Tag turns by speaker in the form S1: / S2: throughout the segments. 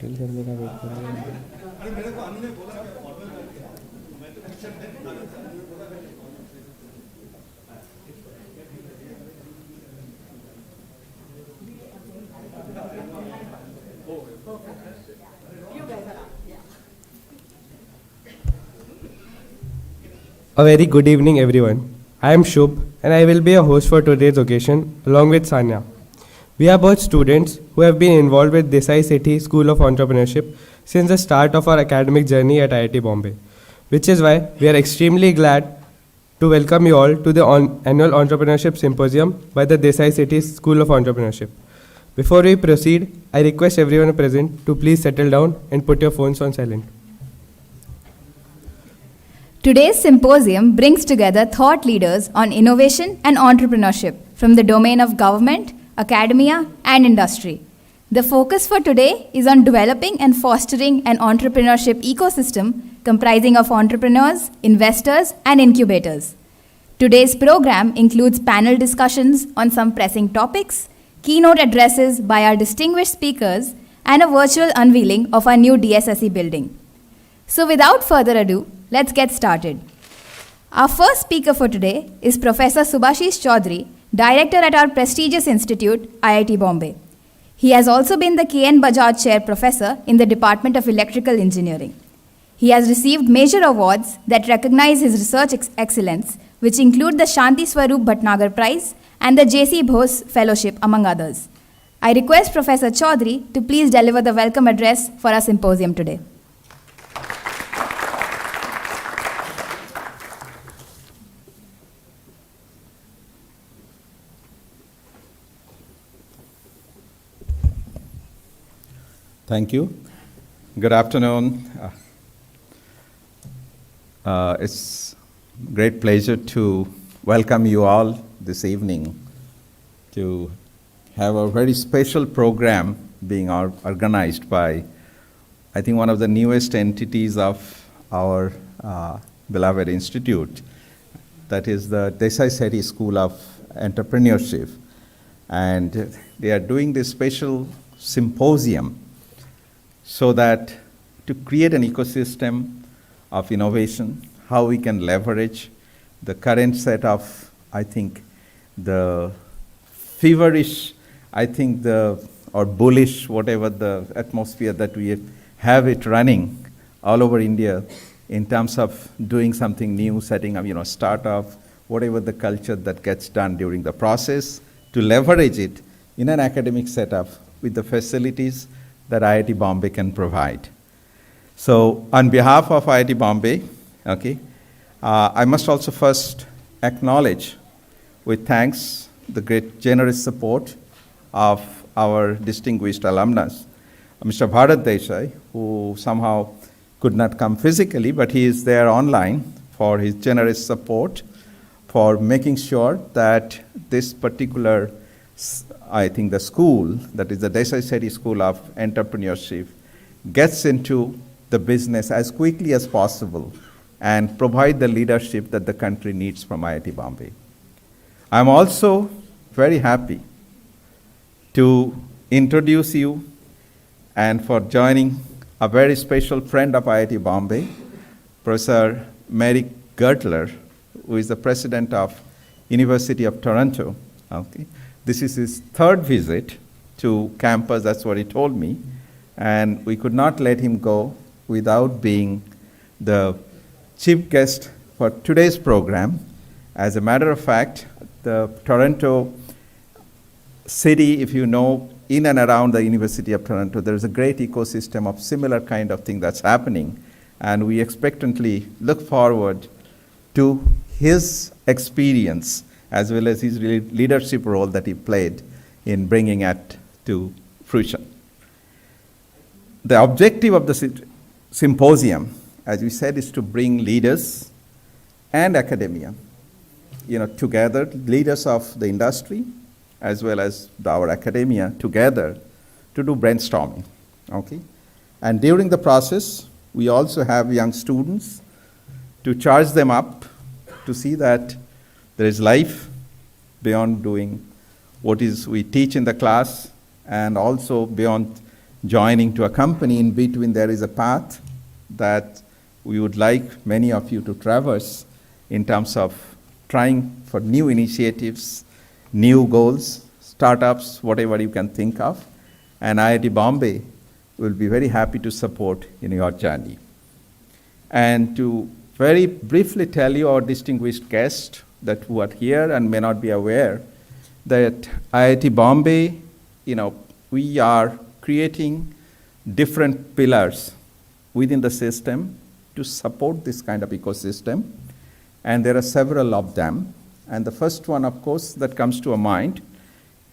S1: Title करने का wait कर रहे हैं. A very good evening, everyone. I am Shubh, and I will be a host for today's occasion, along with Sanya. We are both students who have been involved with Dsse School of Entrepreneurship since the start of our academic journey at IIT Bombay, which is why we are extremely glad to welcome you all to the annual Entrepreneurship Symposium by the Dsse School of Entrepreneurship. Before we proceed, I request everyone present to please settle down and put your phones on silent.
S2: Today's symposium brings together thought leaders on innovation and entrepreneurship from the domain of government, academia, and industry. The focus for today is on developing and fostering an entrepreneurship ecosystem comprising of entrepreneurs, investors, and incubators. Today's program includes panel discussions on some pressing topics, keynote addresses by our distinguished speakers, and a virtual unveiling of our new DSSE building. So without further ado, let's get started. Our first speaker for today is Professor Subhashish Chaudhary, Director at our prestigious institute, IIT Bombay. He has also been the K.N. Bajaj Chair Professor in the Department of Electrical Engineering. He has received major awards that recognize his research excellence, which include the Shanti Swarup Bhatnagar Prize and the J.C. Bose Fellowship, among others. I request Professor Chaudhary to please deliver the welcome address for our symposium today.
S3: Thank you. Good afternoon. It's a great pleasure to welcome you all this evening to have a very special program being organized by, I think, one of the newest entities of our beloved institute, that is the Dsse School of Entrepreneurship. And they are doing this special symposium so that to create an ecosystem of innovation, how we can leverage the current set of, I think, the feverish, or bullish, whatever the atmosphere that we have it running all over India in terms of doing something new, setting up, startup, whatever the culture that gets done during the process, to leverage it in an academic setup with the facilities that IIT Bombay can provide. So on behalf of IIT Bombay, I must also first acknowledge with thanks the great generous support of our distinguished alumnus, Mr. Dsse, who somehow could not come physically, but he is there online for his generous support for making sure that this particular the school, that is the Dsse School of Entrepreneurship, gets into the business as quickly as possible and provide the leadership that the country needs from IIT Bombay. I'm also very happy to introduce you and for joining a very special friend of IIT Bombay, Professor Mary Gertler, who is the president of University of Toronto. This is his third visit to campus, that's what he told me, and we could not let him go without being the chief guest for today's program. As a matter of fact, the Toronto city, if you know, in and around the University of Toronto, there is a great ecosystem of similar kind of thing that's happening, and we expectantly look forward to his experience as well as his leadership role that he played in bringing it to fruition. The objective of the symposium, as we said, is to bring leaders and academia, together, leaders of the industry as well as our academia together to do brainstorming, And during the process, we also have young students to charge them up to see that there is life beyond doing what is we teach in the class, and also beyond joining to a company. In between, there is a path that we would like many of you to traverse in terms of trying for new initiatives, new goals, startups, whatever you can think of. And IIT Bombay will be very happy to support in your journey. And to very briefly tell you, our distinguished guests that who are here and may not be aware, that IIT Bombay, we are creating different pillars within the system to support this kind of ecosystem. And there are several of them. And the first one, of course, that comes to our mind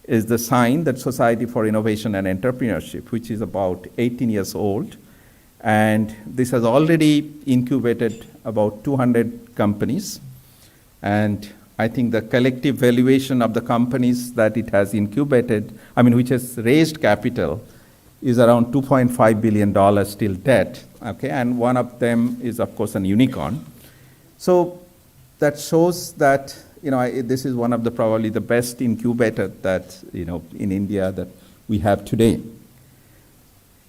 S3: is the sign that Society for Innovation and Entrepreneurship, which is about 18 years old. And this has already incubated about 200 companies. And I think the collective valuation of the companies that it has incubated, which has raised capital, is around $2.5 billion till date. Okay? And one of them is, of course, a unicorn. So that shows that this is one of the probably the best incubator that in India that we have today.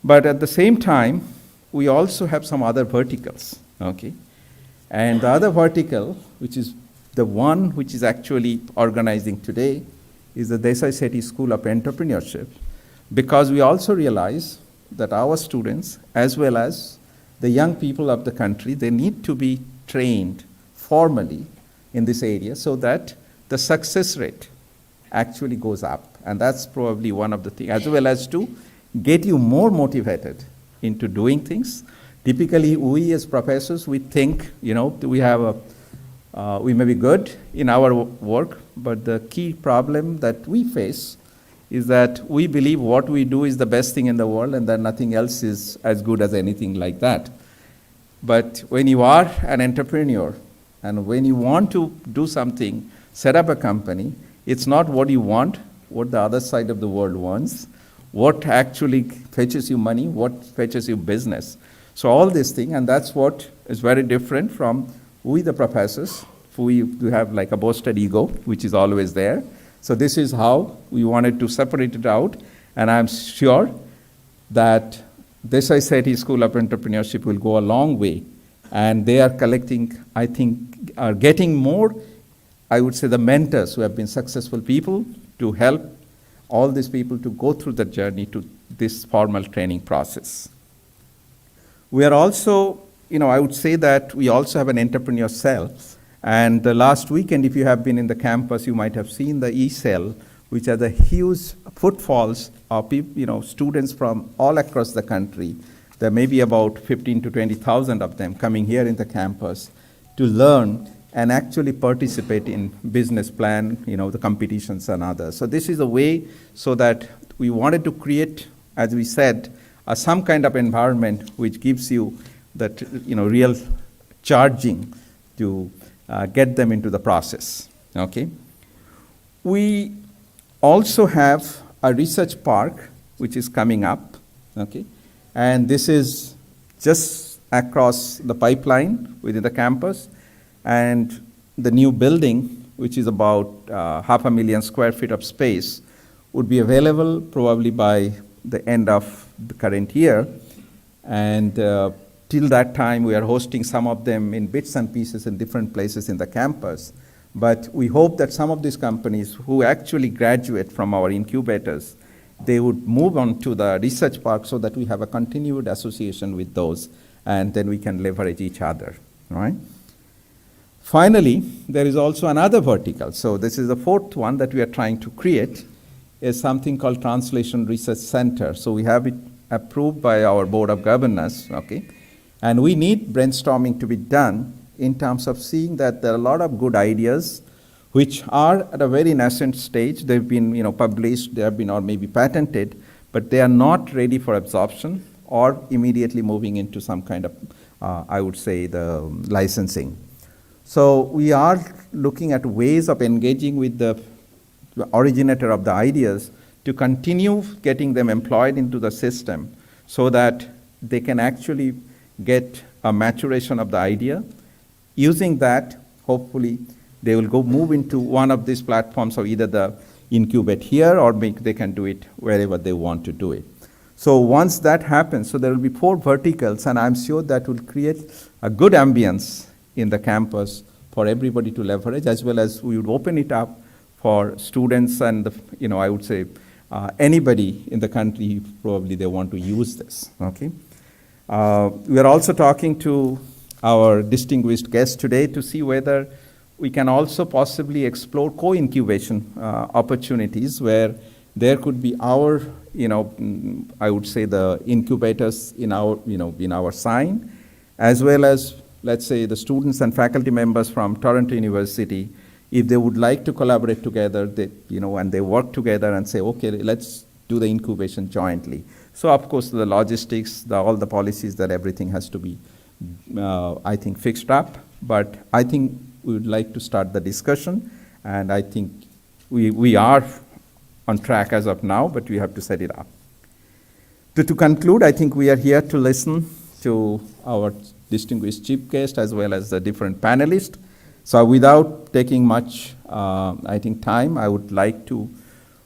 S3: But at the same time, we also have some other verticals. Okay, and the other vertical, which is the one which is actually organizing today, is the Dsse School of Entrepreneurship, because we also realize that our students, as well as the young people of the country, they need to be trained formally in this area so that the success rate actually goes up. And that's probably one of the things, as well as to get you more motivated into doing things. Typically, we as professors, we think, we have we may be good in our work, but the key problem that we face is that we believe what we do is the best thing in the world and that nothing else is as good as anything like that. But when you are an entrepreneur and when you want to do something, set up a company, it's not what you want, what the other side of the world wants, what actually fetches you money, what fetches you business. So all this thing, and that's what is very different from we the professors. We have like a boasted ego, which is always there. So this is how we wanted to separate it out. And I'm sure that Dsse School of Entrepreneurship will go a long way. And they are collecting, I think, are getting more, I would say, the mentors who have been successful people to help all these people to go through the journey to this formal training process. We are also, I would say that we also have an entrepreneur cell. And the last weekend, if you have been in the campus, you might have seen the e-cell, which are the huge footfalls of students from all across the country. There may be about 15 to 20,000 of them coming here in the campus to learn and actually participate in business plan, the competitions and others. So this is a way so that we wanted to create, as we said, some kind of environment which gives you that real charging to get them into the process. Okay. We also have a research park which is coming up. Okay. And this is just across the pipeline within the campus. And the new building, which is about 500,000 square feet of space, would be available probably by the end of the current year. And till that time, we are hosting some of them in bits and pieces in different places in the campus. But we hope that some of these companies who actually graduate from our incubators, they would move on to the research park so that we have a continued association with those, and then we can leverage each other, right? Finally, there is also another vertical. So this is the fourth one that we are trying to create, is something called Translation Research Center. So we have it approved by our Board of Governors, okay? And we need brainstorming to be done in terms of seeing that there are a lot of good ideas which are at a very nascent stage. They've been published, they have been or maybe patented, but they are not ready for absorption or immediately moving into some kind of, I would say, the licensing. So we are looking at ways of engaging with the originator of the ideas to continue getting them employed into the system so that they can actually get a maturation of the idea. Using that, hopefully, they will move into one of these platforms, or either the incubate here, or they can do it wherever they want to do it. So once that happens, so there will be 4 verticals, and I'm sure that will create a good ambience in the campus for everybody to leverage, as well as we would open it up for students and, I would say, anybody in the country, probably they want to use this, okay? We are also talking to our distinguished guest today to see whether we can also possibly explore co-incubation opportunities where there could be our, I would say the incubators in our, in our sign, as well as, let's say, the students and faculty members from Toronto University, if they would like to collaborate together, they, and they work together and say, okay, let's do the incubation jointly. So, of course, the logistics, all the policies, that everything has to be, I think, fixed up. But I think we would like to start the discussion, and I think we are on track as of now, but we have to set it up. To conclude, I think we are here to listen to our distinguished chief guest as well as the different panelists. So without taking much, I think, time, I would like to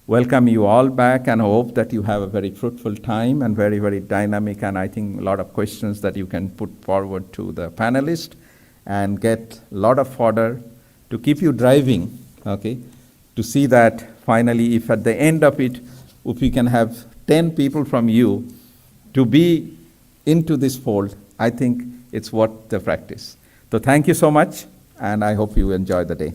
S3: welcome you all back and hope that you have a very fruitful time and very, very dynamic, and I think a lot of questions that you can put forward to the panelists and get a lot of fodder to keep you driving, okay, to see that finally, if at the end of it, if we can have 10 people from you to be into this fold, I think it's worth the practice. So thank you so much, and I hope you enjoy the day.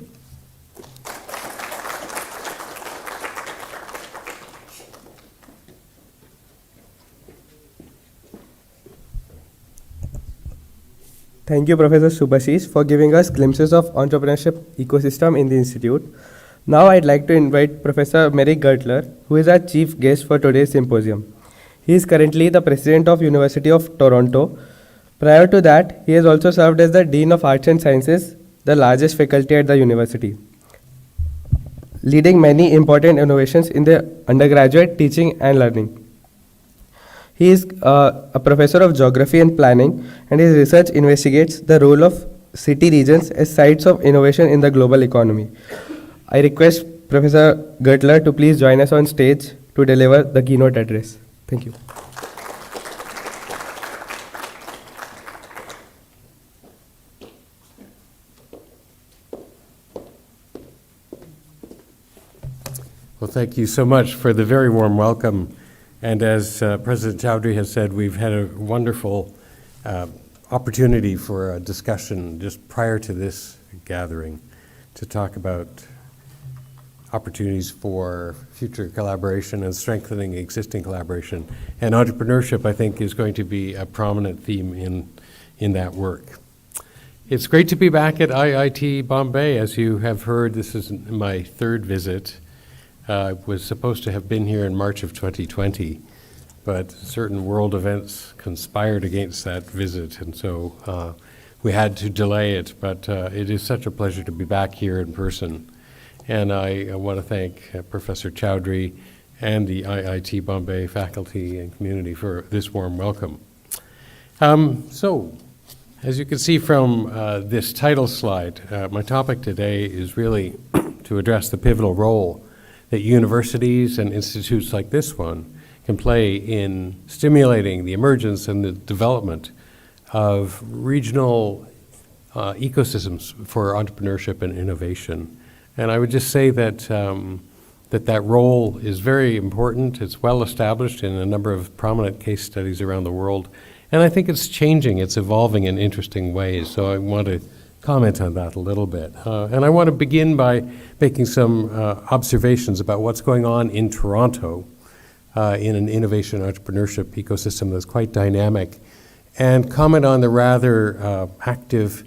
S1: Thank you, Professor Subhashish, for giving us glimpses of entrepreneurship ecosystem in the institute. Now I'd like to invite Professor Merrick Gertler, who is our chief guest for today's symposium. He is currently the president of University of Toronto. Prior to that, he has also served as the Dean of Arts and Sciences, the largest faculty at the university, leading many important innovations in the undergraduate teaching and learning. He is a professor of geography and planning, and his research investigates the role of city regions as sites of innovation in the global economy. I request Professor Gertler to please join us on stage to deliver the keynote address. Thank you.
S4: Well, thank you so much for the very warm welcome. And as President Chowdhury has said, we've had a wonderful opportunity for a discussion just prior to this gathering to talk about opportunities for future collaboration and strengthening existing collaboration. And entrepreneurship, I think, is going to be a prominent theme in that work. It's great to be back at IIT Bombay. As you have heard, this is my 3rd visit. I was supposed to have been here in March of 2020, but certain world events conspired against that visit, and so we had to delay it. But it is such a pleasure to be back here in person. And I want to thank Professor Chowdhury and the IIT Bombay faculty and community for this warm welcome. So, as you can see from this title slide, my topic today is really to address the pivotal role that universities and institutes like this one can play in stimulating the emergence and the development of regional ecosystems for entrepreneurship and innovation. And I would just say that that role is very important. It's well established in a number of prominent case studies around the world. And I think it's changing, it's evolving in interesting ways. So I want to comment on that a little bit. And I want to begin by making some observations about what's going on in Toronto in an innovation entrepreneurship ecosystem that's quite dynamic, and comment on the rather active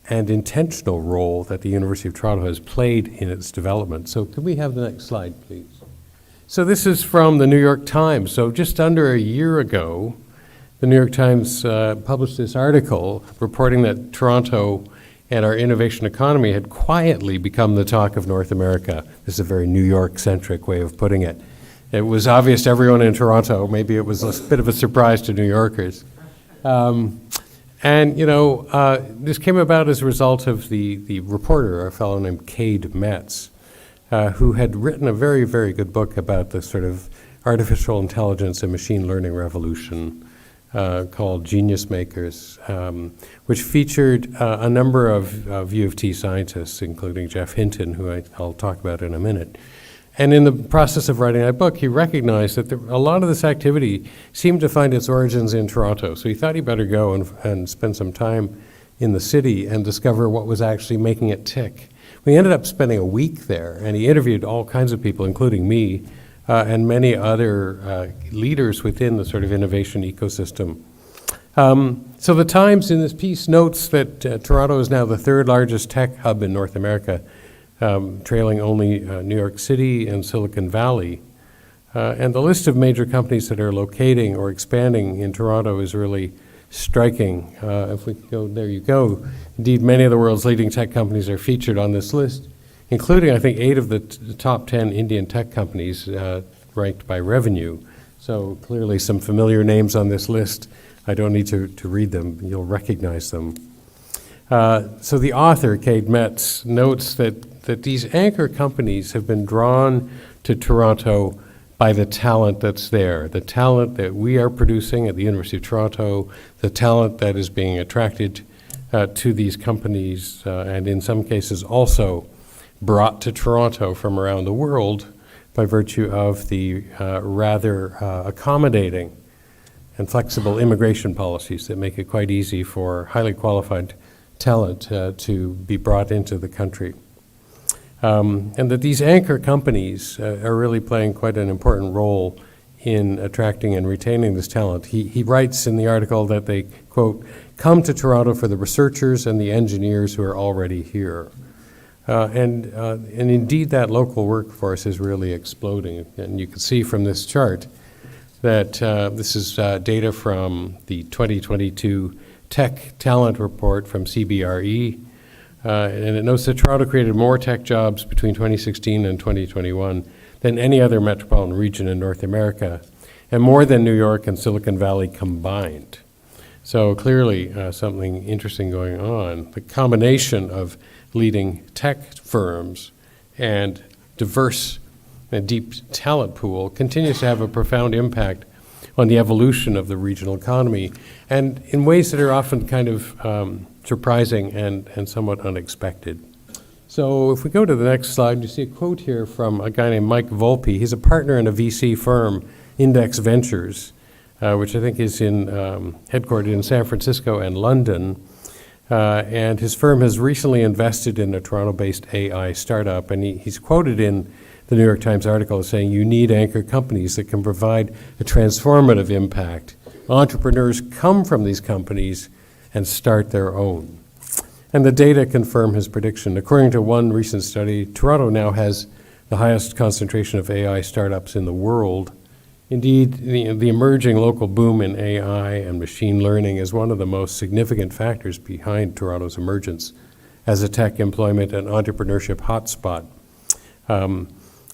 S4: and intentional role that the University of Toronto has played in its development. So can we have the next slide, please? So this is from the New York Times. So just under a year ago, the New York Times published this article reporting that Toronto and our innovation economy had quietly become the talk of North America. This is a very New York-centric way of putting it. It was obvious to everyone in Toronto. Maybe it was a bit of a surprise to New Yorkers. This came about as a result of the reporter, a fellow named Cade Metz, who had written a very, very good book about the sort of artificial intelligence and machine learning revolution called Genius Makers, which featured a number of U of T scientists, including Jeff Hinton, who I'll talk about in a minute. And in the process of writing that book, he recognized that a lot of this activity seemed to find its origins in Toronto. So he thought he better go and spend some time in the city and discover what was actually making it tick. We ended up spending a week there, and he interviewed all kinds of people, including me, and many other leaders within the sort of innovation ecosystem. So the Times in this piece notes that Toronto is now the third largest tech hub in North America, trailing only New York City and Silicon Valley. And the list of major companies that are locating or expanding in Toronto is really striking. If we go, there you go. Indeed, many of the world's leading tech companies are featured on this list, including, I think, 8 of the top 10 Indian tech companies ranked by revenue. So clearly some familiar names on this list. I don't need to read them. You'll recognize them. So the author, Kate Metz, notes that these anchor companies have been drawn to Toronto by the talent that's there, the talent that we are producing at the University of Toronto, the talent that is being attracted to these companies, and in some cases also brought to Toronto from around the world by virtue of the rather accommodating and flexible immigration policies that make it quite easy for highly qualified talent to be brought into the country. And that these anchor companies are really playing quite an important role in attracting and retaining this talent. He writes in the article that they, quote, come to Toronto for the researchers and the engineers who are already here. And indeed that local workforce is really exploding. And you can see from this chart that this is data from the 2022 Tech Talent Report from CBRE. And it notes that Toronto created more tech jobs between 2016 and 2021 than any other metropolitan region in North America, and more than New York and Silicon Valley combined. So clearly something interesting going on. The combination of leading tech firms and diverse and deep talent pool continues to have a profound impact on the evolution of the regional economy, and in ways that are often kind of surprising and somewhat unexpected. So if we go to the next slide, you see a quote here from a guy named Mike Volpe. He's a partner in a VC firm, Index Ventures, which I think is headquartered in San Francisco and London. And his firm has recently invested in a Toronto-based AI startup, and he's quoted in the New York Times article as saying, you need anchor companies that can provide a transformative impact. Entrepreneurs come from these companies and start their own. And the data confirm his prediction. According to one recent study, Toronto now has the highest concentration of AI startups in the world. Indeed, the emerging local boom in AI and machine learning is one of the most significant factors behind Toronto's emergence as a tech employment and entrepreneurship hotspot.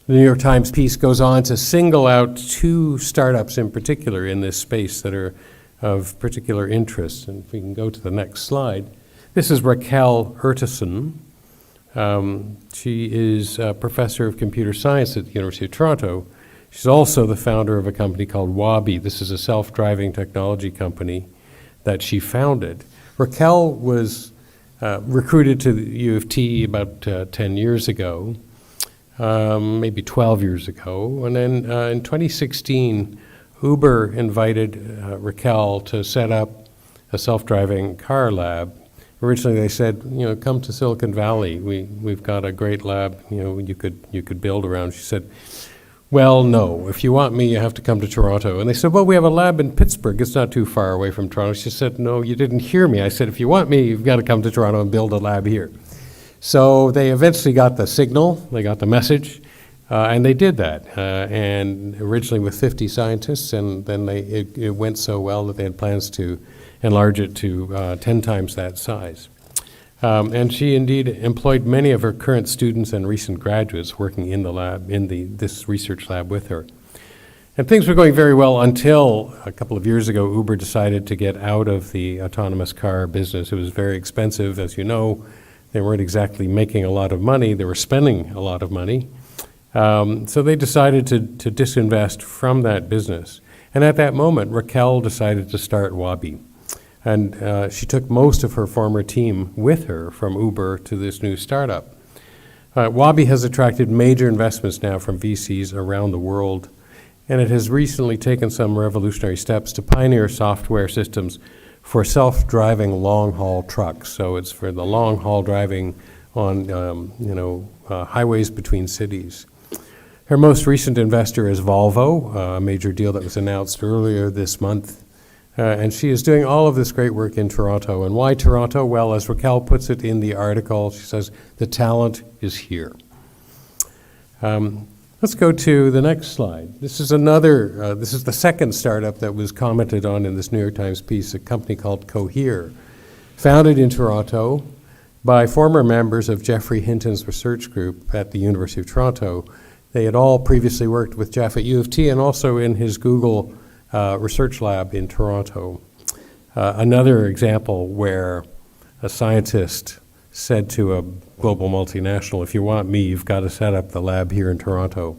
S4: The New York Times piece goes on to single out 2 startups in particular in this space that are of particular interest. And if we can go to the next slide. This is Raquel Urtasun. She is a professor of computer science at the University of Toronto. She's also the founder of a company called Wabi. This is a self-driving technology company that she founded. Raquel was recruited to the U of T about 10 years ago, maybe 12 years ago. And then in 2016, Uber invited Raquel to set up a self-driving car lab. Originally they said, come to Silicon Valley. We've got a great lab, you could build around. She said, well, no, if you want me, you have to come to Toronto. And they said, well, we have a lab in Pittsburgh. It's not too far away from Toronto. She said, no, you didn't hear me. I said, if you want me, you've got to come to Toronto and build a lab here. So they eventually got the signal, they got the message, and they did that. And originally with 50 scientists, and then it went so well that they had plans to enlarge it to 10 times that size. And she indeed employed many of her current students and recent graduates working in the lab, this research lab with her. And things were going very well until a couple of years ago, Uber decided to get out of the autonomous car business. It was very expensive, as you know. They weren't exactly making a lot of money. They were spending a lot of money. So they decided to disinvest from that business. And at that moment, Raquel decided to start Wabi. And she took most of her former team with her from Uber to this new startup. Wabi has attracted major investments now from VCs around the world, and it has recently taken some revolutionary steps to pioneer software systems for self-driving long-haul trucks. So it's for the long-haul driving on highways between cities. Her most recent investor is Volvo, a major deal that was announced earlier this month. And she is doing all of this great work in Toronto. And why Toronto? Well, as Raquel puts it in the article, she says, the talent is here. Let's go to the next slide. This is the second startup that was commented on in this New York Times piece, a company called Cohere, founded in Toronto by former members of Geoffrey Hinton's research group at the University of Toronto. They had all previously worked with Jeff at U of T and also in his Google research lab in Toronto. Another example where a scientist said to a global multinational, if you want me, you've got to set up the lab here in Toronto.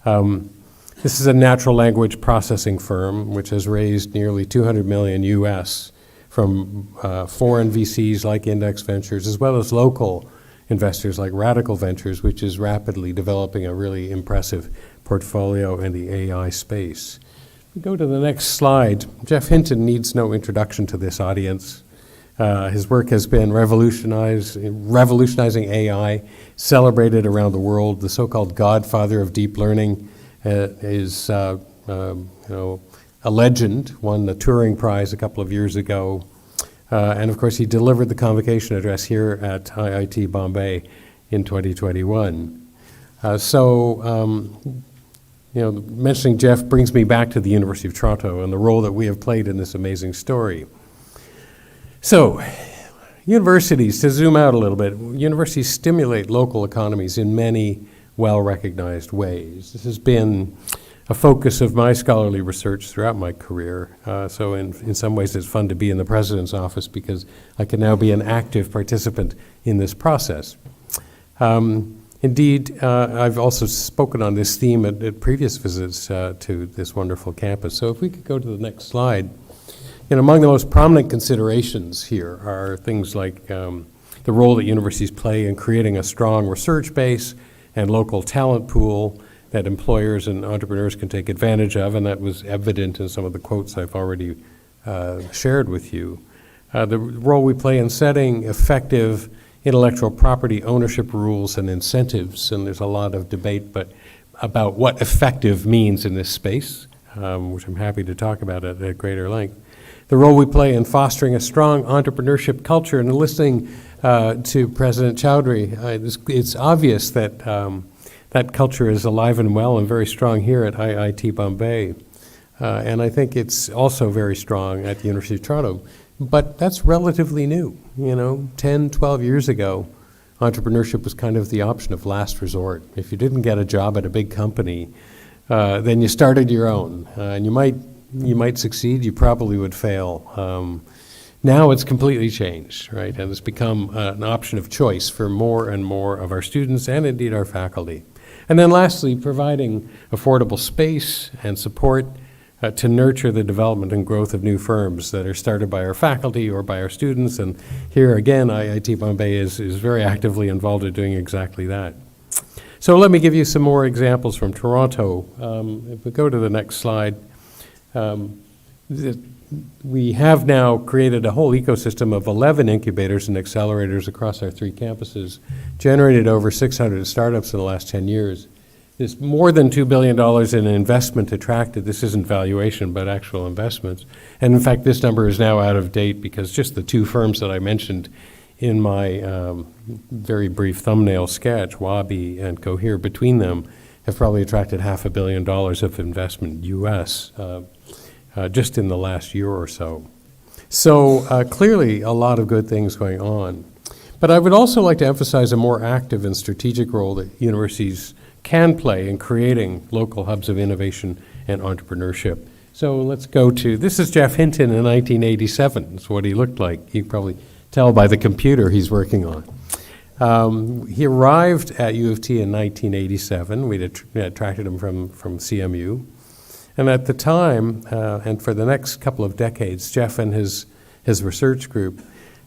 S4: This is a natural language processing firm which has raised nearly $200 million US from foreign VCs like Index Ventures, as well as local investors like Radical Ventures, which is rapidly developing a really impressive portfolio in the AI space. We go to the next slide. Jeff Hinton needs no introduction to this audience. His work has been revolutionizing AI, celebrated around the world. The so-called godfather of deep learning is a legend, won the Turing Prize a couple of years ago. And of course, he delivered the convocation address here at IIT Bombay in 2021. Mentioning Jeff brings me back to the University of Toronto and the role that we have played in this amazing story. So, universities, to zoom out a little bit, universities stimulate local economies in many well-recognized ways. This has been a focus of my scholarly research throughout my career. So in some ways it's fun to be in the president's office because I can now be an active participant in this process. Indeed, I've also spoken on this theme at previous visits to this wonderful campus. So if we could go to the next slide. Among the most prominent considerations here are things like the role that universities play in creating a strong research base and local talent pool that employers and entrepreneurs can take advantage of, and that was evident in some of the quotes I've already shared with you. The role we play in setting effective intellectual property ownership rules and incentives, and there's a lot of debate about what effective means in this space, which I'm happy to talk about at greater length. The role we play in fostering a strong entrepreneurship culture, and listening to President Chowdhury, it's obvious that that culture is alive and well and very strong here at IIT Bombay. And I think it's also very strong at the University of Toronto. But that's relatively new. 10, 12 years ago, entrepreneurship was kind of the option of last resort. If you didn't get a job at a big company, then you started your own. And you might succeed, you probably would fail. Now it's completely changed, right? And it's become an option of choice for more and more of our students and indeed our faculty. And then lastly, providing affordable space and support to nurture the development and growth of new firms that are started by our faculty or by our students. And here again, IIT Bombay is very actively involved in doing exactly that. So let me give you some more examples from Toronto. If we go to the next slide, we have now created a whole ecosystem of 11 incubators and accelerators across our 3 campuses, generated over 600 startups in the last 10 years. There's more than $2 billion in investment attracted. This isn't valuation, but actual investments. And in fact, this number is now out of date because just the 2 firms that I mentioned in my very brief thumbnail sketch, Wabi and Cohere, between them have probably attracted $500 million of investment US just in the last year or so. So clearly a lot of good things going on. But I would also like to emphasize a more active and strategic role that universities can play in creating local hubs of innovation and entrepreneurship. So let's go to, this is Jeff Hinton in 1987. That's what he looked like. You can probably tell by the computer he's working on. He arrived at U of T in 1987. We'd attracted him from CMU. And at the time, and for the next couple of decades, Jeff and his research group,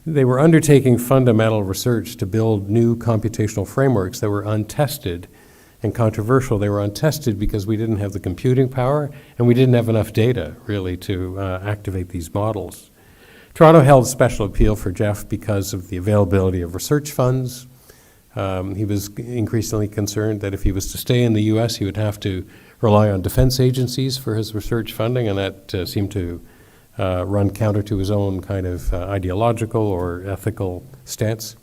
S4: they were undertaking fundamental research to build new computational frameworks that were untested and controversial. They were untested because we didn't have the computing power and we didn't have enough data, really, to activate these models. Toronto held special appeal for Jeff because of the availability of research funds. He was increasingly concerned that if he was to stay in the US, he would have to rely on defense agencies for his research funding, and that seemed to run counter to his own kind of ideological or ethical stance.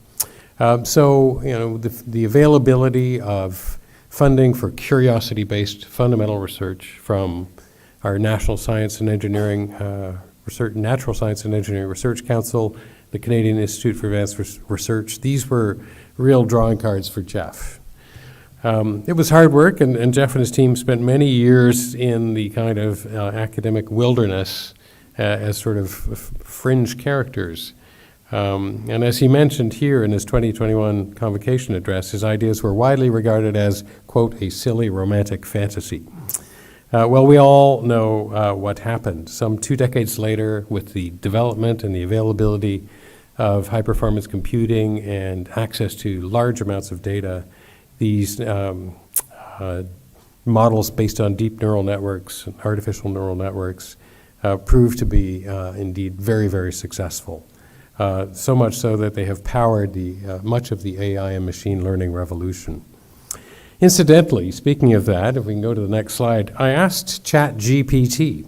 S4: So, the availability of funding for curiosity-based fundamental research from our National Science and Engineering Natural Science and Engineering Research Council, the Canadian Institute for Advanced Research, these were real drawing cards for Jeff. It was hard work, and Jeff and his team spent many years in the kind of academic wilderness as sort of fringe characters. And as he mentioned here in his 2021 convocation address, his ideas were widely regarded as, quote, a silly romantic fantasy. Well, we all know what happened. Some 2 decades later, with the development and the availability of high-performance computing and access to large amounts of data, these models based on deep neural networks, artificial neural networks, proved to be indeed very, very successful. So much so that they have powered much of the AI and machine learning revolution. Incidentally, speaking of that, if we can go to the next slide, I asked ChatGPT,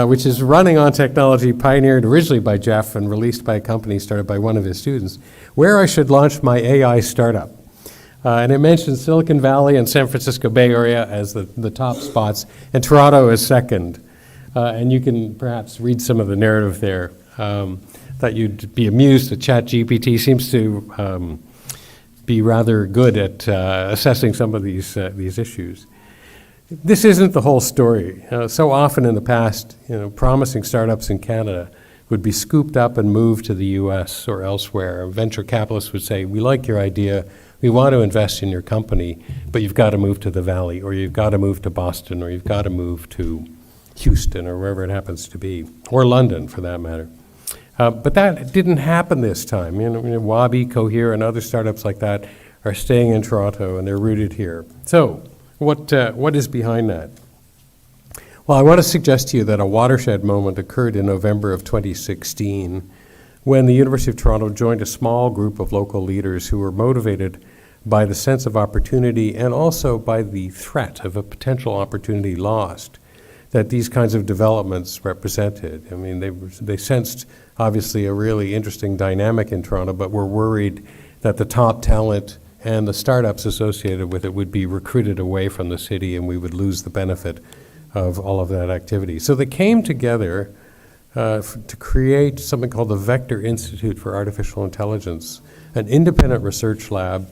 S4: which is running on technology pioneered originally by Jeff and released by a company started by one of his students, where I should launch my AI startup. And it mentioned Silicon Valley and San Francisco Bay Area as the top spots, and Toronto as second. And you can perhaps read some of the narrative there. That you'd be amused that ChatGPT seems to be rather good at assessing some of these issues. This isn't the whole story. So often in the past, promising startups in Canada would be scooped up and moved to the US or elsewhere. Venture capitalists would say, we like your idea, we want to invest in your company, but you've got to move to the Valley, or you've got to move to Boston, or you've got to move to Houston, or wherever it happens to be, or London for that matter. But that didn't happen this time. Wabi, Cohere, and other startups like that are staying in Toronto, and they're rooted here. So what is behind that? Well, I want to suggest to you that a watershed moment occurred in November of 2016 when the University of Toronto joined a small group of local leaders who were motivated by the sense of opportunity and also by the threat of a potential opportunity lost that these kinds of developments represented. I mean, they sensed obviously a really interesting dynamic in Toronto, but were worried that the top talent and the startups associated with it would be recruited away from the city and we would lose the benefit of all of that activity. So they came together to create something called the Vector Institute for Artificial Intelligence, an independent research lab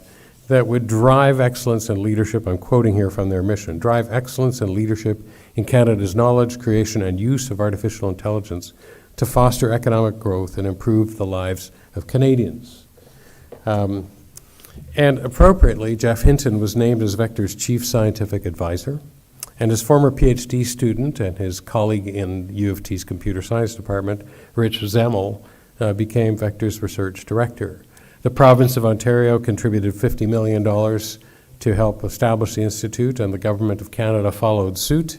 S4: that would drive excellence and leadership, I'm quoting here from their mission, drive excellence and leadership in Canada's knowledge, creation, and use of artificial intelligence to foster economic growth and improve the lives of Canadians. And appropriately, Jeff Hinton was named as Vector's chief scientific advisor, and his former PhD student and his colleague in U of T's computer science department, Rich Zemmel, became Vector's research director. The province of Ontario contributed $50 million to help establish the institute, and the government of Canada followed suit,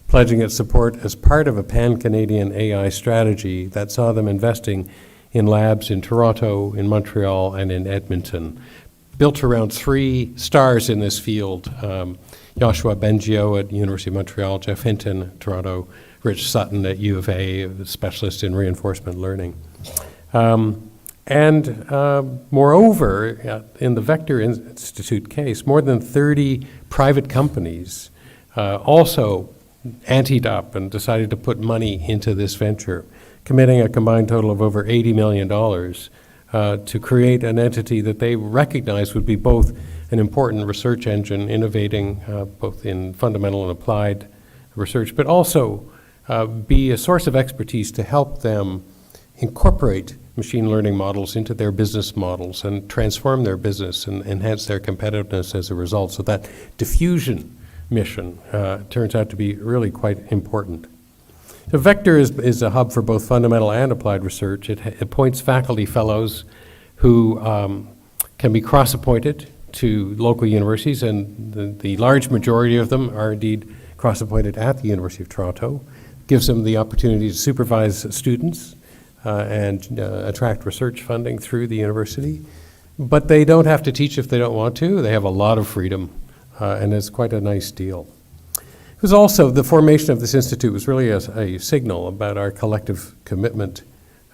S4: pledging its support as part of a pan-Canadian AI strategy that saw them investing in labs in Toronto, in Montreal, and in Edmonton. Built around 3 stars in this field, Joshua Bengio at University of Montreal, Jeff Hinton at Toronto, Rich Sutton at U of A, a specialist in reinforcement learning. Moreover, in the Vector Institute case, more than 30 private companies also anteed up and decided to put money into this venture, committing a combined total of over $80 million to create an entity that they recognized would be both an important research engine, innovating both in fundamental and applied research, but also be a source of expertise to help them incorporate machine learning models into their business models and transform their business and enhance their competitiveness as a result. So that diffusion mission turns out to be really quite important. The Vector is a hub for both fundamental and applied research. It appoints faculty fellows who can be cross-appointed to local universities, and the large majority of them are indeed cross-appointed at the University of Toronto. Gives them the opportunity to supervise students and attract research funding through the university. But they don't have to teach if they don't want to. They have a lot of freedom, and it's quite a nice deal. It was also, the formation of this institute was really a signal about our collective commitment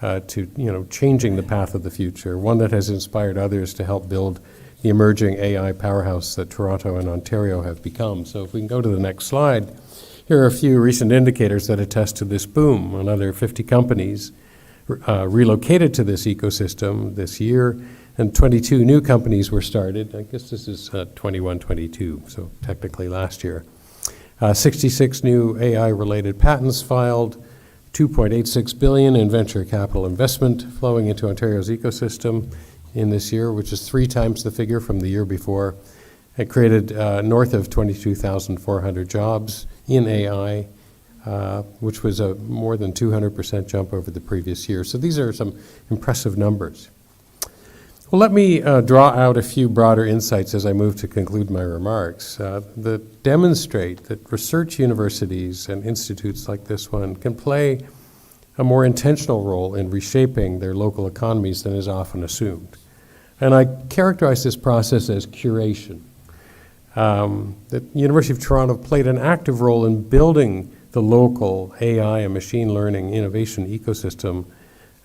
S4: to changing the path of the future, one that has inspired others to help build the emerging AI powerhouse that Toronto and Ontario have become. So if we can go to the next slide, here are a few recent indicators that attest to this boom. Another 50 companies relocated to this ecosystem this year, and 22 new companies were started. I guess this is 21, 22, so technically last year. 66 new AI-related patents filed, $2.86 billion in venture capital investment flowing into Ontario's ecosystem in this year, which is 3 times the figure from the year before. It created north of 22,400 jobs in AI, which was a more than 200% jump over the previous year. So these are some impressive numbers. Well, let me draw out a few broader insights as I move to conclude my remarks that demonstrate that research universities and institutes like this one can play a more intentional role in reshaping their local economies than is often assumed. And I characterize this process as curation. The University of Toronto played an active role in building the local AI and machine learning innovation ecosystem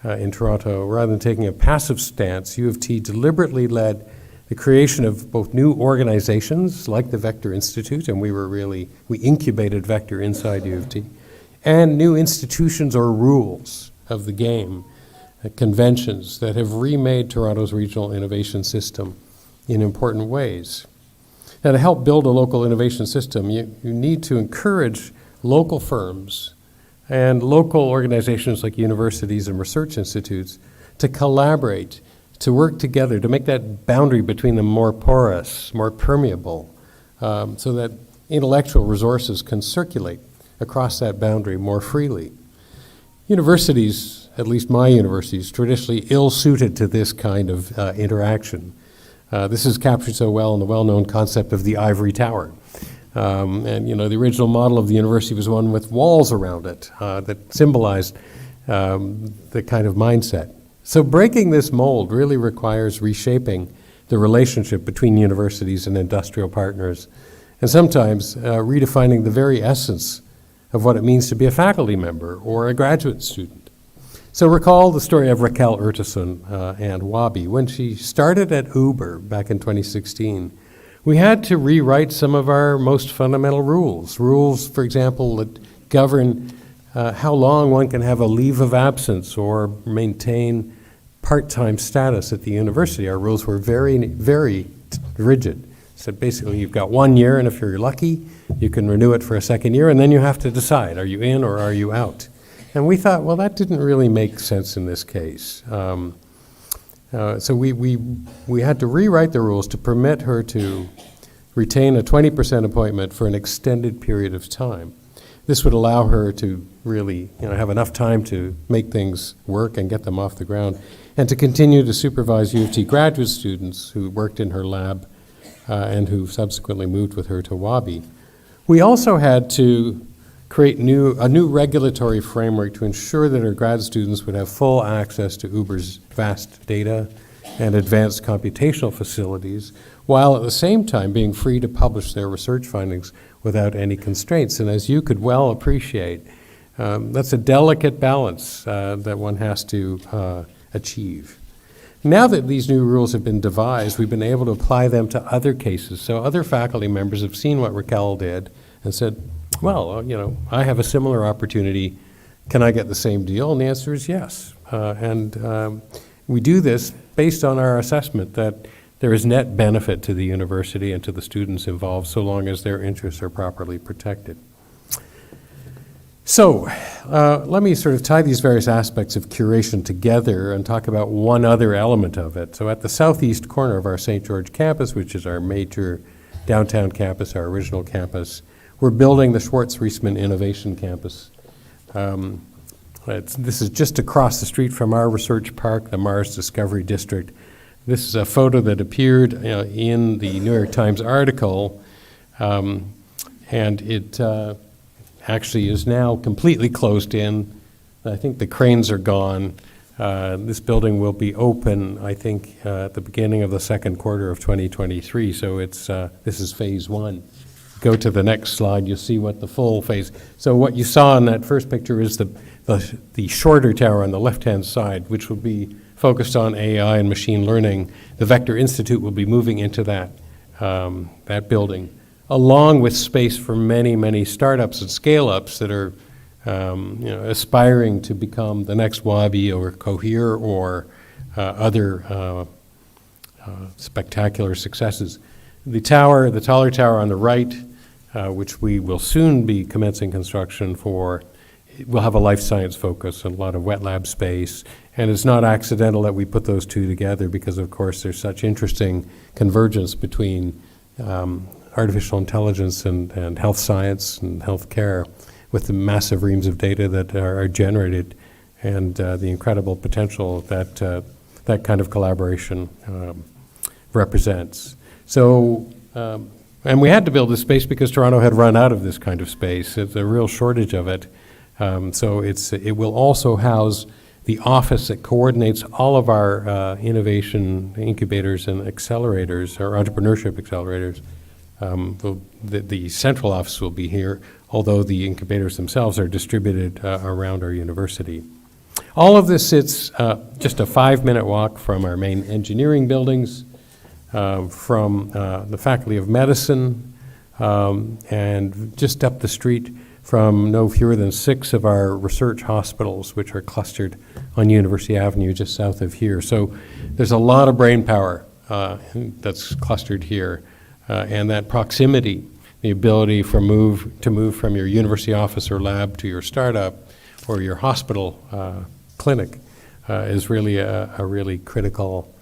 S4: in Toronto. Rather than taking a passive stance, U of T deliberately led the creation of both new organizations like the Vector Institute, and we incubated Vector inside U of T, and new institutions or rules of the game, conventions that have remade Toronto's regional innovation system in important ways. Now, to help build a local innovation system, you need to encourage local firms and local organizations like universities and research institutes to collaborate, to work together, to make that boundary between them more porous, more permeable, so that intellectual resources can circulate across that boundary more freely. Universities, at least my universities, traditionally ill-suited to this kind of interaction. This is captured so well in the well-known concept of the ivory tower. The original model of the university was one with walls around it that symbolized the kind of mindset. So breaking this mold really requires reshaping the relationship between universities and industrial partners, and sometimes redefining the very essence of what it means to be a faculty member or a graduate student. So recall the story of Raquel Urtasun and Wabi. When she started at Uber back in 2016, we had to rewrite some of our most fundamental rules. Rules, for example, that govern how long one can have a leave of absence or maintain part-time status at the university. Our rules were very, very rigid. So basically you've got 1 year, and if you're lucky, you can renew it for a second year, and then you have to decide, are you in or are you out? And we thought, well, that didn't really make sense in this case. So we had to rewrite the rules to permit her to retain a 20% appointment for an extended period of time. This would allow her to really have enough time to make things work and get them off the ground, and to continue to supervise U of T graduate students who worked in her lab and who subsequently moved with her to Wabi. We also had to create a new regulatory framework to ensure that our grad students would have full access to Uber's vast data and advanced computational facilities, while at the same time being free to publish their research findings without any constraints. And as you could well appreciate, that's a delicate balance that one has to achieve. Now that these new rules have been devised, we've been able to apply them to other cases. So other faculty members have seen what Raquel did and said, well, I have a similar opportunity. Can I get the same deal? And the answer is yes. We do this based on our assessment that there is net benefit to the university and to the students involved so long as their interests are properly protected. So, let me sort of tie these various aspects of curation together and talk about one other element of it. So at the southeast corner of our St. George campus, which is our major downtown campus, our original campus, we're building the Schwartz-Reisman Innovation Campus. This is just across the street from our research park, the Mars Discovery District. This is a photo that appeared in the New York Times article, and it actually is now completely closed in. I think the cranes are gone. This building will be open, I think, at the beginning of the second quarter of 2023. So this is phase one. Go to the next slide, you'll see what the full phase. So what you saw in that first picture is the shorter tower on the left-hand side, which will be focused on AI and machine learning. The Vector Institute will be moving into that building, along with space for many, many startups and scale-ups that are aspiring to become the next Wabi or Cohere or other spectacular successes. The taller tower on the right, which we will soon be commencing construction for, will have a life science focus and a lot of wet lab space. And it's not accidental that we put those two together because, of course, there's such interesting convergence between artificial intelligence and health science and healthcare, with the massive reams of data that are generated and the incredible potential that that kind of collaboration represents. So, and we had to build this space because Toronto had run out of this kind of space. It's a real shortage of it. So it will also house the office that coordinates all of our innovation incubators and accelerators, or entrepreneurship accelerators. The central office will be here, although the incubators themselves are distributed around our university. All of this sits just a 5-minute walk from our main engineering buildings, from the Faculty of Medicine, and just up the street from no fewer than 6 of our research hospitals, which are clustered on University Avenue just south of here. So there's a lot of brain power that's clustered here. And that proximity, the ability to move from your university office or lab to your startup or your hospital clinic is really a really critical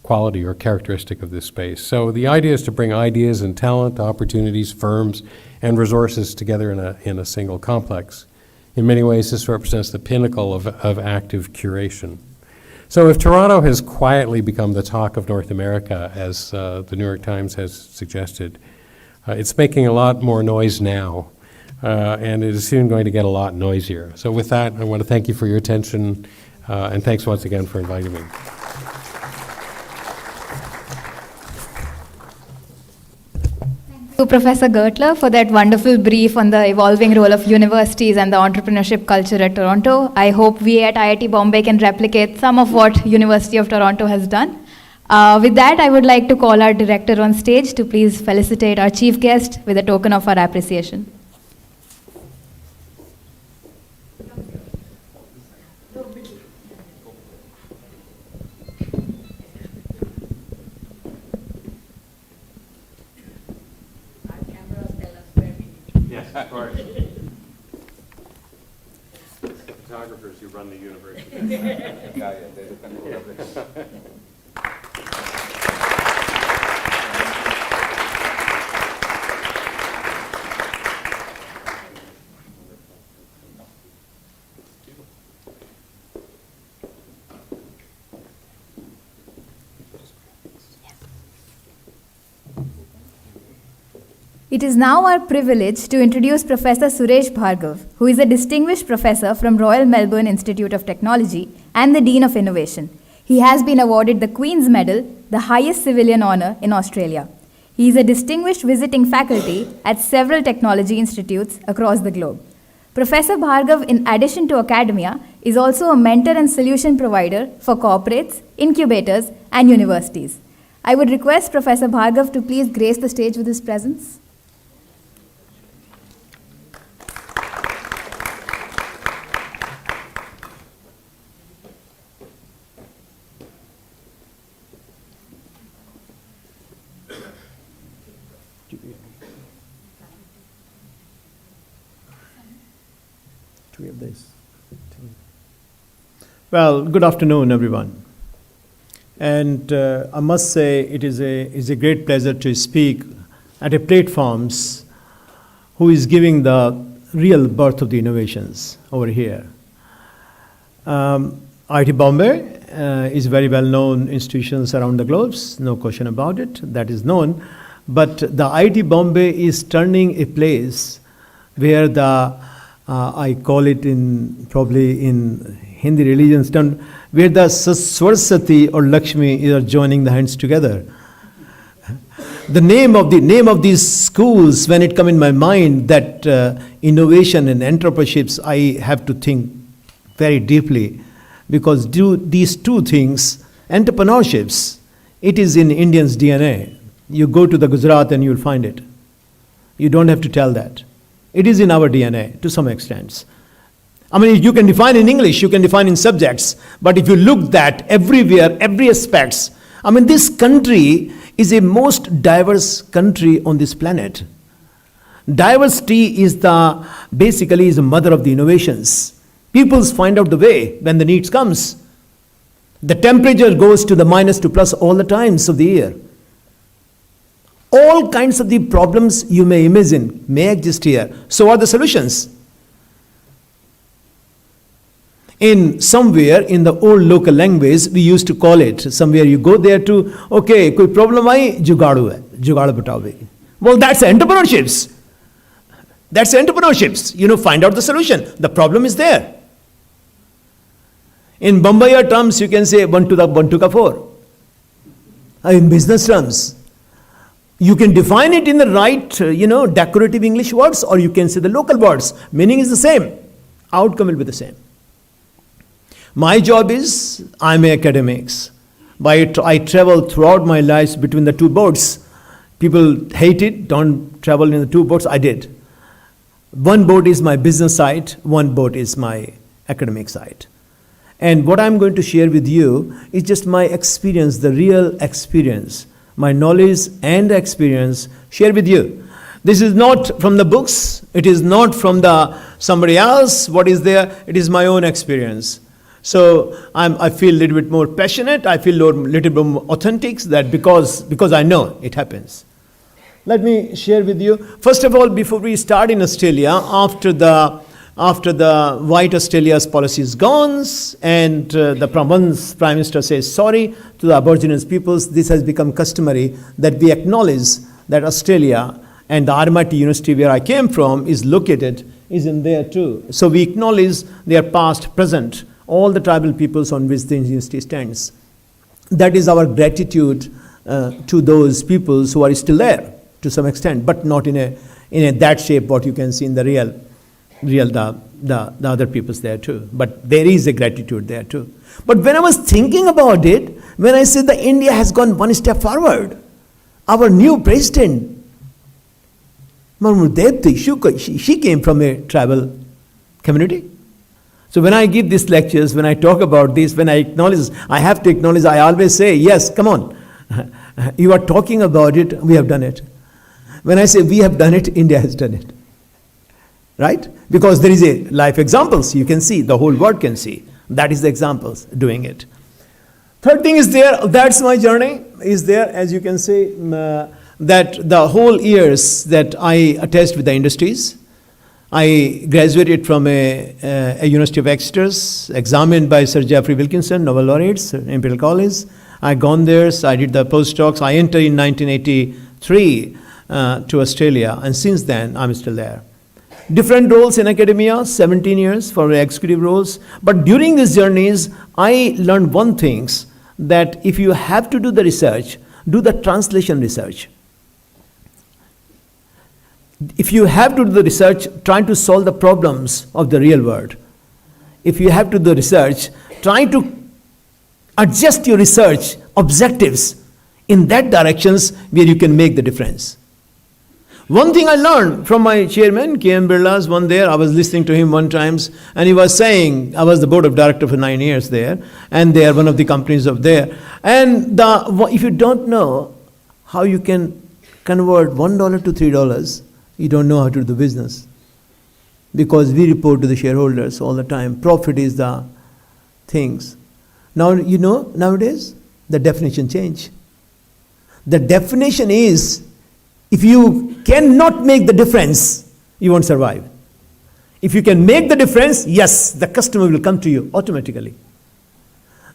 S4: quality or characteristic of this space. So the idea is to bring ideas and talent, opportunities, firms, and resources together in a single complex. In many ways, this represents the pinnacle of active curation. So if Toronto has quietly become the talk of North America, as the New York Times has suggested, it's making a lot more noise now, and it is soon going to get a lot noisier. So with that, I want to thank you for your attention, and thanks once again for inviting me.
S2: To Professor Gertler for that wonderful brief on the evolving role of universities and the entrepreneurship culture at Toronto. I hope we at IIT Bombay can replicate some of what University of Toronto has done. With that, I would like to call our director on stage to please felicitate our chief guest with a token of our appreciation.
S4: Yes, of course. Photographers who run the university.
S3: Yeah, there's a control of it.
S2: It is now our privilege to introduce Professor Suresh Bhargav, who is a distinguished professor from Royal Melbourne Institute of Technology and the Dean of Innovation. He has been awarded the Queen's Medal, the highest civilian honor in Australia. He is a distinguished visiting faculty at several technology institutes across the globe. Professor Bhargav, in addition to academia, is also a mentor and solution provider for corporates, incubators, and universities. I would request Professor Bhargav to please grace the stage with his presence.
S5: get this. Well, good afternoon, everyone. And I must say it is a great pleasure to speak at a platforms who is giving the real birth of the innovations over here. IIT Bombay is very well-known institutions around the globe, no question about it, that is known. But the IIT Bombay is turning a place where I call it probably in Hindi religions term, where the Saraswati or Lakshmi are joining the hands together. The name of these schools, when it come in my mind, that innovation and entrepreneurships, I have to think very deeply, because these two things, entrepreneurships, it is in Indians' DNA. You go to the Gujarat and you'll find it. You don't have to tell that. It is in our DNA to some extent. I mean, you can define in English, you can define in subjects, but if you look that everywhere, every aspects, I mean, this country is a most diverse country on this planet. Diversity is basically the mother of the innovations. Peoples find out the way when the needs comes. The temperature goes to the minus to plus all the times of the year. All kinds of the problems you may imagine may exist here. So are the solutions. In somewhere in the old local language, we used to call it, somewhere you go there to, okay, koi problem aayi, jugaadu hai, jugaad batao bhai. Well, that's entrepreneurships. That's entrepreneurships. Find out the solution. The problem is there. In Bombay terms, you can say 1 to the 4. In business terms, you can define it in the right, decorative English words, or you can say the local words. Meaning is the same. Outcome will be the same. My job is, I'm an academics. I travel throughout my life between the two boats. People hate it, don't travel in the two boats. I did. One boat is my business side, one boat is my academic side. And what I'm going to share with you is just my experience, the real experience, my knowledge and experience share with you. This is not from the books, it is not from somebody else, what is there, it is my own experience. So I feel a little bit more passionate, I feel a little bit more authentic, that because I know it happens. Let me share with you. First of all, before we start in Australia, after the White Australia's policy is gone, and the Prime Minister says sorry to the Aboriginal peoples, this has become customary that we acknowledge that Australia and the RMIT University where I came from is located, is in there too. So we acknowledge their past, present, all the tribal peoples on which the university stands. That is our gratitude to those peoples who are still there to some extent, but not in a that shape what you can see in the real the other peoples there too. But there is a gratitude there too. But when I was thinking about it, when I said that India has gone one step forward, our new president, she came from a tribal community. So when I give these lectures, when I talk about this, when I acknowledge, I have to acknowledge, I always say, yes, come on. You are talking about it, we have done it. When I say we have done it, India has done it. Right? Because there is a life examples you can see, the whole world can see. That is the examples doing it. Third thing is there, that's my journey, is there, as you can see, that the whole years that I attached with the industries. I graduated from a University of Exeter, examined by Sir Geoffrey Wilkinson, Nobel laureates, Imperial College. I gone there, so I did the postdocs. I entered in 1983 to Australia, and since then I'm still there. Different roles in academia, 17 years for executive roles. But during these journeys, I learned one thing, that if you have to do the research, do the translation research. If you have to do the research, trying to solve the problems of the real world. If you have to do the research, try to adjust your research objectives in that directions where you can make the difference. One thing I learned from my chairman, K.M. Birla's one there, I was listening to him one times, and he was saying, I was the board of director for 9 years there, and they are one of the companies of there. And if you don't know how you can convert $1 to $3, you don't know how to do the business. because we report to the shareholders all the time. Profit is the things. Now, nowadays, the definition change. The definition is, if you cannot make the difference, you won't survive. If you can make the difference, yes, the customer will come to you automatically.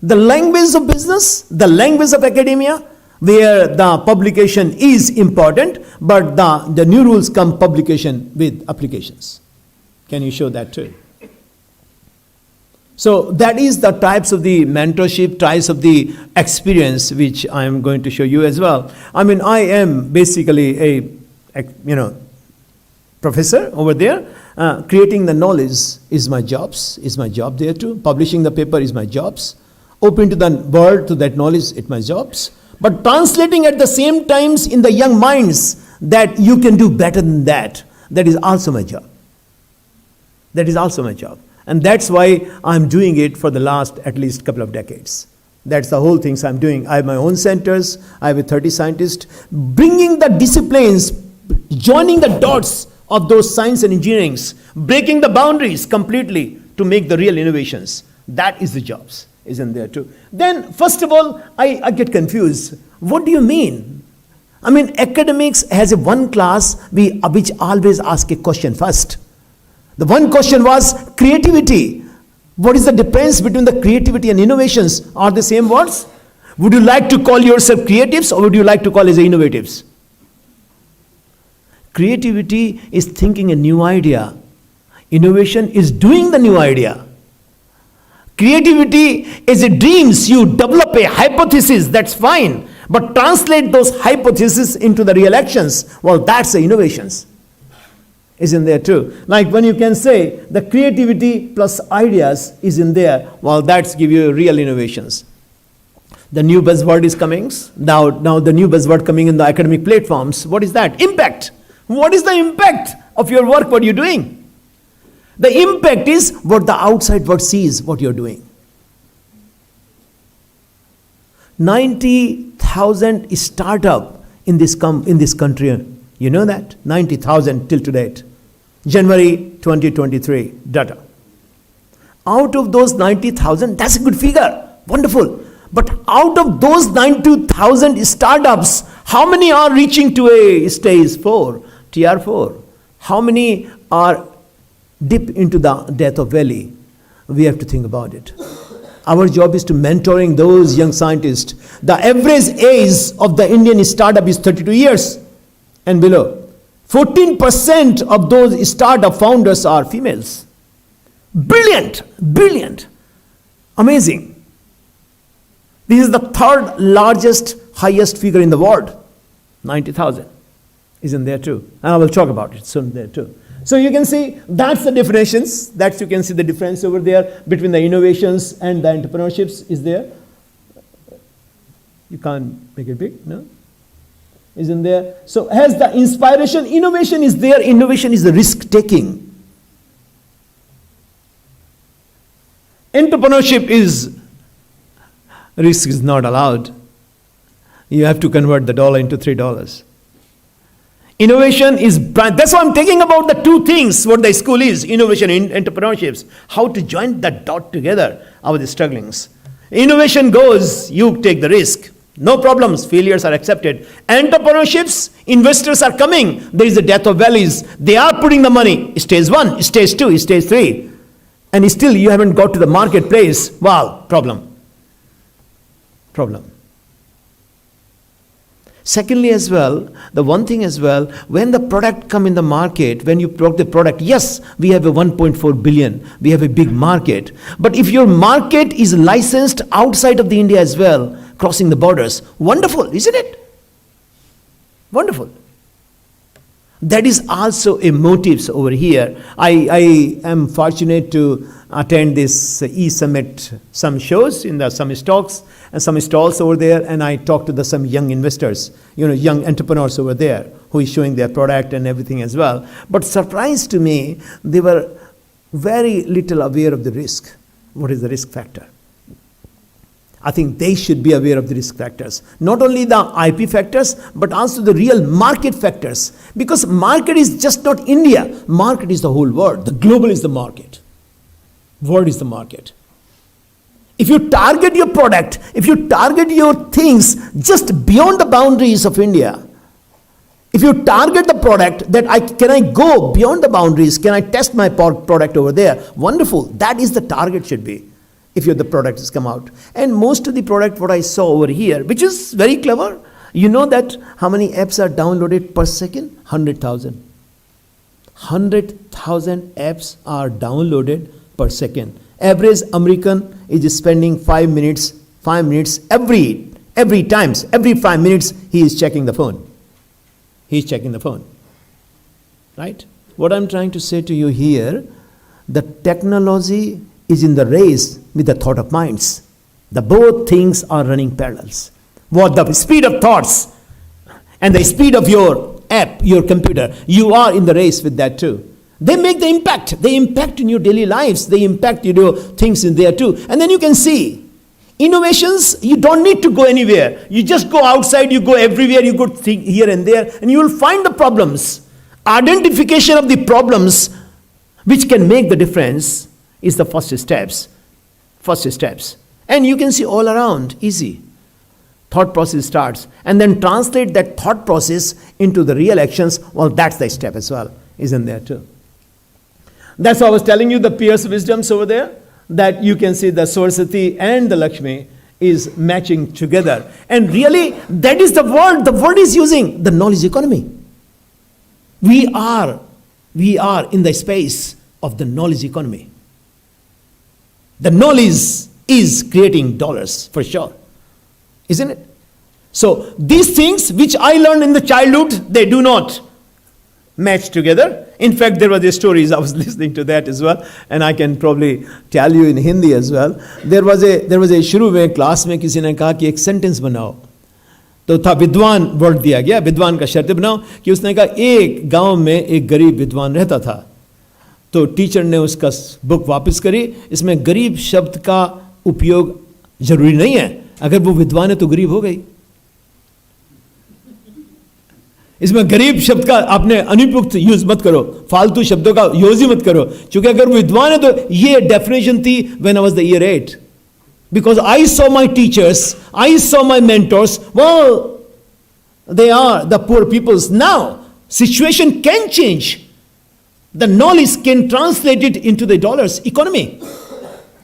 S5: The language of business, the language of academia, where the publication is important, but the new rules come publication with applications. Can you show that too? So that is the types of the mentorship, types of the experience which I am going to show you as well. I mean, I am basically a professor over there. Creating the knowledge is my job there too. Publishing the paper is my jobs. Open to the world, to that knowledge, it's my jobs. But translating at the same times in the young minds that you can do better than that, that is also my job. That is also my job. And that's why I'm doing it for the last at least couple of decades. That's the whole things I'm doing. I have my own centers. I have 30 scientists. Bringing the disciplines, joining the dots of those science and engineerings, breaking the boundaries completely to make the real innovations. That is the jobs, isn't there too? Then, first of all, I get confused. What do you mean? I mean, academics has a one class which always ask a question first. The one question was creativity. What is the difference between the creativity and innovations? Are the same words? Would you like to call yourself creatives or would you like to call as innovatives? Creativity is thinking a new idea. Innovation is doing the new idea. Creativity is a dreams. You develop a hypothesis, that's fine. But translate those hypotheses into the real actions. Well, that's the innovations. Is in there too. Like when you can say the creativity plus ideas is in there, well, that's give you real innovations. The new buzzword is coming. Now the new buzzword coming in the academic platforms. What is that? Impact. What is the impact of your work, what you're doing? The impact is what the outside world sees, what you're doing. 90,000 startup in this country. You know that? 90,000 till to date. January 2023 data. Out of those 90,000, that's a good figure. Wonderful. But out of those 92,000 startups, how many are reaching to a stage 4, TR4? How many are dip into the death of valley? We have to think about it. Our job is to mentoring those young scientists. The average age of the Indian startup is 32 years and below. 14% of those startup founders are females. Brilliant, brilliant, amazing. This is the third largest, highest figure in the world. 90,000 is in there too. And I will talk about it soon there too. So you can see that's the definitions. That's you can see the difference over there between the innovations and the entrepreneurships is there. You can't make it big, no? Is in there. So has the inspiration, innovation is there. Innovation is the risk taking. Entrepreneurship is risk is not allowed. You have to convert the dollar into $3. Innovation is, that's why I'm talking about the two things, what the school is, innovation and entrepreneurships. How to join that dot together, our strugglings. Innovation goes, you take the risk. No problems, failures are accepted. Entrepreneurships, investors are coming. There is a death of valleys. They are putting the money, stage 1, stage 2, stage 3. And still you haven't got to the marketplace. Wow, problem. Secondly as well, the one thing as well, when the product come in the market, when you produce the product, yes, we have a 1.4 billion, we have a big market. But if your market is licensed outside of the India as well, crossing the borders, wonderful, isn't it? Wonderful. That is also a motive over here. I am fortunate to attend this e-summit, some shows in the some talks and some stalls over there, and I talked to some young investors, young entrepreneurs over there who is showing their product and everything as well. But surprise to me, they were very little aware of the risk. What is the risk factor? I think they should be aware of the risk factors. Not only the IP factors, but also the real market factors. Because market is just not India. Market is the whole world. The global is the market. World is the market. If you target your product, if you target your things just beyond the boundaries of India, if you target the product that can I go beyond the boundaries, can I test my product over there? Wonderful. That is the target should be. If the product has come out. And most of the product what I saw over here, which is very clever, you know that how many apps are downloaded per second? 100,000. 100,000 apps are downloaded per second. Average American is spending 5 minutes every 5 minutes he is checking the phone. He is checking the phone. Right? What I'm trying to say to you here, the technology is in the race with the thought of minds. The both things are running parallels. What the speed of thoughts and the speed of your app, your computer, you are in the race with that too. They make the impact. They impact in your daily lives. They impact your things in there too. And then you can see innovations, you don't need to go anywhere. You just go outside, you go everywhere, you go here and there, and you will find the problems. Identification of the problems which can make the difference is the first steps. And you can see all around, easy. Thought process starts. And then translate that thought process into the real actions. Well, that's the step as well, isn't there too? That's why I was telling you the Pierce wisdoms over there, that you can see the Saraswati and the Lakshmi is matching together. And really, that is the world. The world is using the knowledge economy. We are in the space of the knowledge economy. The knowledge is creating dollars for sure, isn't it? So these things which I learned in the childhood, they do not match together. In fact, there were the stories, I was listening to that as well, and I can probably tell you in Hindi as well. There was a शुरू में class में किसी ने कहा कि एक sentence बनाओ, तो था विद्वान वर्ड दिया गया, विद्वान का शब्द बनाओ, कि उसने कहा एक गांव में एक गरीब विद्वान रहता था. तो टीचर ने उसका बुक वापस करी, इसमें गरीब शब्द का उपयोग जरूरी नहीं है, अगर वो विद्वान है तो गरीब हो गई. इसमें गरीब शब्द का आपने अनुपयुक्त यूज मत करो, फालतू शब्दों का यूज ही मत करो, क्योंकि अगर वो विद्वान है तो ये डेफिनेशन थी when I was the year 8. Because I saw my teachers, I saw my mentors, well, they are the poor peoples. Now, situation can change. The knowledge can translate it into the dollars economy.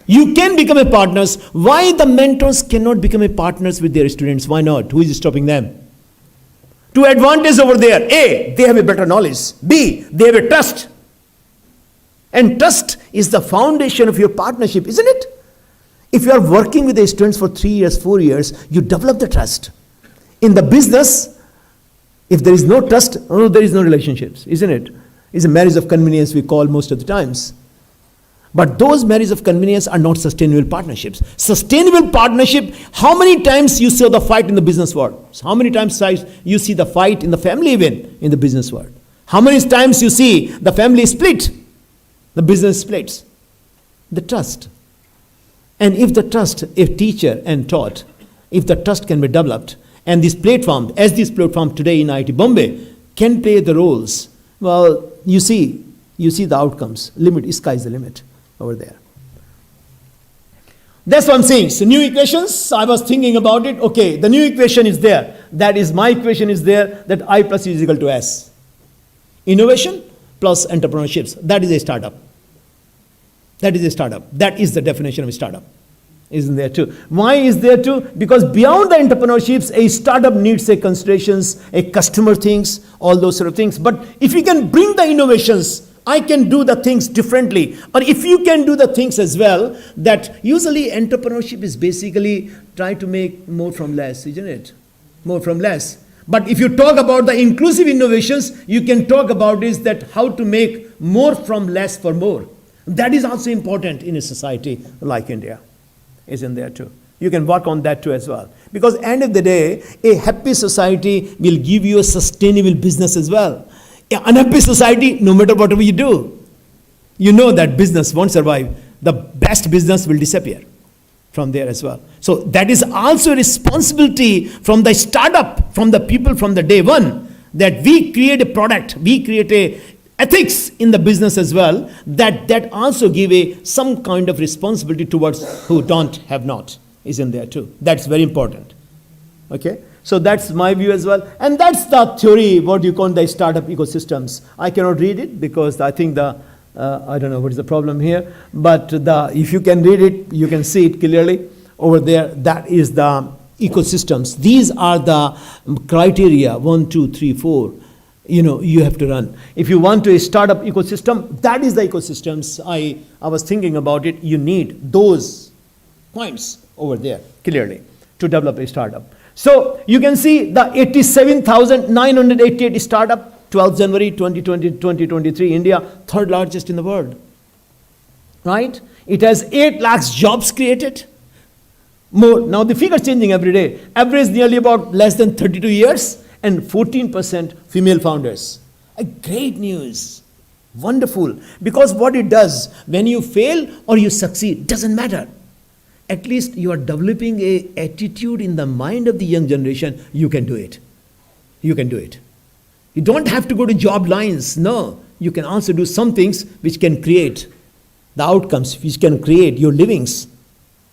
S5: You can become a partners. Why the mentors cannot become a partners with their students? Why not? Who is stopping them? Two advantages over there. A, they have a better knowledge. B, they have a trust. And trust is the foundation of your partnership, isn't it? If you are working with the students for 3 years, 4 years, you develop the trust. In the business, if there is no trust, there is no relationships, isn't it? It's a marriage of convenience we call most of the times. But those marriages of convenience are not sustainable partnerships. Sustainable partnership, how many times you saw the fight in the business world? How many times you see the fight in the family even in the business world? How many times you see the family split? The business splits. The trust. And if the trust, if teacher and taught, if the trust can be developed, and this platform, as this platform today in IIT Bombay, can play the roles, well, you see the outcomes. Sky is the limit over there. That's what I'm saying. So new equations, I was thinking about it. Okay, the new equation is there. That is, my equation is there, that I plus E is equal to S. Innovation plus entrepreneurships. That is a startup. That is a startup. That is the definition of a startup. Isn't there too? Why is there too? Because beyond the entrepreneurships, a startup needs a considerations, a customer things, all those sort of things. But if you can bring the innovations, I can do the things differently. Or if you can do the things as well, that usually entrepreneurship is basically try to make more from less, isn't it? More from less. But if you talk about the inclusive innovations, you can talk about is that how to make more from less for more. That is also important in a society like India, isn't there too? You can work on that too as well. Because at the end of the day, a happy society will give you a sustainable business as well. An unhappy society, no matter whatever you do, you know that business won't survive. The best business will disappear. from there as well. So that is also a responsibility from the startup, from the people from the day one, that we create a product, we create a ethics in the business as well, that also give some kind of responsibility towards who don't have not, is in there too. That's very important. Okay, so that's my view as well, and that's the theory, what you call the startup ecosystems. I cannot read it because I think I don't know what is the problem here, but if you can read it, you can see it clearly over there. That is the ecosystems. These are the criteria, 1, 2, 3, 4, you have to run. If you want to start up ecosystem, that is the ecosystems. I was thinking about it. You need those points over there clearly to develop a startup. So you can see the 87,988 startup, 12th January 2023, India, third largest in the world. Right? It has 8 lakhs jobs created. More. Now the figure changing every day. Average nearly about less than 32 years and 14% female founders. A great news. Wonderful. Because what it does, when you fail or you succeed, doesn't matter. At least you are developing a attitude in the mind of the young generation. You can do it. You can do it. You don't have to go to job lines. No. You can also do some things which can create the outcomes, which can create your livings.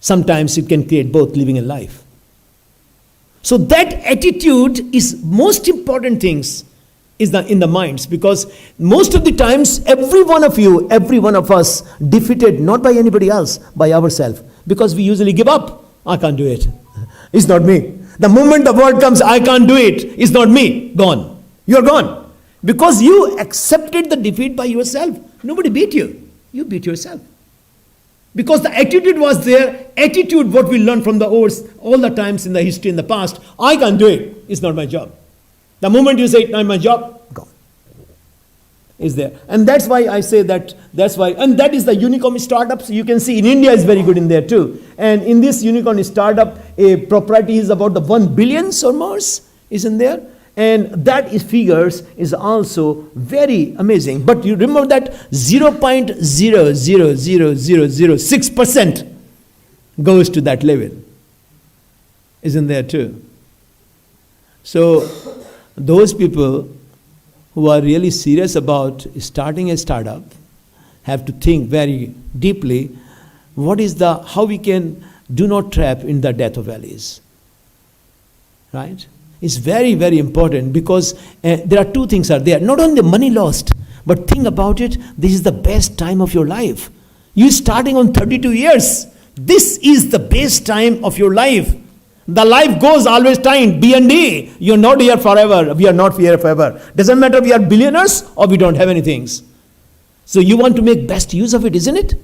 S5: Sometimes it can create both living and life. So that attitude is most important things is in the minds, because most of the times every one of you, every one of us defeated not by anybody else, by ourselves, because we usually give up. I can't do it. It's not me. The moment the word comes, I can't do it, it's not me. Gone. You're gone. Because you accepted the defeat by yourself. Nobody beat you. You beat yourself. Because the attitude was there. Attitude, what we learned from all the times in the history in the past. I can't do it. It's not my job. The moment you say, it's not my job, gone. Is there. And that's why I say that, and that is the unicorn startups. You can see in India is very good in there too. And in this unicorn startup, a propriety is about the 1 billion or more is in there. And that figures is also very amazing. But you remember that 0.00006% goes to that level. Isn't there too? So those people who are really serious about starting a startup have to think very deeply how we can do not trap in the death of valleys. Right? It's very, very important, because there are two things are there. Not only the money lost, but think about it, this is the best time of your life. You're starting on 32 years. This is the best time of your life. The life goes always timed, B&D. You're not here forever. We are not here forever. Doesn't matter we are billionaires or we don't have anything. So you want to make best use of it, isn't it?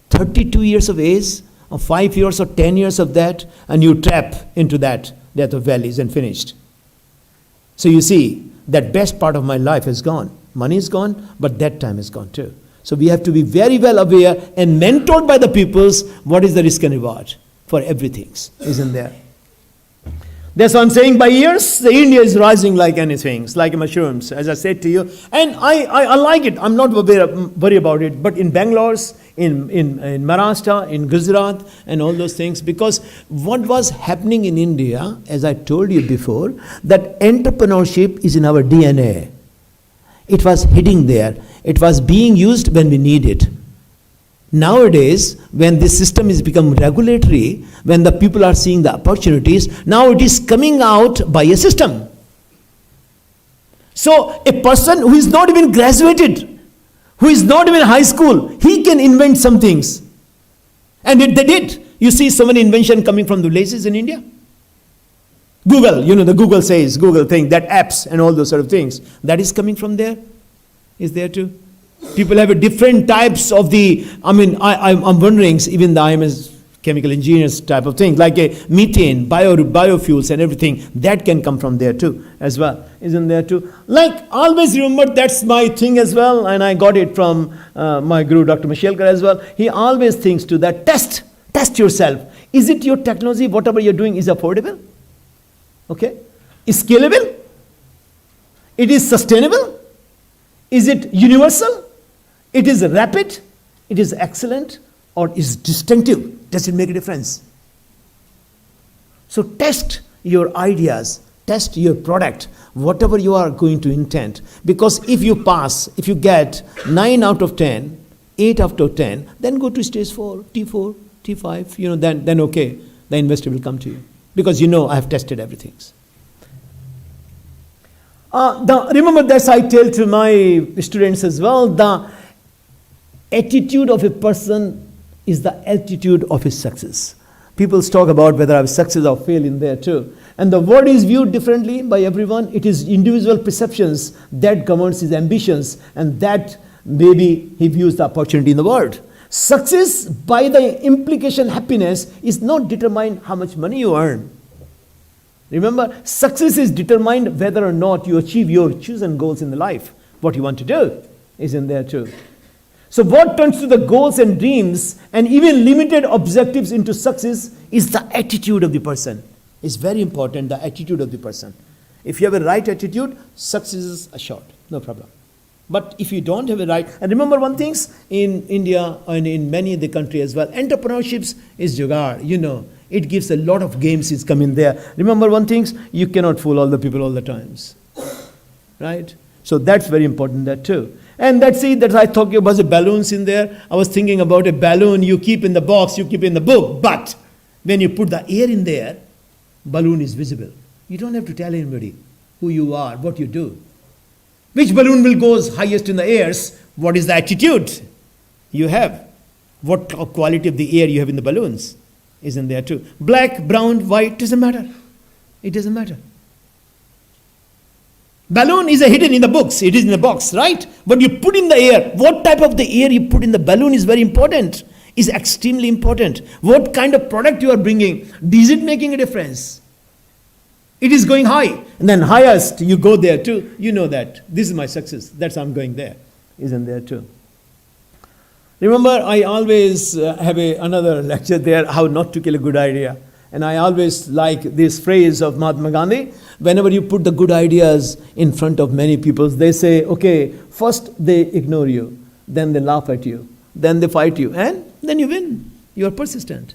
S5: 32 years of age, or 5 years or 10 years of that, and you trap into that death of valleys and finished. So you see, that best part of my life is gone. Money is gone, but that time is gone too. So we have to be very well aware and mentored by the peoples what is the risk and reward for everything, isn't there? That's what I'm saying. By years, the India is rising like anything, like mushrooms, as I said to you. And I like it. I'm not worried about it. But in Bangalore, in Maharashtra, in Gujarat, and all those things, because what was happening in India, as I told you before, that entrepreneurship is in our DNA. It was hidden there. It was being used when we need it. Nowadays, when this system is become regulatory, when the people are seeing the opportunities, now it is coming out by a system. So a person who is not even graduated, who is not even high school, he can invent some things. And they did. You see so many inventions coming from the villages in India. Google, the Google thing, that apps and all those sort of things, that is coming from there, is there too. People have a different types of I'm wondering, even I'm a chemical engineers type of thing, like a methane, biofuels and everything, that can come from there too, as well, isn't there too? Like, always remember, that's my thing as well, and I got it from my guru, Dr. Mishelkar as well. He always thinks to that, test yourself. Is it your technology, whatever you're doing, is affordable? Okay? Is scalable? It is sustainable? Is it universal? It is rapid? It is excellent? Or is distinctive? Does it make a difference? So test your ideas, test your product, whatever you are going to intend. Because if you pass, if you get 9 out of 10, 8 out of 10, then go to stage 4, T4, T5, then okay, the investor will come to you. Because I have tested everything. Remember that I tell to my students as well, the attitude of a person is the altitude of his success. People talk about whether I have success or fail in there too. And the word is viewed differently by everyone. It is individual perceptions that governs his ambitions, and that maybe he views the opportunity in the world. Success, by the implication happiness, is not determined how much money you earn. Remember, success is determined whether or not you achieve your chosen goals in the life. What you want to do is in there too. So what turns to the goals and dreams and even limited objectives into success is the attitude of the person. It's very important, the attitude of the person. If you have a right attitude, success is assured, no problem. But if you don't have a right, and remember one thing, in India and in many of the country as well, entrepreneurship is jugaad, it gives a lot of games is coming there. Remember one thing, you cannot fool all the people all the times, right? So that's very important that too. And that's it, that I talked about the balloons in there. I was thinking about a balloon you keep in the box, you keep in the book, but when you put the air in there, balloon is visible. You don't have to tell anybody who you are, what you do. Which balloon will go highest in the airs? What is the attitude you have? What quality of the air you have in the balloons is in there too. Black, brown, white, doesn't matter. It doesn't matter. Balloon is hidden in the books. It is in the box, right? But you put in the air. What type of the air you put in the balloon is very important. Is extremely important. What kind of product you are bringing? Is it making a difference? It is going high. And then highest, you go there too. You know that. This is my success. That's how I'm going there. Isn't there too? Remember, I always have another lecture there, how not to kill a good idea. And I always like this phrase of Mahatma Gandhi. Whenever you put the good ideas in front of many people, they say, okay, first they ignore you, then they laugh at you, then they fight you, and then you win. You are persistent.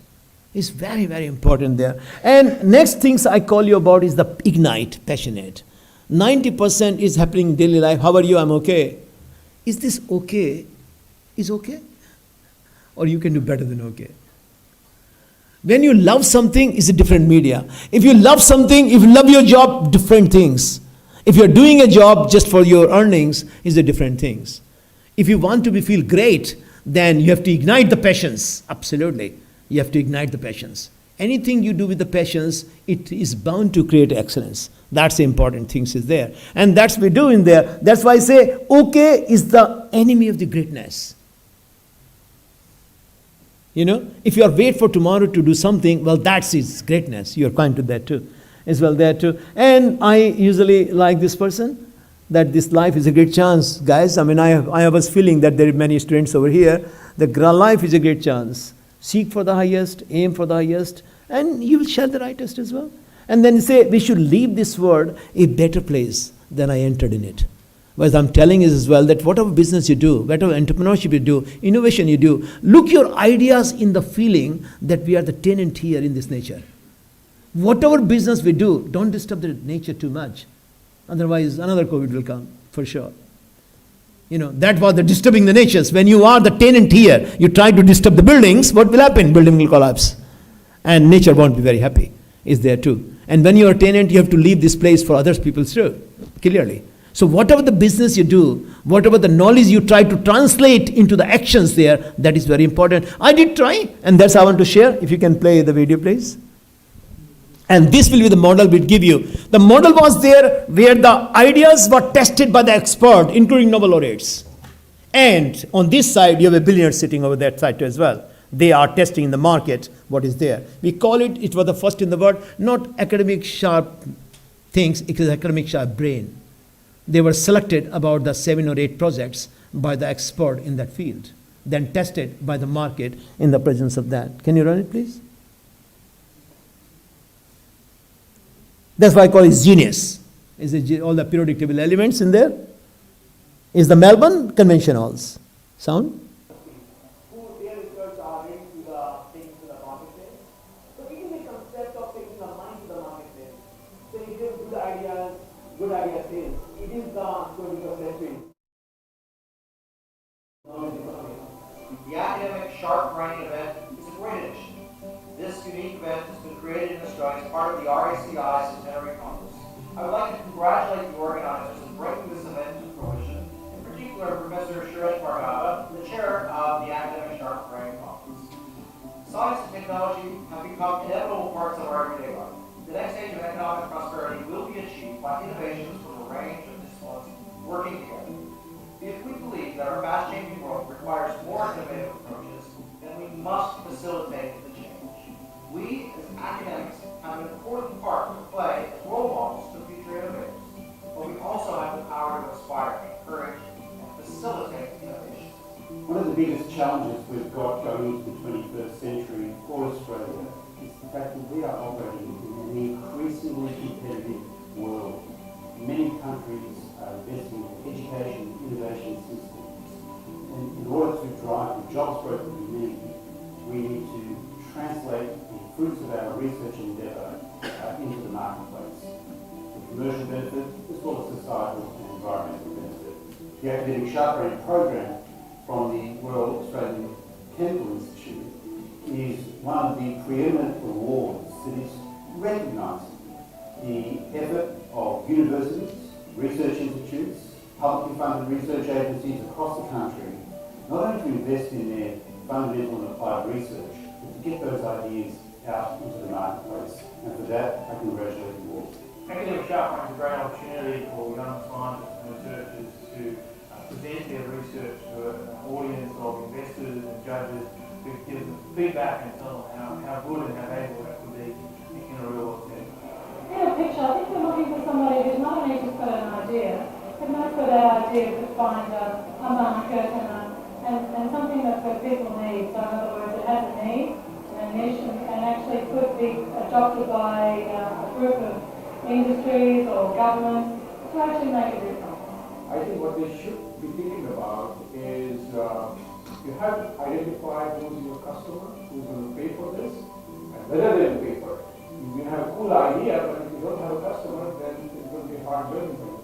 S5: It's very, very important there. And next things I call you about is the ignite, passionate. 90% is happening in daily life. How are you? I'm okay. Is this okay? Is okay? Or you can do better than okay. When you love something, it's a different media. If you love something, if you love your job, different things. If you're doing a job just for your earnings, it's a different things. If you want to feel great, then you have to ignite the passions. Absolutely. You have to ignite the passions. Anything you do with the passions, it is bound to create excellence. That's the important things is there. And that's what we do in there. That's why I say, okay is the enemy of the greatness. If you are wait for tomorrow to do something, well, that's its greatness. You are kind to that too, as well there too. And I usually like this person, that this life is a great chance, guys. I was feeling that there are many students over here. The life is a great chance. Seek for the highest, aim for the highest, and you will share the rightest as well. And then say, we should leave this world a better place than I entered in it. Whereas I'm telling you as well that whatever business you do, whatever entrepreneurship you do, innovation you do, look your ideas in the feeling that we are the tenant here in this nature. Whatever business we do, don't disturb the nature too much. Otherwise, another COVID will come, for sure. That was the disturbing the natures. When you are the tenant here, you try to disturb the buildings, what will happen? Building will collapse. And nature won't be very happy. Is there too. And when you are a tenant, you have to leave this place for other people too, clearly. So whatever the business you do, whatever the knowledge you try to translate into the actions there, that is very important. I did try, and that's how I want to share. If you can play the video, please. And this will be the model we'll give you. The model was there where the ideas were tested by the expert, including Nobel laureates. And on this side, you have a billionaire sitting over that side too as well. They are testing in the market what is there. We call it was the first in the world, not academic sharp things, it is academic sharp brain. They were selected about the 7 or 8 projects by the expert in that field, then tested by the market in the presence of that. Can you run it, please? That's why I call it genius. Is all the periodic table elements in there? Is the Melbourne Convention Halls. Sound?
S6: Who their research are linked to the things to the event has been created in Australia as part of the RACI Centenary Congress. I would like to congratulate the organizers in bringing this event to fruition, in particular Professor Suresh Bhargava, the chair of the Academic Sharp Brain Conference. Science and technology have become inevitable parts of our everyday life. The next stage of economic prosperity will be achieved by innovations from a range of disciplines working together. If we believe that our fast-changing world requires more innovative approaches, then we must facilitate the change. We, as academics, have an important part to play as role models to future innovators, but we also have the power to inspire, encourage, and facilitate innovation.
S7: One of the biggest challenges we've got going into the 21st century for Australia is the fact that we are operating in an increasingly competitive world. Many countries are investing in education and innovation systems. And in order to drive the jobs growth that we need to translate the fruits of our research endeavour into the marketplace for commercial benefit as well as societal and environmental benefit. The Academic Sharp Brain program from the Royal Australian Chemical Institute is one of the preeminent awards that is recognising the effort of universities, research institutes, publicly funded research agencies across the country, not only to invest in their fundamental and applied research, but to get those ideas out into the marketplace. And for that, I congratulate you all.
S6: Academic Sharp Brain is a great opportunity for young scientists and researchers to present their research to an audience of investors and judges to give them feedback and tell them how good and how valuable that could be in a real world setting.
S8: In a picture, I think we're looking for somebody who's not only just got an idea, but knows for that idea to find a market and something that the people need. So in other words, it has a need and a niche and actually could be adopted by a group of industries or governments to actually make a difference.
S9: I think what they should be thinking about is you have to identify who's your customer, who's going to pay for this, and whether they will pay for it. You can have a cool idea, but if you don't have a customer, then it's going to be a hard journey for you.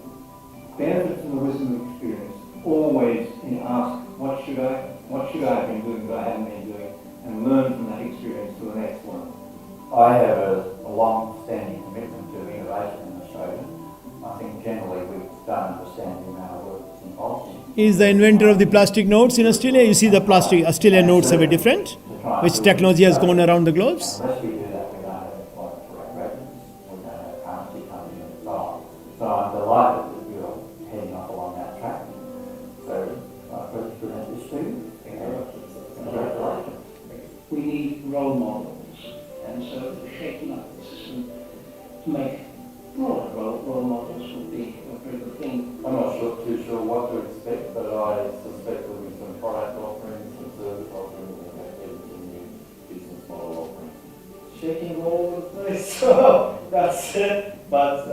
S10: Benefit from the wisdom of experience. Always ask, what should I have been doing that I haven't been doing, and learn from that experience to the next one.
S11: I have a long-standing commitment to innovation in Australia. I think generally we don't understand the amount of work that's involved in.
S5: Is the inventor of the plastic notes in Australia. You see the plastic Australian notes are very different, which technology has gone around the globe.
S11: Unless we do that, we don't have employment for our graduates, we don't have currency coming in and so on. So I'm delighted that you're heading off along that track. So I first present this to you. Congratulations.
S10: We need role models, and so shaking up the system to make more role models would be a very good thing.
S12: I'm not too sure what to expect, but I suspect there'll be some product offerings, some service offerings, and maybe some new business model offerings.
S6: Shaking all over the place, so that's it. But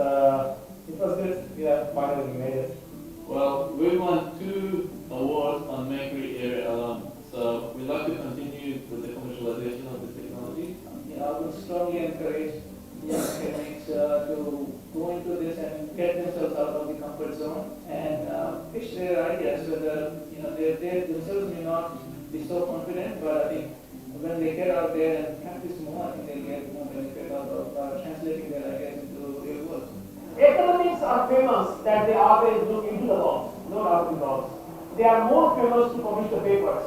S6: it was good. Yeah, finally we made it.
S13: Well, we won 2 awards on Mercury area alone. So we'd like to continue with the commercialization of this technology.
S6: I would strongly encourage young academics to go into this and get themselves out of the comfort zone and pitch their ideas. So that they themselves may not be so confident, but I think when they get out there and practice more, I think they'll get more benefit out of translating their ideas into real world.
S14: Economics are famous that they always look into the box, not out of the box. They are more famous to publish the papers.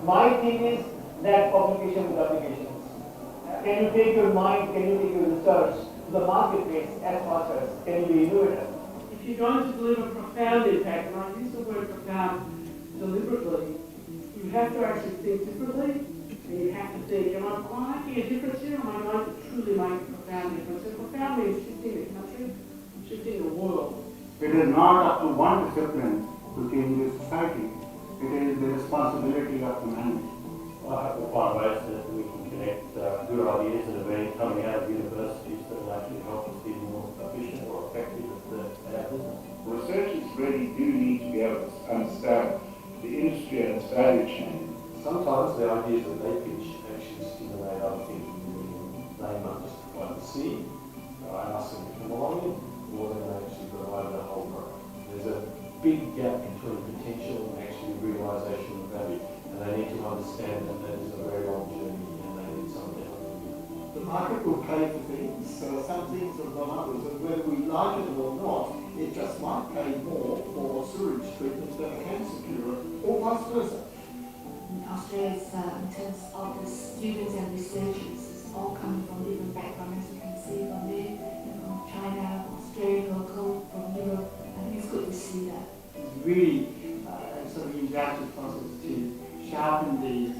S14: My thing is that publication with applications. Can you take your mind, can you take your research to the marketplace as fast as, can you be innovative?
S15: If you're going to deliver profound impact, and I use the word profound deliberately, you have to actually think differently, and you have to think, am I making a difference here, or am I going to truly make a profound difference? And profound means shifting the country, shifting the world.
S7: It is not up to one discipline to change the society. It is the responsibility of humanity.
S16: I hope we'll find ways that we can connect good ideas that are being coming out of universities that will actually help us be more efficient or effective at our business.
S17: Researchers really do need to be able to understand the industry and its value chain.
S16: Sometimes the ideas that they pitch actually stimulate other thinking. They might just provide the seed and ask them to come along in, or then they actually provide the whole product. There's a big gap between potential and actually realisation of value, and they need to understand that that is a very long journey and they need some help.
S18: the market will pay for things, so some things have gone others, and whether we like it or not, it just might pay more for sewage treatment than a cancer cure, or vice versa.
S19: In Australia, in terms of the students and researchers, it's all coming from different backgrounds, as you can see from there, from China, Australia, local, from Europe. I think it's good to see that.
S10: It's really a sort of interactive process to sharpen the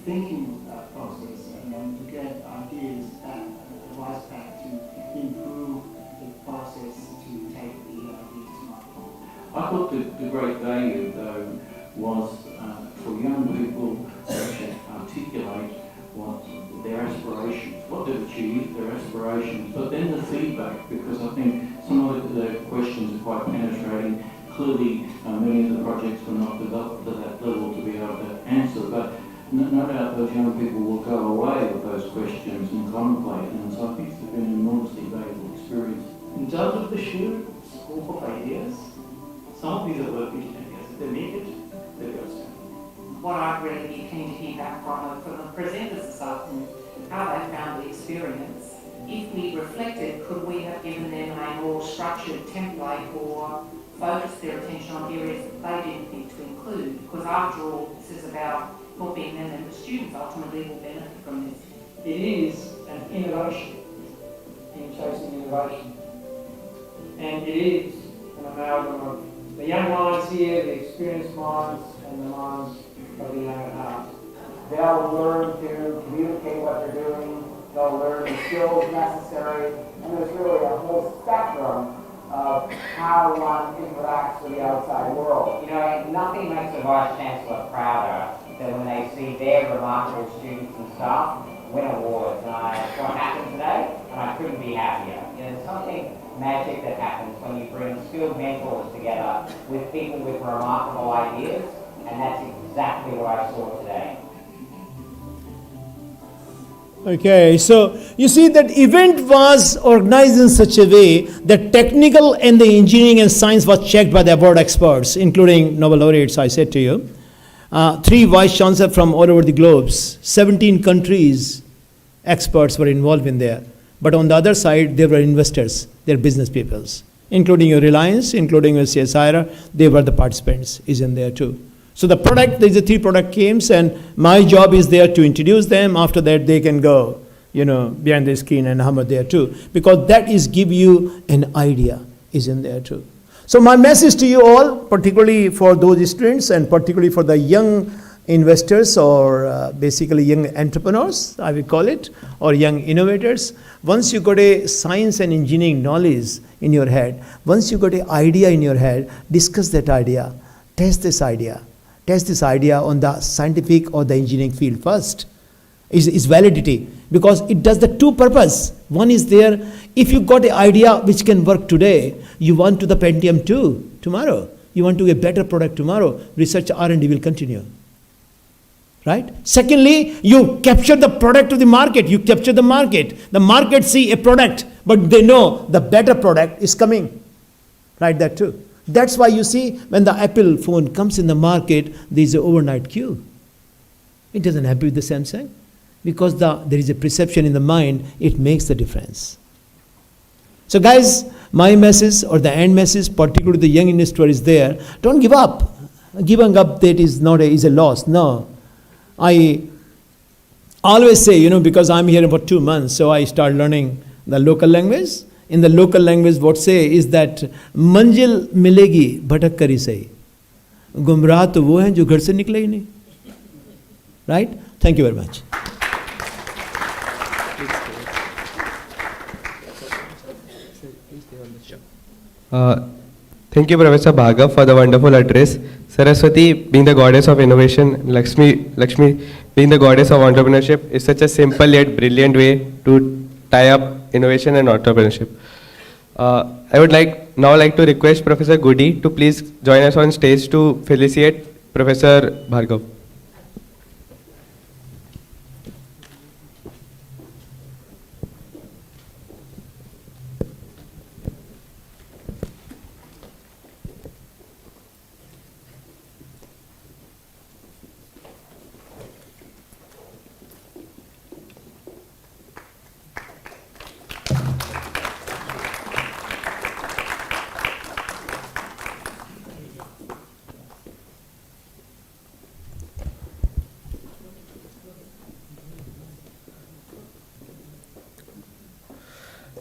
S10: thinking process and to get ideas and advice back to improve the process to take the ideas to market.
S20: I thought the great value, though, was for young people to actually articulate what their aspirations, what they've achieved, their aspirations, but then the feedback, because I think some of the questions are quite penetrating. Clearly, many of the projects were not developed to that level to be able to answer, but no doubt those young people will go away with those questions and contemplate them, so I think it's been an enormously valuable experience.
S10: In terms of the sheer scope of ideas, some of these are worth pitching ideas. If they make it, they're good.
S21: What I'd really be keen to hear back from the presenters this afternoon, how they found the experience. If we reflected, could we have given them a more structured template or focused their attention on areas that they didn't think to include? Because after all, this is about helping them, and the students ultimately will benefit from this.
S10: It is an innovation in chasing innovation. And it is an amalgam of the young minds here, the experienced minds, and the minds of the young at heart.
S6: They'll learn to communicate what they're doing, they'll learn the skills necessary, and there's really a whole spectrum of how one interacts with the outside world.
S22: You know, nothing makes a Vice Chancellor prouder than when they see their remarkable students and staff win awards. And that's what happened today, and I couldn't be happier. You know, there's something magic that happens when you bring skilled mentors together with people with remarkable ideas, and that's exactly what I saw today.
S5: Okay, so you see that event was organized in such a way that technical and the engineering and science was checked by the award experts, including Nobel laureates, I said to you. 3 vice chancellors from all over the globe, 17 countries, experts were involved in there. But on the other side, there were investors, they're business peoples, including your Reliance, including your CSIRA, they were the participants, is in there too. So the product, there's a 3 product games, and my job is there to introduce them. After that, they can go, you know, behind the screen and hammer there too, because that is give you an idea, is in there too. So my message to you all, particularly for those students and particularly for the young investors or basically young entrepreneurs, I will call it, or young innovators, once you got a science and engineering knowledge in your head, once you got an idea in your head, discuss that idea, test this idea. Test this idea on the scientific or the engineering field first. Is validity, because it does the 2 purpose. One is there, if you got an idea which can work today, you want to the Pentium 2 tomorrow. You want to get better product tomorrow. Research R&D will continue. Right? Secondly, you capture the product of the market. You capture the market. The market see a product, but they know the better product is coming. Right? That too. That's why you see when the Apple phone comes in the market, there is an overnight queue. It doesn't happen with the Samsung, because there is a perception in the mind, it makes the difference. So guys, my message or the end message, particularly the young investor is there, don't give up. Giving up that is not is a loss. No. I always say, you know, because I'm here about 2 months, so I start learning the local language. In the local language, what say is that manzil milegi bhatak kar hi sahi. Gumrah to wo hain jo ghar se nikle hi nahi. Right? Thank you very much.
S1: Thank you, Professor Bhargav, for the wonderful address. Saraswati, being the goddess of innovation, Lakshmi, being the goddess of entrepreneurship, is such a simple yet brilliant way to tie up innovation and entrepreneurship. I would now like to request Professor Goody to please join us on stage to felicitate Professor Bhargav.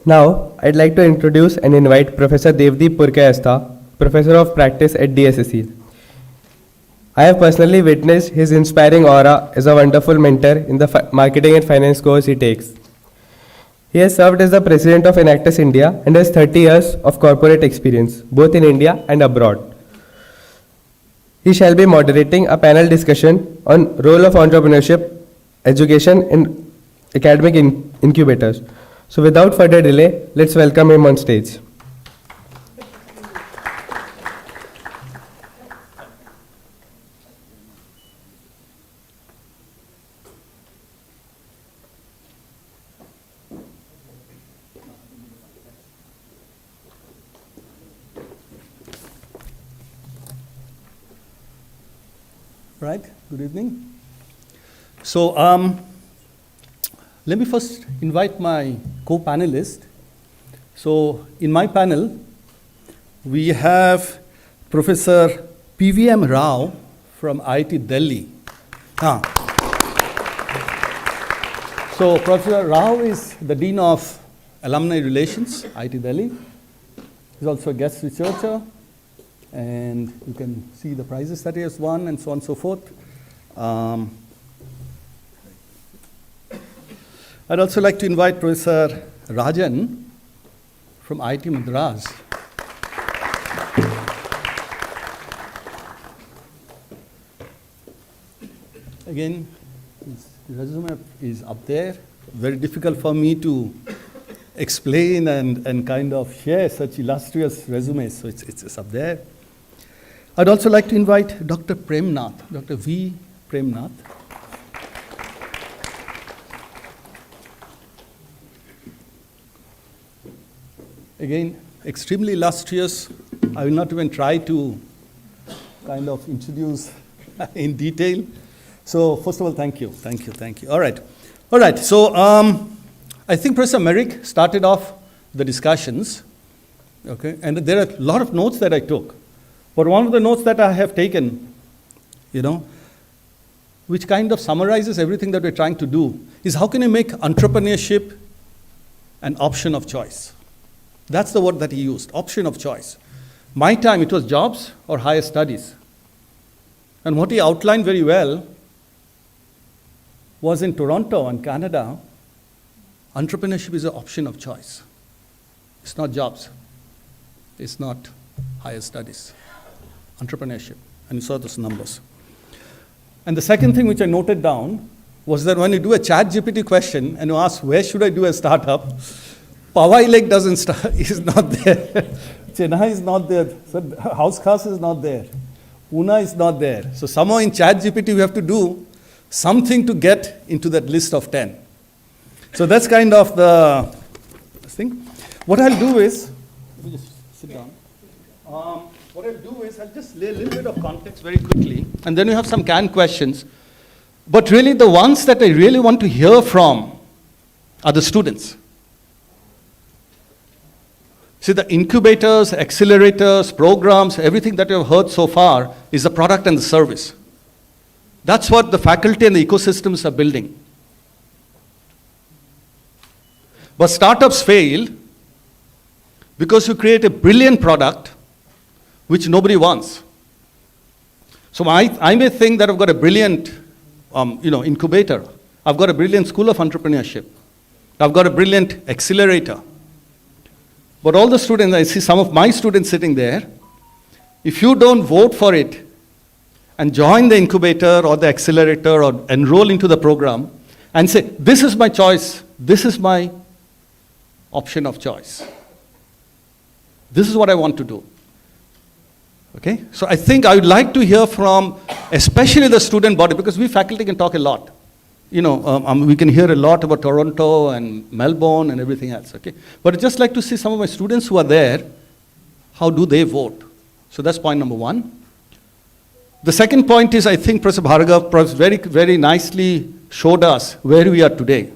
S1: Now, I'd like to introduce and invite Professor Devdeep Purkayastha, Professor of Practice at Dsse. I have personally witnessed his inspiring aura as a wonderful mentor in the marketing and finance course he takes. He has served as the President of Enactus India and has 30 years of corporate experience, both in India and abroad. He shall be moderating a panel discussion on role of entrepreneurship, education and academic incubators. So without further delay, let's welcome him on stage.
S3: Right, good evening. So let me first invite my co-panelist. So in my panel, we have Professor PVM Rao from IIT Delhi. So Professor Rao is the Dean of Alumni Relations, IIT Delhi. He's also a guest researcher, and you can see the prizes that he has won and so on and so forth. I'd also like to invite Professor Rajan from IIT Madras. Again, his resume is up there. Very difficult for me to explain and kind of share such illustrious resumes, so it's up there. I'd also like to invite Dr. Premnath, Dr. V. Premnath. Again, extremely illustrious. I will not even try to kind of introduce in detail. So first of all, thank you. All right. So I think Professor Merrick started off the discussions, okay? And there are a lot of notes that I took. But one of the notes that I have taken, which kind of summarizes everything that we're trying to do, is how can you make entrepreneurship an option of choice? That's the word that he used, option of choice. My time, it was jobs or higher studies. And what he outlined very well was in Toronto and Canada, entrepreneurship is an option of choice. It's not jobs. It's not higher studies. Entrepreneurship. And you saw those numbers. And the second thing which I noted down was that when you do a ChatGPT question and you ask, where should I do a startup? Powai Lake is not there. Chennai is not there. So House Khas is not there. Pune is not there. So somehow in ChatGPT we have to do something to get into that list of 10. So that's kind of the thing. What I'll do is, let me just sit down. What I'll do is I'll just lay a little bit of context very quickly, and then we have some canned questions. But really the ones that I really want to hear from are the students. See, the incubators, accelerators, programs, everything that you have heard so far is the product and the service. That's what the faculty and the ecosystems are building. But startups fail because you create a brilliant product which nobody wants. So I may think that I've got a brilliant incubator. I've got a brilliant school of entrepreneurship. I've got a brilliant accelerator. But all the students, I see some of my students sitting there, if you don't vote for it and join the incubator or the accelerator or enroll into the program and say, this is my choice, this is my option of choice. This is what I want to do. Okay? So I think I would like to hear from especially the student body, because we faculty can talk a lot. We can hear a lot about Toronto and Melbourne and everything else, okay? But I'd just like to see some of my students who are there, how do they vote? So that's point number one. The second point is, I think Professor Bhargav very, very nicely showed us where we are today.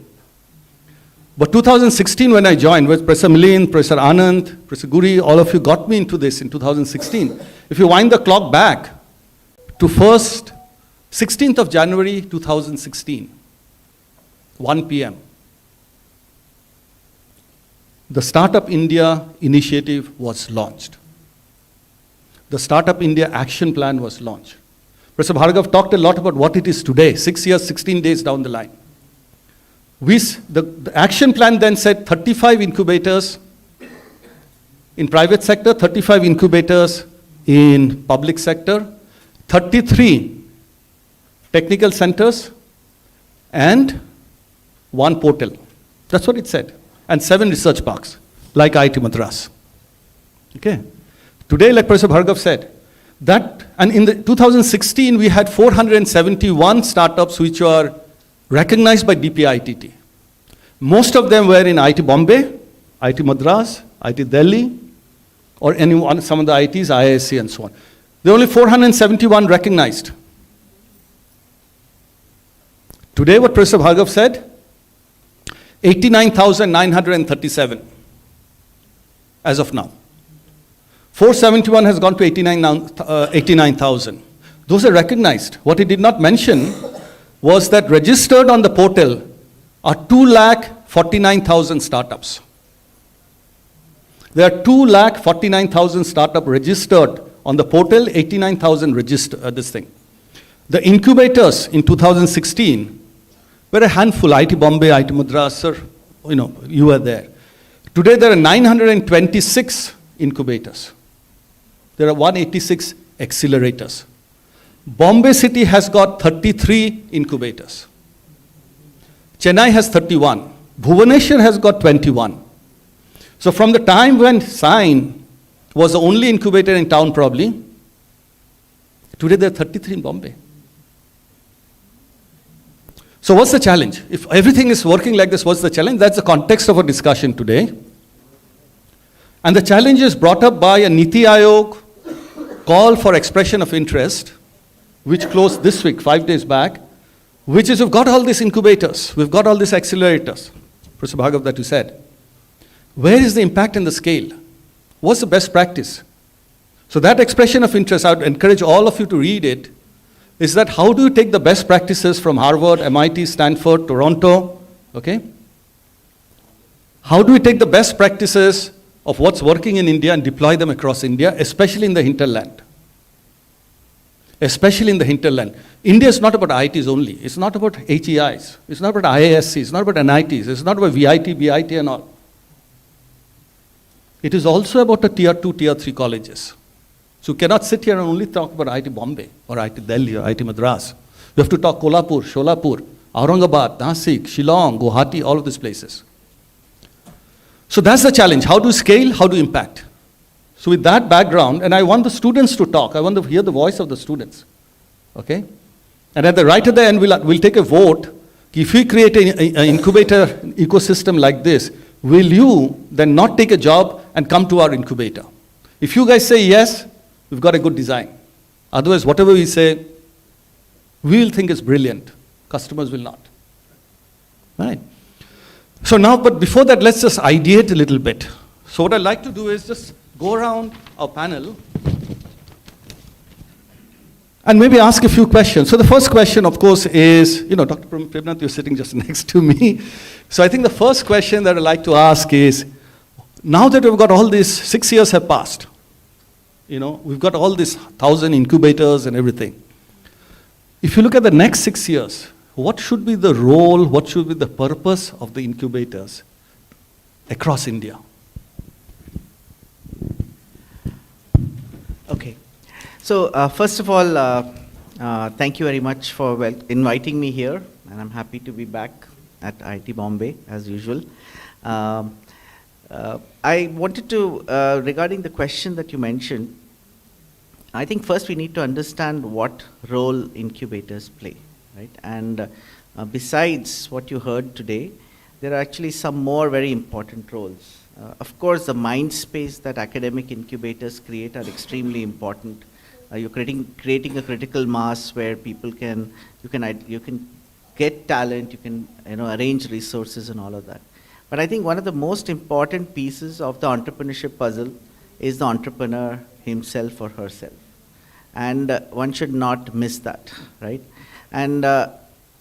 S3: But 2016 when I joined with Professor Milind, Professor Anand, Professor Guri, all of you got me into this in 2016. If you wind the clock back to 16th of January 2016, 1 p.m. the Startup India initiative was launched. The Startup India action plan was launched. Professor Bhargav talked a lot about what it is today, 6 years, 16 days down the line. The action plan then said 35 incubators in private sector, 35 incubators in public sector, 33 technical centers, and 1 portal. That's what it said. And 7 research parks, like IIT Madras. Okay. Today, like Professor Bhargav said, and in the 2016, we had 471 startups which were recognized by DPIIT. Most of them were in IIT Bombay, IIT Madras, IIT Delhi, or some of the IITs, IISc, and so on. There are only 471 recognized. Today, what Professor Bhargav said, 89,937 as of now. 471 has gone to 89,000. Those are recognized. What he did not mention was that registered on the portal are 2,49,000 startups. There are 2,49,000 startups registered on the portal, 89,000 registered, this thing. The incubators in 2016 were a handful, IIT Bombay, IIT Madras, sir, you were there. Today there are 926 incubators. There are 186 accelerators. Bombay City has got 33 incubators. Chennai has 31. Bhubaneswar has got 21. So from the time when Sign was the only incubator in town probably, today there are 33 in Bombay. So what's the challenge? If everything is working like this, what's the challenge? That's the context of our discussion today. And the challenge is brought up by a Niti Aayog call for expression of interest, which closed this week, 5 days back, which is we've got all these incubators, we've got all these accelerators, Professor Bhargav, that you said. Where is the impact and the scale? What's the best practice? So that expression of interest, I would encourage all of you to read it, is that how do you take the best practices from Harvard, MIT, Stanford, Toronto, okay? How do we take the best practices of what's working in India and deploy them across India, especially in the hinterland? Especially in the hinterland. India is not about IITs only. It's not about HEIs. It's not about IIScs. It's not about NITs. It's not about VIT, BIT and all. It is also about the tier 2, tier 3 colleges. So you cannot sit here and only talk about IIT Bombay or IIT Delhi or IIT Madras. You have to talk Kolhapur, Sholapur, Aurangabad, Nasik, Shillong, Guwahati, all of these places. So that's the challenge. How to scale, how to impact. So with that background, and I want the students to talk. I want to hear the voice of the students. Okay? And right at the end, we'll take a vote. If we create an incubator ecosystem like this, will you then not take a job and come to our incubator? If you guys say yes, we've got a good design. Otherwise, whatever we say, we will think it's brilliant. Customers will not. Right? So now, but before that, let's just ideate a little bit. So what I'd like to do is just go around our panel and maybe ask a few questions. So the first question, of course, is, Dr. Premnath, you're sitting just next to me. So I think the first question that I'd like to ask is, now that we've got all these, 6 years have passed, we've got all these 1,000 incubators and everything. If you look at the next 6 years, what should be the role, what should be the purpose of the incubators across India?
S2: Okay. So first of all, thank you very much for inviting me here, and I'm happy to be back at IIT Bombay as usual. I wanted to, regarding the question that you mentioned, I think first we need to understand what role incubators play, right? And besides what you heard today, there are actually some more very important roles. Of course, the mind space that academic incubators create are extremely important. You're creating a critical mass where people you can get talent, you can arrange resources and all of that. But I think one of the most important pieces of the entrepreneurship puzzle is the entrepreneur himself or herself. And one should not miss that, right? And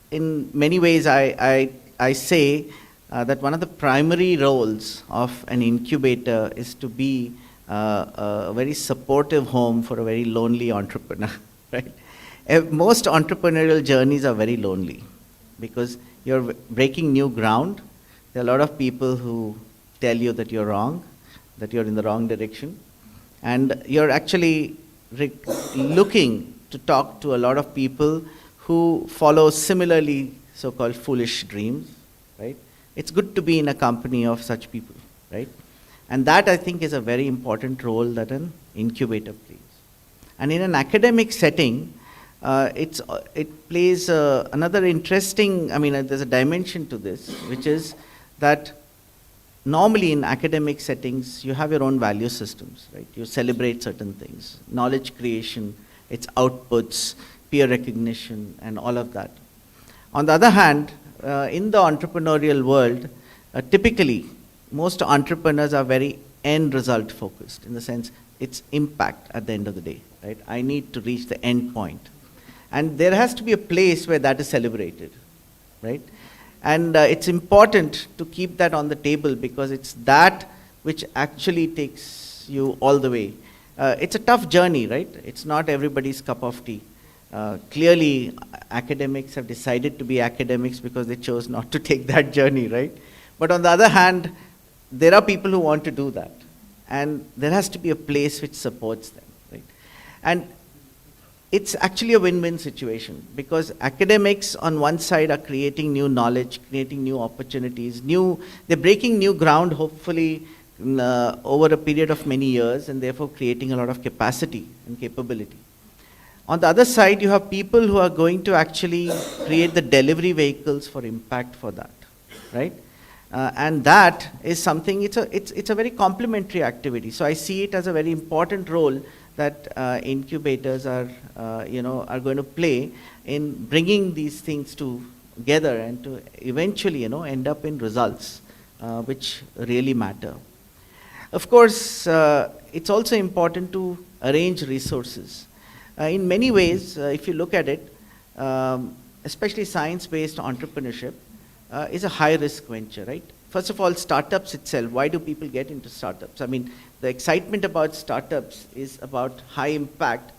S2: in many ways, I say that one of the primary roles of an incubator is to be a very supportive home for a very lonely entrepreneur, right? Most entrepreneurial journeys are very lonely because you're breaking new ground. There are a lot of people who tell you that you're wrong, that you're in the wrong direction, and you're actually looking to talk to a lot of people who follow similarly so-called foolish dreams, right? It's good to be in a company of such people, right? And that, I think, is a very important role that an incubator plays. And in an academic setting, it plays another interesting, there's a dimension to this, which is that normally in academic settings, you have your own value systems, right? You celebrate certain things, knowledge creation, its outputs, peer recognition, and all of that. On the other hand, in the entrepreneurial world, typically, most entrepreneurs are very end result focused, in the sense it's impact at the end of the day, right? I need to reach the end point. And there has to be a place where that is celebrated, right? And it's important to keep that on the table because it's that which actually takes you all the way. It's a tough journey, right? It's not everybody's cup of tea. Clearly, academics have decided to be academics because they chose not to take that journey, right? But on the other hand, there are people who want to do that. And there has to be a place which supports them, right? And it's actually a win-win situation because academics on one side are creating new knowledge, creating new opportunities, they're breaking new ground, hopefully over a period of many years, and therefore creating a lot of capacity and capability. On the other side, you have people who are going to actually create the delivery vehicles for impact for that, right? And that is something, it's a very complementary activity. So I see it as a very important role that incubators are going to play in bringing these things together and to eventually, end up in results which really matter. Of course, it's also important to arrange resources. In many ways, if you look at it, especially science-based entrepreneurship is a high-risk venture, right? First of all, startups itself, why do people get into startups? The excitement about startups is about high impact.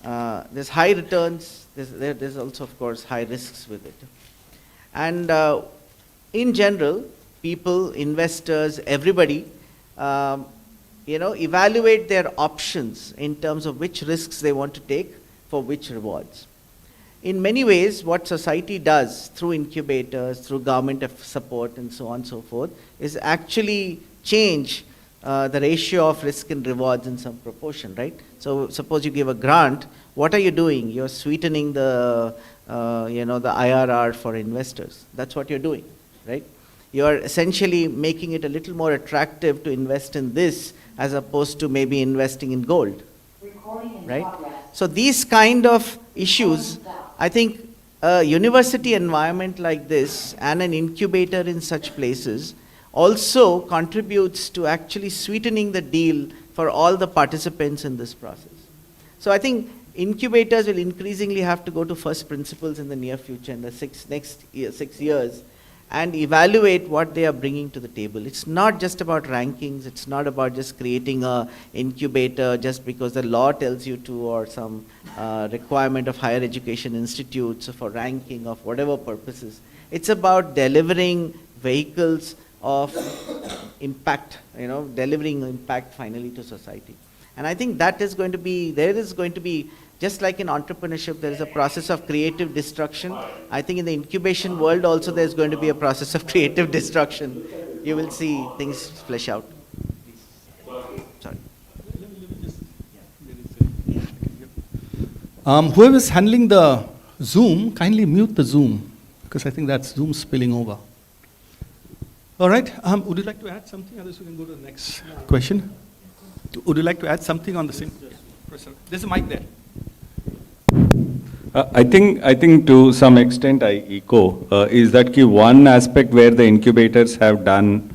S2: There's high returns, there's also, of course, high risks with it. And in general, people, investors, everybody, evaluate their options in terms of which risks they want to take for which rewards. In many ways, what society does through incubators, through government support and so on and so forth, is actually change the ratio of risk and rewards in some proportion, right? So suppose you give a grant, what are you doing? You're sweetening the IRR for investors. That's what you're doing, right? You're essentially making it a little more attractive to invest in this as opposed to maybe investing in gold, right? So these kind of issues, I think a university environment like this and an incubator in such places also contributes to actually sweetening the deal for all the participants in this process. So I think incubators will increasingly have to go to first principles in the near future, in the 6 years, and evaluate what they are bringing to the table. It's not just about rankings, it's not about just creating a incubator just because the law tells you to, or some requirement of higher education institutes for ranking of whatever purposes. It's about delivering vehicles of impact, delivering impact finally to society. And I think there is going to be, just like in entrepreneurship, there is a process of creative destruction. I think in the incubation world also there's going to be a process of creative destruction. You will see things flesh out. Sorry.
S3: Whoever's handling the Zoom, kindly mute the Zoom, because I think that's Zoom spilling over. All right, would you like to add something? Otherwise we can go to the next question. Would you like to add something on the same? There's a mic there.
S4: I think to some extent I echo, is that one aspect where the incubators have done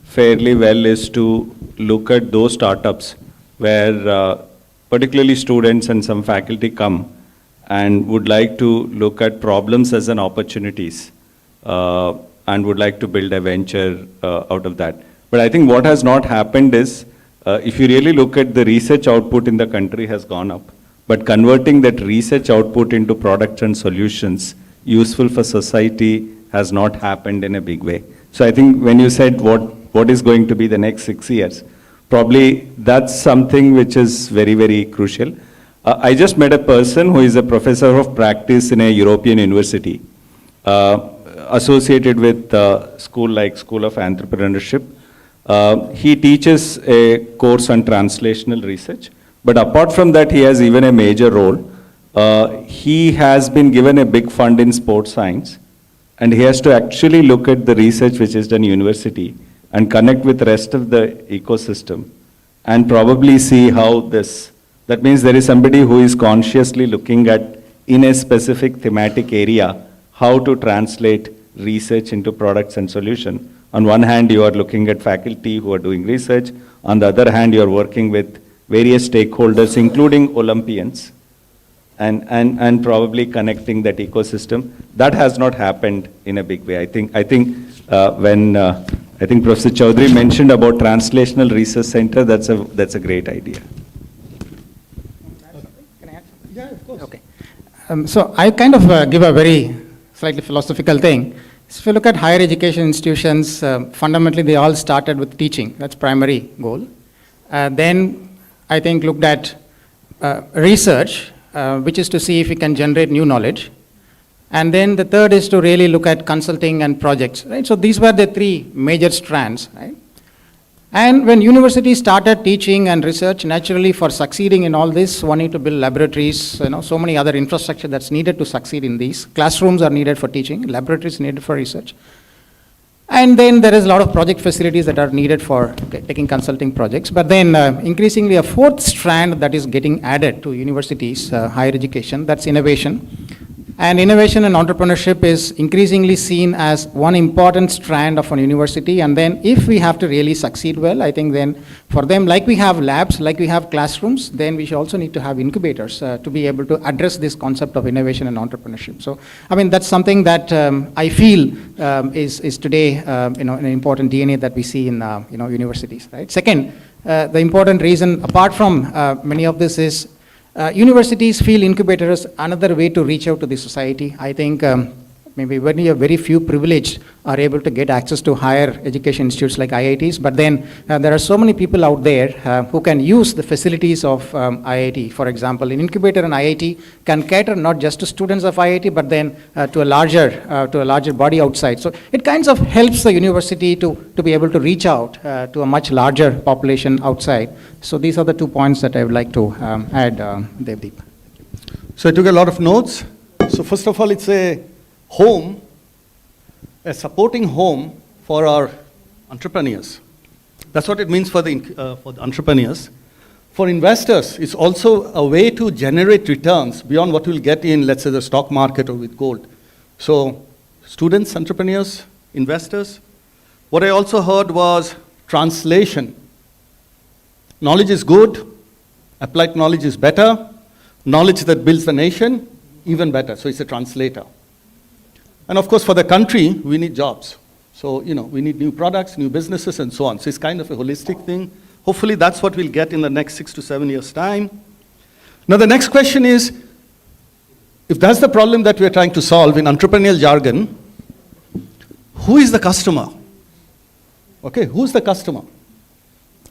S4: fairly well is to look at those startups where particularly students and some faculty come and would like to look at problems as an opportunities. and would like to build a venture out of that. But I think what has not happened is, if you really look at the research output in the country has gone up, but converting that research output into products and solutions useful for society has not happened in a big way. So I think when you said what is going to be the next 6 years, probably that's something which is very, very crucial. I just met a person who is a professor of practice in a European university, associated with school like School of Entrepreneurship. He teaches a course on translational research, but apart from that, he has even a major role. He has been given a big fund in sports science, and he has to actually look at the research which is done in university and connect with the rest of the ecosystem and probably see how this, that means there is somebody who is consciously looking at, in a specific thematic area, how to translate research into products and solution. On one hand, you are looking at faculty who are doing research. On the other hand, you are working with various stakeholders, including Olympians, and probably connecting that ecosystem. That has not happened in a big way. I think when I think Professor Chaudhary mentioned about translational research center, that's a great idea.
S8: Yeah, of course. Okay. So I kind of give a very slightly philosophical thing. So if you look at higher education institutions, fundamentally they all started with teaching. That's primary goal. Then I think looked at research, which is to see if we can generate new knowledge. And then the third is to really look at consulting and projects, right? So these were the three major strands, right? And when universities started teaching and research, naturally for succeeding in all this, one need to build laboratories, so many other infrastructure that's needed to succeed in these. Classrooms are needed for teaching, laboratories needed for research. And then there is a lot of project facilities that are needed for taking consulting projects. But then increasingly a fourth strand that is getting added to universities, higher education, that's innovation. And innovation and entrepreneurship is increasingly seen as one important strand of a university. And then if we have to really succeed well, I think then for them, like we have labs, like we have classrooms, then we should also need to have incubators to be able to address this concept of innovation and entrepreneurship. So, I mean, that's something that I feel is today, an important DNA that we see in, universities, right? Second, the important reason, apart from many of this is, universities feel incubators another way to reach out to the society. I think maybe very few privileged are able to get access to higher education institutes like IITs, but then there are so many people out there who can use the facilities of IIT. For example, an incubator in IIT can cater not just to students of IIT, but then to a larger body outside. So it kind of helps the university to be able to reach out to a much larger population outside. So these are the 2 points that I would like to add, Devdeep.
S3: So I took a lot of notes. So first of all, it's a home, a supporting home for our entrepreneurs. That's what it means for the entrepreneurs. For investors, it's also a way to generate returns beyond what we'll get in, let's say, the stock market or with gold. So students, entrepreneurs, investors. What I also heard was translation. Knowledge is good, applied knowledge is better, knowledge that builds the nation, even better. So it's a translator. And of course, for the country, we need jobs. So, we need new products, new businesses, and so on. So it's kind of a holistic thing. Hopefully, that's what we'll get in the next 6 to 7 years' time. Now, the next question is, if that's the problem that we're trying to solve in entrepreneurial jargon, who is the customer? Okay, who's the customer?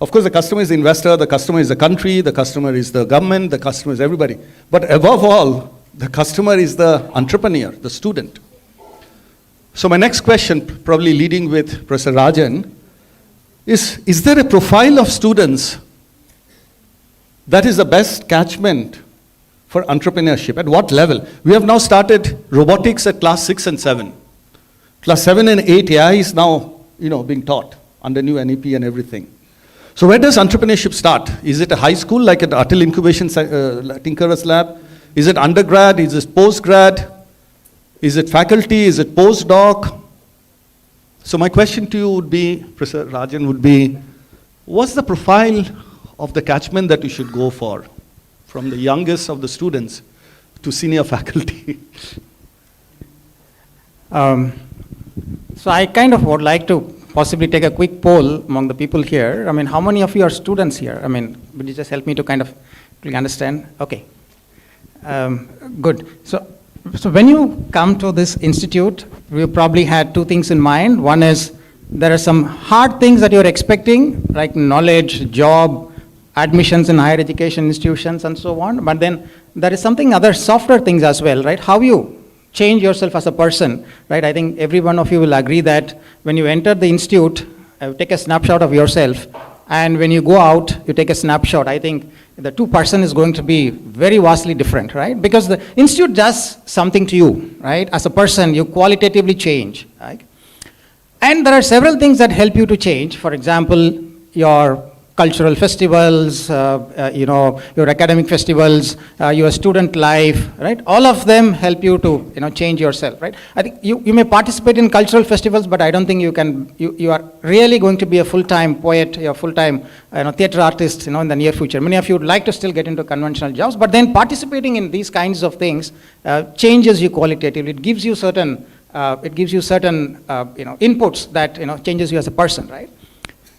S3: Of course, the customer is the investor, the customer is the country, the customer is the government, the customer is everybody. But above all, the customer is the entrepreneur, the student. So my next question, probably leading with Professor Rajan, is there a profile of students that is the best catchment for entrepreneurship? At what level? We have now started robotics at class 6 and 7. Class 7 and 8 AI is now, being taught under new NEP and everything. So where does entrepreneurship start? Is it a high school like at Atal Incubation Tinkerers Lab? Is it undergrad? Is it postgrad? Is it faculty? Is it postdoc? So my question to you would be, Professor Rajan, would be, what's the profile of the catchment that you should go for, from the youngest of the students to senior faculty?
S8: So I kind of would like to possibly take a quick poll among the people here. I mean, how many of you are students here? I mean, would you just help me to kind of really understand? Okay. Good. So when you come to this institute, we probably had two things in mind. One is there are some hard things that you're expecting, like knowledge, job, admissions in higher education institutions, and so on. But then there is something other softer things as well, right? How you change yourself as a person, right? I think every one of you will agree that when you enter the institute, take a snapshot of yourself, and when you go out, you take a snapshot. I think the two person is going to be very vastly different, right? Because the institute does something to you, right? As a person, you qualitatively change, right? And there are several things that help you to change. For example, your cultural festivals, your academic festivals, your student life, right? All of them help you to, change yourself, right? I think you may participate in cultural festivals, but I don't think you are really going to be a full-time poet, a full-time, theater artist, in the near future. Many of you would like to still get into conventional jobs, but then participating in these kinds of things changes you qualitatively. It gives you certain, inputs that, changes you as a person, right?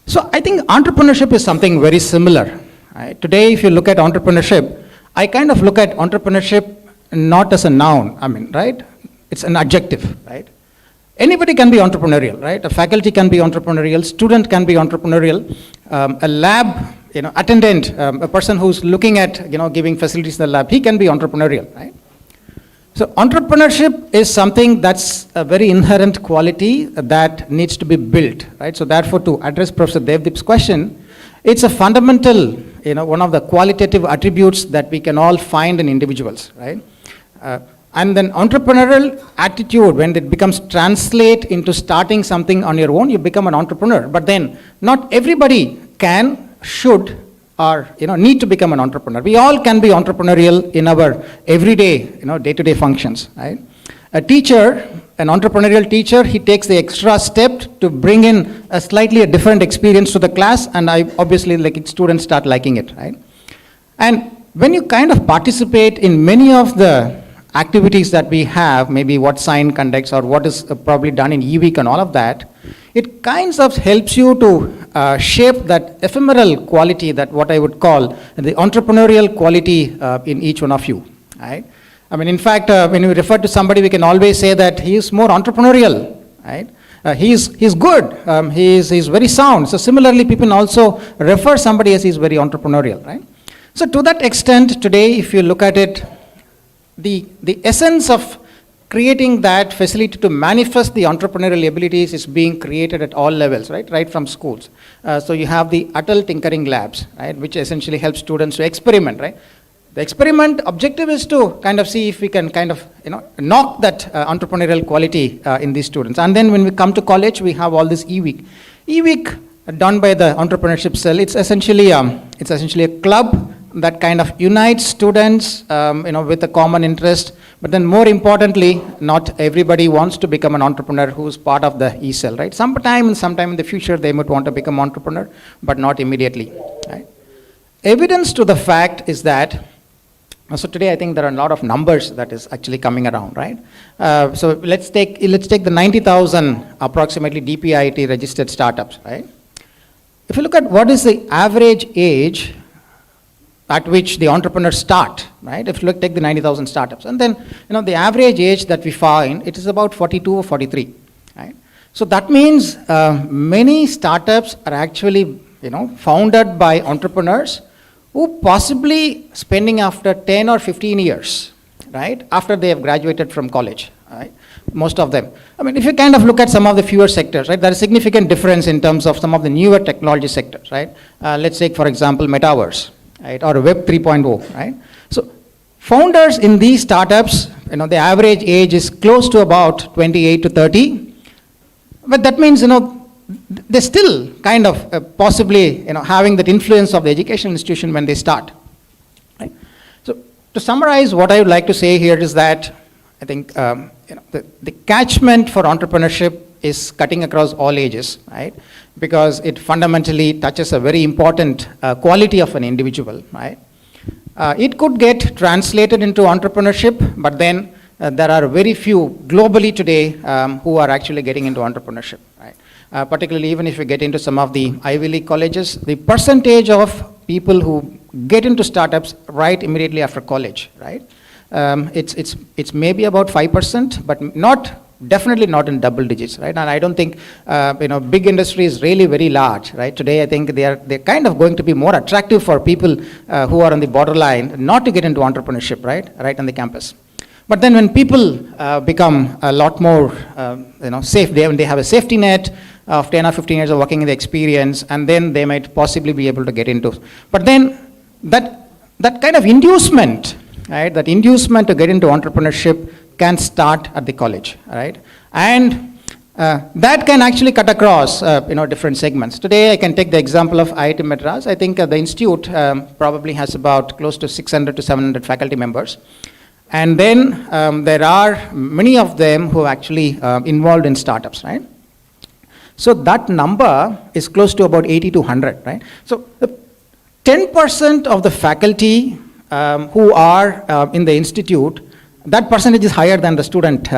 S8: So I think entrepreneurship is something very similar. Right? Today, if you look at entrepreneurship, I kind of look at entrepreneurship not as a noun, right? It's an adjective, right? Anybody can be entrepreneurial, right? A faculty can be entrepreneurial, student can be entrepreneurial, a lab, attendant, a person who's looking at, giving facilities in the lab, he can be entrepreneurial, right? So entrepreneurship is something that's a very inherent quality that needs to be built, right? So therefore, to address Professor Devdip's question, it's a fundamental, one of the qualitative attributes that we can all find in individuals, right? And then entrepreneurial attitude, when it becomes translate into starting something on your own, you become an entrepreneur. But then not everybody can, should, or need to become an entrepreneur. We all can be entrepreneurial in our everyday, day-to-day functions, right? A teacher, an entrepreneurial teacher, he takes the extra step to bring in a slightly different experience to the class, and obviously students start liking it, right? And when you kind of participate in many of the activities that we have, maybe what Sign conducts or what is probably done in e-week and all of that, it kind of helps you to shape that ephemeral quality, that what I would call the entrepreneurial quality in each one of you, right? In fact, when we refer to somebody, we can always say that he is more entrepreneurial, right? He's good, he's very sound. So similarly, people also refer somebody as he's very entrepreneurial, right? So to that extent, today, if you look at it, the essence of creating that facility to manifest the entrepreneurial abilities is being created at all levels, right from schools. So you have the adult tinkering labs, right, which essentially help students to experiment, right? The experiment objective is to kind of see if we can kind of, knock that entrepreneurial quality in these students. And then when we come to college, we have all this e-week. E-week done by the entrepreneurship cell, it's essentially a club that kind of unites students, with a common interest. But then more importantly, not everybody wants to become an entrepreneur who's part of the e-cell, right? Sometime in the future, they might want to become entrepreneur, but not immediately, right? Evidence to the fact is that, so today I think there are a lot of numbers that is actually coming around, right? So let's take the 90,000 approximately DPIIT registered startups, right? If you look at what is the average age at which the entrepreneurs start, right? If you take the 90,000 startups, and then the average age that we find, it is about 42 or 43, right? So that means many startups are actually founded by entrepreneurs who possibly spending after 10 or 15 years, right? After they have graduated from college, right? Most of them. If you kind of look at some of the fewer sectors, right? There is significant difference in terms of some of the newer technology sectors, right? Let's take, for example, metaverse, right, or Web 3.0, right? So founders in these startups, the average age is close to about 28 to 30, but that means, they're still kind of possibly, having that influence of the educational institution when they start, right? So to summarize, what I would like to say here is that I think, the catchment for entrepreneurship is cutting across all ages, right? Because it fundamentally touches a very important quality of an individual, right? It could get translated into entrepreneurship, but then there are very few globally today who are actually getting into entrepreneurship, right? Particularly even if you get into some of the Ivy League colleges, the percentage of people who get into startups right immediately after college, right? It's maybe about 5%, but definitely not in double digits, right? And I don't think, big industry is really very large, right? Today, I think they're kind of going to be more attractive for people who are on the borderline not to get into entrepreneurship, right on the campus. But then when people become a lot more, safe, they have a safety net of 10 or 15 years of working in the experience, and then they might possibly be able to get into. But then that kind of inducement, right? That inducement to get into entrepreneurship can start at the college, right? And that can actually cut across, different segments. Today, I can take the example of IIT Madras. I think the institute probably has about close to 600 to 700 faculty members. And then there are many of them who are actually involved in startups, right? So that number is close to about 80 to 100, right? So 10% of the faculty who are in the institute, that percentage is higher than the student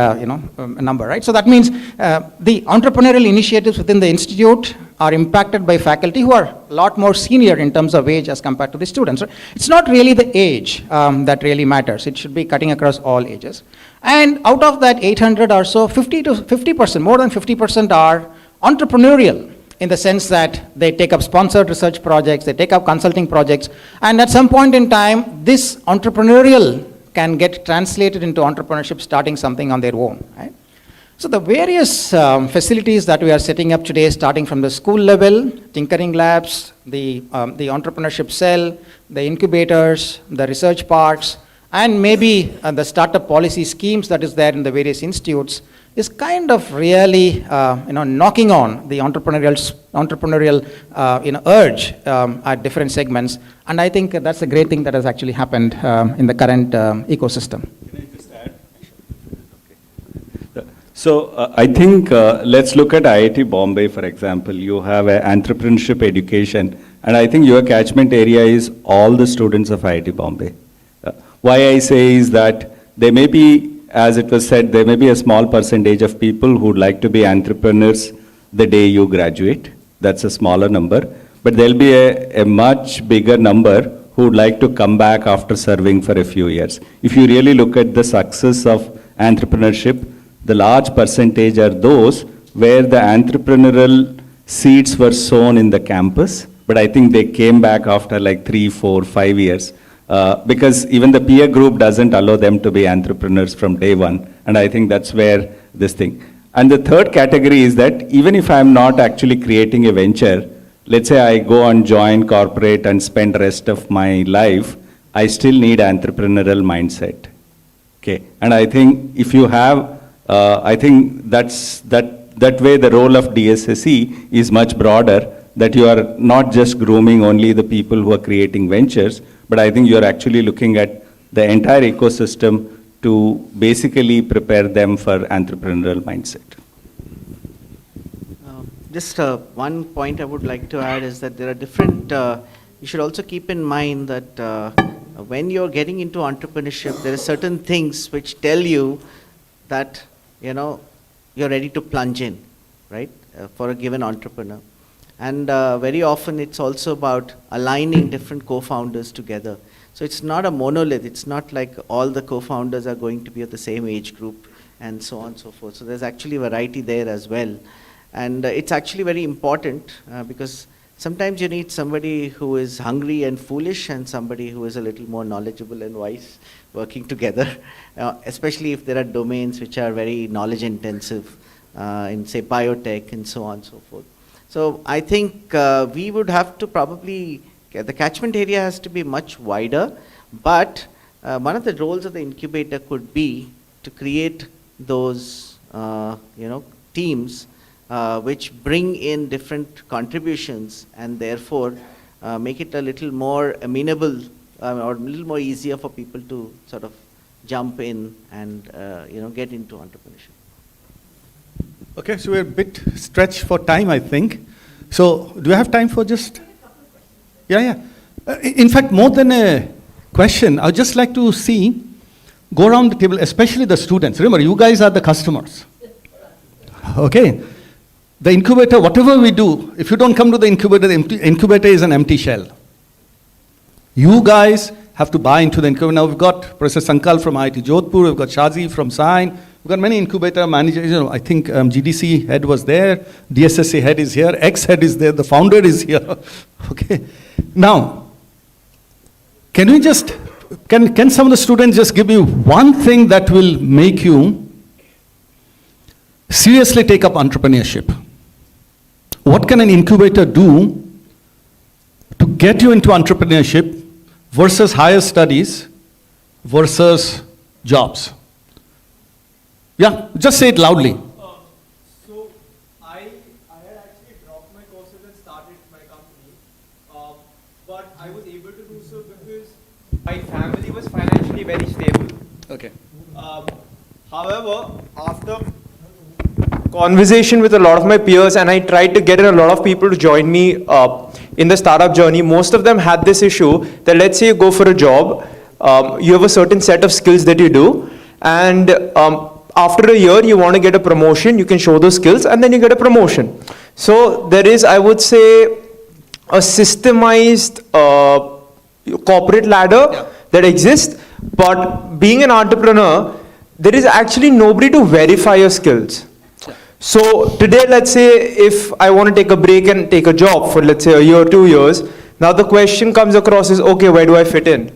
S8: number, right? So that means the entrepreneurial initiatives within the institute are impacted by faculty who are a lot more senior in terms of age as compared to the students. Right? It's not really the age that really matters. It should be cutting across all ages. And out of that 800 or so, 50%, more than 50% are entrepreneurial, in the sense that they take up sponsored research projects, they take up consulting projects, and at some point in time, this entrepreneurial can get translated into entrepreneurship, starting something on their own, right? So the various facilities that we are setting up today, starting from the school level, tinkering labs, the entrepreneurship cell, the incubators, the research parks, and maybe the startup policy schemes that is there in the various institutes, is kind of really knocking on the entrepreneurial urge at different segments, and I think that's a great thing that has actually happened in the current ecosystem.
S4: Can I just add? Okay. So I think let's look at IIT Bombay, for example. You have an entrepreneurship education, and I think your catchment area is all the students of IIT Bombay. Why I say is that there may be, as it was said, there may be a small percentage of people who would like to be entrepreneurs the day you graduate. That's a smaller number. But there'll be a much bigger number who would like to come back after serving for a few years. If you really look at the success of entrepreneurship, the large percentage are those where the entrepreneurial seeds were sown in the campus, but I think they came back after like 3, 4, 5 years. Because even the peer group doesn't allow them to be entrepreneurs from day one. And I think that's where this thing. And the third category is that even if I'm not actually creating a venture, let's say I go and join corporate and spend the rest of my life, I still need entrepreneurial mindset. Okay. And I think if you have, I think that way the role of DSSE is much broader, that you are not just grooming only the people who are creating ventures, but I think you're actually looking at the entire ecosystem to basically prepare them for entrepreneurial mindset.
S2: Just one point I would like to add is that there are different, you should also keep in mind that when you're getting into entrepreneurship, there are certain things which tell you that, you're ready to plunge in, right, for a given entrepreneur. And very often it's also about aligning different co-founders together. So it's not a monolith. It's not like all the co-founders are going to be of the same age group and so on and so forth. So there's actually variety there as well. And it's actually very important because sometimes you need somebody who is hungry and foolish and somebody who is a little more knowledgeable and wise working together, especially if there are domains which are very knowledge intensive in, say, biotech and so on and so forth. So I think we would have to probably, the catchment area has to be much wider, but one of the roles of the incubator could be to create those, teams which bring in different contributions and therefore make it a little more amenable or a little more easier for people to sort of jump in and, get into entrepreneurship.
S3: Okay, so we're a bit stretched for time, I think. So, do we have time for just? Yeah. In fact, more than a question, I would just like to see Go around the table, especially the students. Remember, you guys are the customers. Okay? The incubator, whatever we do, if you don't come to the incubator is an empty shell. You guys have to buy into the incubator. Now we've got Professor Sankal from IIT Jodhpur, we've got Shazi from Sain, we've got many incubator managers. You know, I think GDC head was there, DSSA head is here, X head is there, the founder is here. Okay. Now, can some of the students just give me one thing that will make you seriously take up entrepreneurship? What can an incubator do to get you into entrepreneurship versus higher studies versus jobs? Yeah, just say it loudly.
S9: So I had actually dropped my courses and started my company, but I was able to do so because my family was financially very stable.
S3: Okay.
S9: However, after conversation with a lot of my peers, and I tried to get a lot of people to join me in the startup journey, most of them had this issue that, let's say you go for a job, you have a certain set of skills that you do, and after a year you want to get a promotion, you can show those skills and then you get a promotion. So there is, I would say, a systemized corporate ladder that exists, but being an entrepreneur, there is actually nobody to verify your skills. So today, let's say if I want to take a break and take a job for, let's say, a year, 2 years, now the question comes across is, okay, where do I fit in?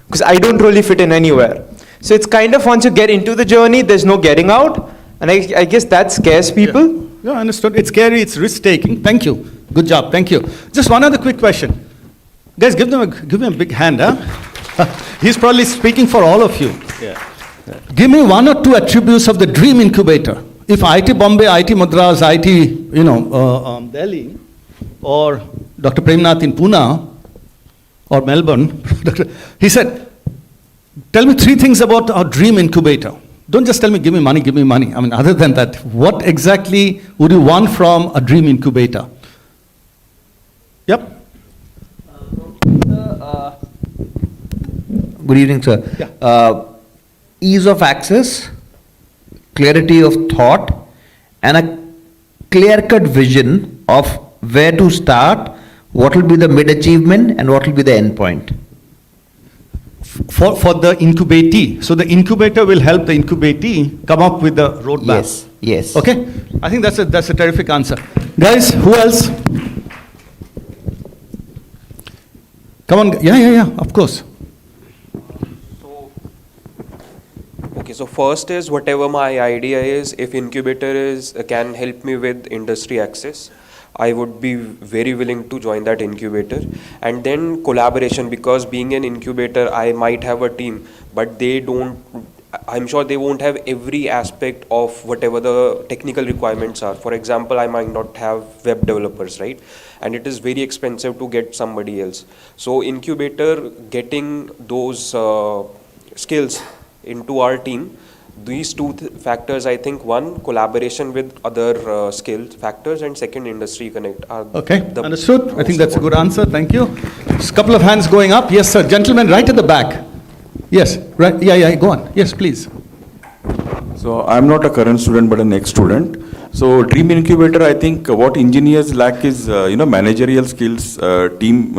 S9: Because I don't really fit in anywhere. So it's kind of, once you get into the journey, there's no getting out. And I guess that scares people.
S3: Yeah, understood. It's scary, it's risk-taking. Thank you. Good job, thank you. Just one other quick question. Guys, give him a big hand, huh? He's probably speaking for all of you.
S4: Yeah.
S3: Give me one or two attributes of the dream incubator. If IIT Bombay, IIT Madras, IIT, Delhi, or Dr. Premnath in Pune, or Melbourne, he said, tell me 3 things about our dream incubator. Don't just tell me, give me money, give me money. I mean, other than that, what exactly would you want from a dream incubator? Yep.
S11: Good evening, sir.
S3: Yeah.
S11: Ease of access, clarity of thought, and a clear-cut vision of where to start, what will be the mid-achievement, and what will be the end point.
S3: For the incubatee. So the incubator will help the incubatee come up with the roadmap.
S11: Yes, yes.
S3: Okay? I think that's a terrific answer. Guys, who else? Come on. Yeah, of course.
S23: Okay, so first is whatever my idea is, if incubator can help me with industry access, I would be very willing to join that incubator. And then collaboration, because being an incubator, I might have a team, but I'm sure they won't have every aspect of whatever the technical requirements are. For example, I might not have web developers, right? And it is very expensive to get somebody else. So incubator getting those skills into our team, these two factors, I think, one, collaboration with other skills factors, and second, industry connect.
S3: Okay, understood. I think that's a good answer. Thank you. Just a couple of hands going up. Yes, sir. Gentlemen, right at the back. Yes, right. Yeah, go on. Yes, please.
S24: So I'm not a current student, but a next student. So Dream Incubator, I think what engineers lack is, managerial skills, team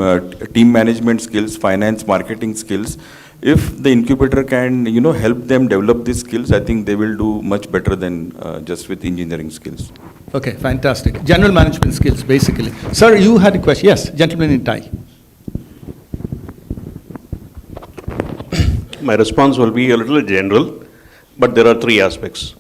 S24: management skills, finance, marketing skills. If the incubator can, help them develop these skills, I think they will do much better than just with engineering skills.
S3: Okay, fantastic. General management skills, basically. Sir, you had a question. Yes, gentleman in tie.
S25: My response will be a little general, but there are 3 aspects.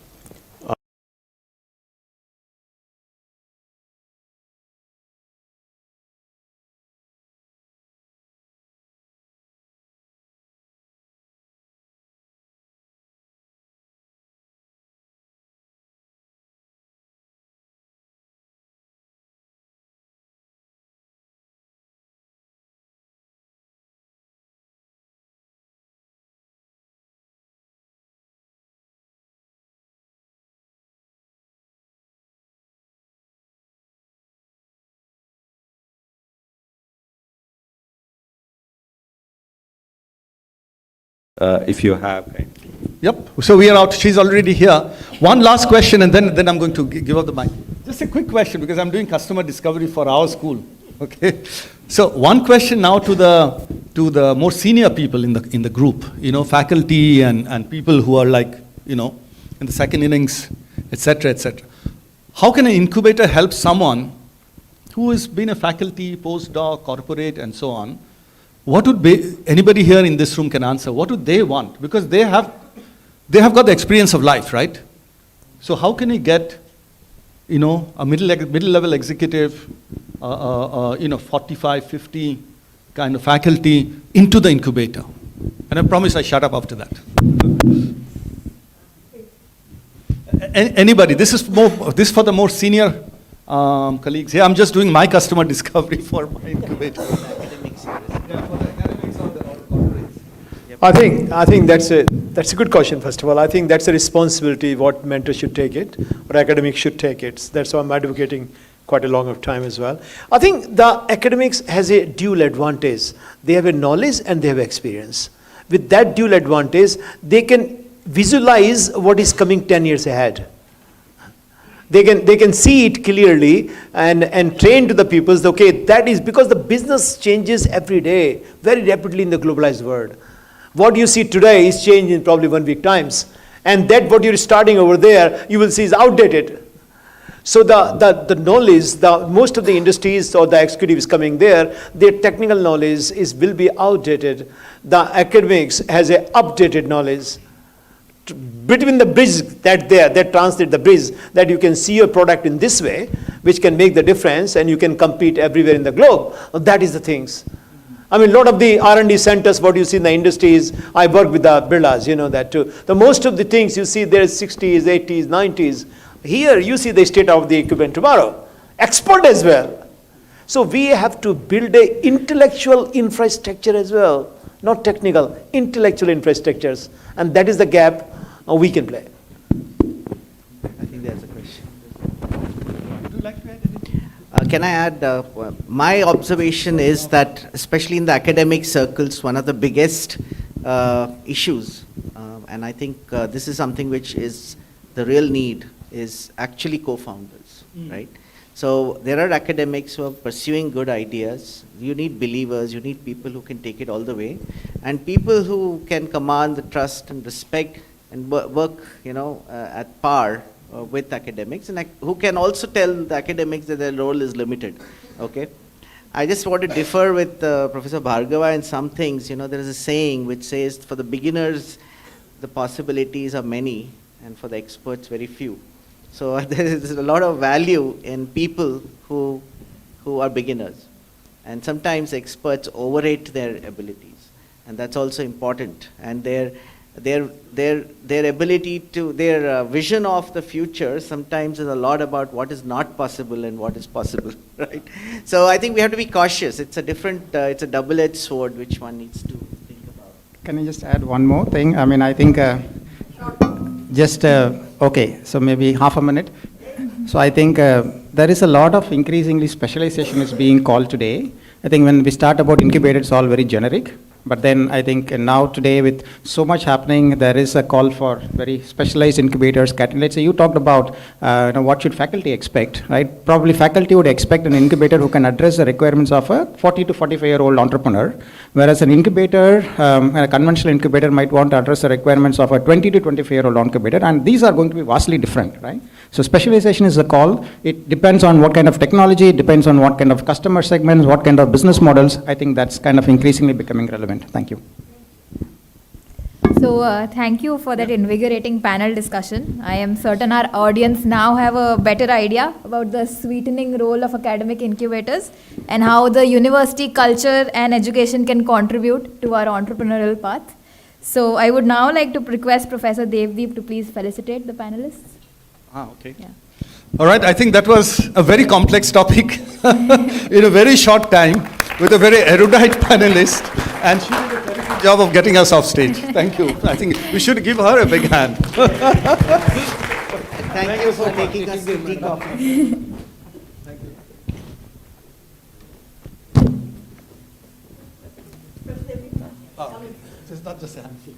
S4: If you have.
S3: Yep. So we are out. She's already here. One last question, and then I'm going to give up the mic. Just a quick question, because I'm doing customer discovery for our school. Okay. So one question now to the more senior people in the group. Faculty and people who are like in the second innings, etc., etc. How can an incubator help someone who has been a faculty, postdoc, corporate, and so on? What would be, anybody here in this room can answer, what would they want? Because they have got the experience of life, right? So how can you get, a middle-level executive, 45, 50 kind of faculty into the incubator? And I promise I shut up after that. Anybody? This is for the more senior colleagues. Yeah, I'm just doing my customer discovery for my incubator.
S5: I think that's a good question. First of all, I think that's a responsibility what mentors should take it, or academics should take it. That's why I'm advocating quite a long of time as well. I think the academics has a dual advantage. They have a knowledge and they have experience. With that dual advantage, they can visualize what is coming 10 years ahead. They can see it clearly and train to the pupils. Okay, that is because the business changes every day, very rapidly in the globalized world. What you see today is changed in probably 1 week times. And that what you're starting over there, you will see is outdated. So the knowledge, most of the industries or the executives coming there, their technical knowledge will be outdated. The academics has a updated knowledge. Between the bridge that translate the bridge, that you can see your product in this way, which can make the difference, and you can compete everywhere in the globe. That is the things. I mean, a lot of the R&D centers, what you see in the industries, I work with the Birlas, that too. The most of the things you see there is 60s, 80s, 90s. Here you see the state of the equipment tomorrow. Export as well. So we have to build a intellectual infrastructure as well. Not technical, intellectual infrastructures. And that is the gap we can play.
S2: I think there's a question. Would you like to add anything? Can I add? My observation is that, especially in the academic circles, one of the biggest issues, and I think this is something which is the real need, is actually co-founders, right? So there are academics who are pursuing good ideas. You need believers, you need people who can take it all the way, and people who can command the trust and respect and work, at par with academics, and who can also tell the academics that their role is limited, okay? I just want to differ with Professor Bhargava in some things. There is a saying which says, for the beginners, the possibilities are many, and for the experts, very few. So there is a lot of value in people who are beginners. And sometimes experts overrate their abilities. And that's also important. And their ability to, their vision of the future sometimes is a lot about what is not possible and what is possible, right? So I think we have to be cautious. It's a different, it's a double-edged sword which one needs to think about.
S8: Can I just add one more thing? I mean, I think okay, so maybe half a minute. So I think there is a lot of increasingly specialization is being called today. I think when we start about incubator, it's all very generic. But then I think now today with so much happening, there is a call for very specialized incubators. Let's say you talked about what should faculty expect, right? Probably faculty would expect an incubator who can address the requirements of a 40 to 45-year-old entrepreneur, whereas an incubator, a conventional incubator might want to address the requirements of a 20 to 25-year-old incubator, and these are going to be vastly different, right? So specialization is the call. It depends on what kind of technology, it depends on what kind of customer segments, what kind of business models. I think that's kind of increasingly becoming relevant. Thank you.
S7: So thank you for that invigorating panel discussion. I am certain our audience now have a better idea about the sweetening role of academic incubators and how the university culture and education can contribute to our entrepreneurial path. So I would now like to request Professor Devdeep to please felicitate the panelists.
S3: Okay. Yeah. All right, I think that was a very complex topic in a very short time with a very erudite panelist, and she did a very good job of getting us off stage. Thank you. I think we should give her a big hand.
S2: Thank you for taking us to tea coffee.
S3: Thank you. It's not just a handful.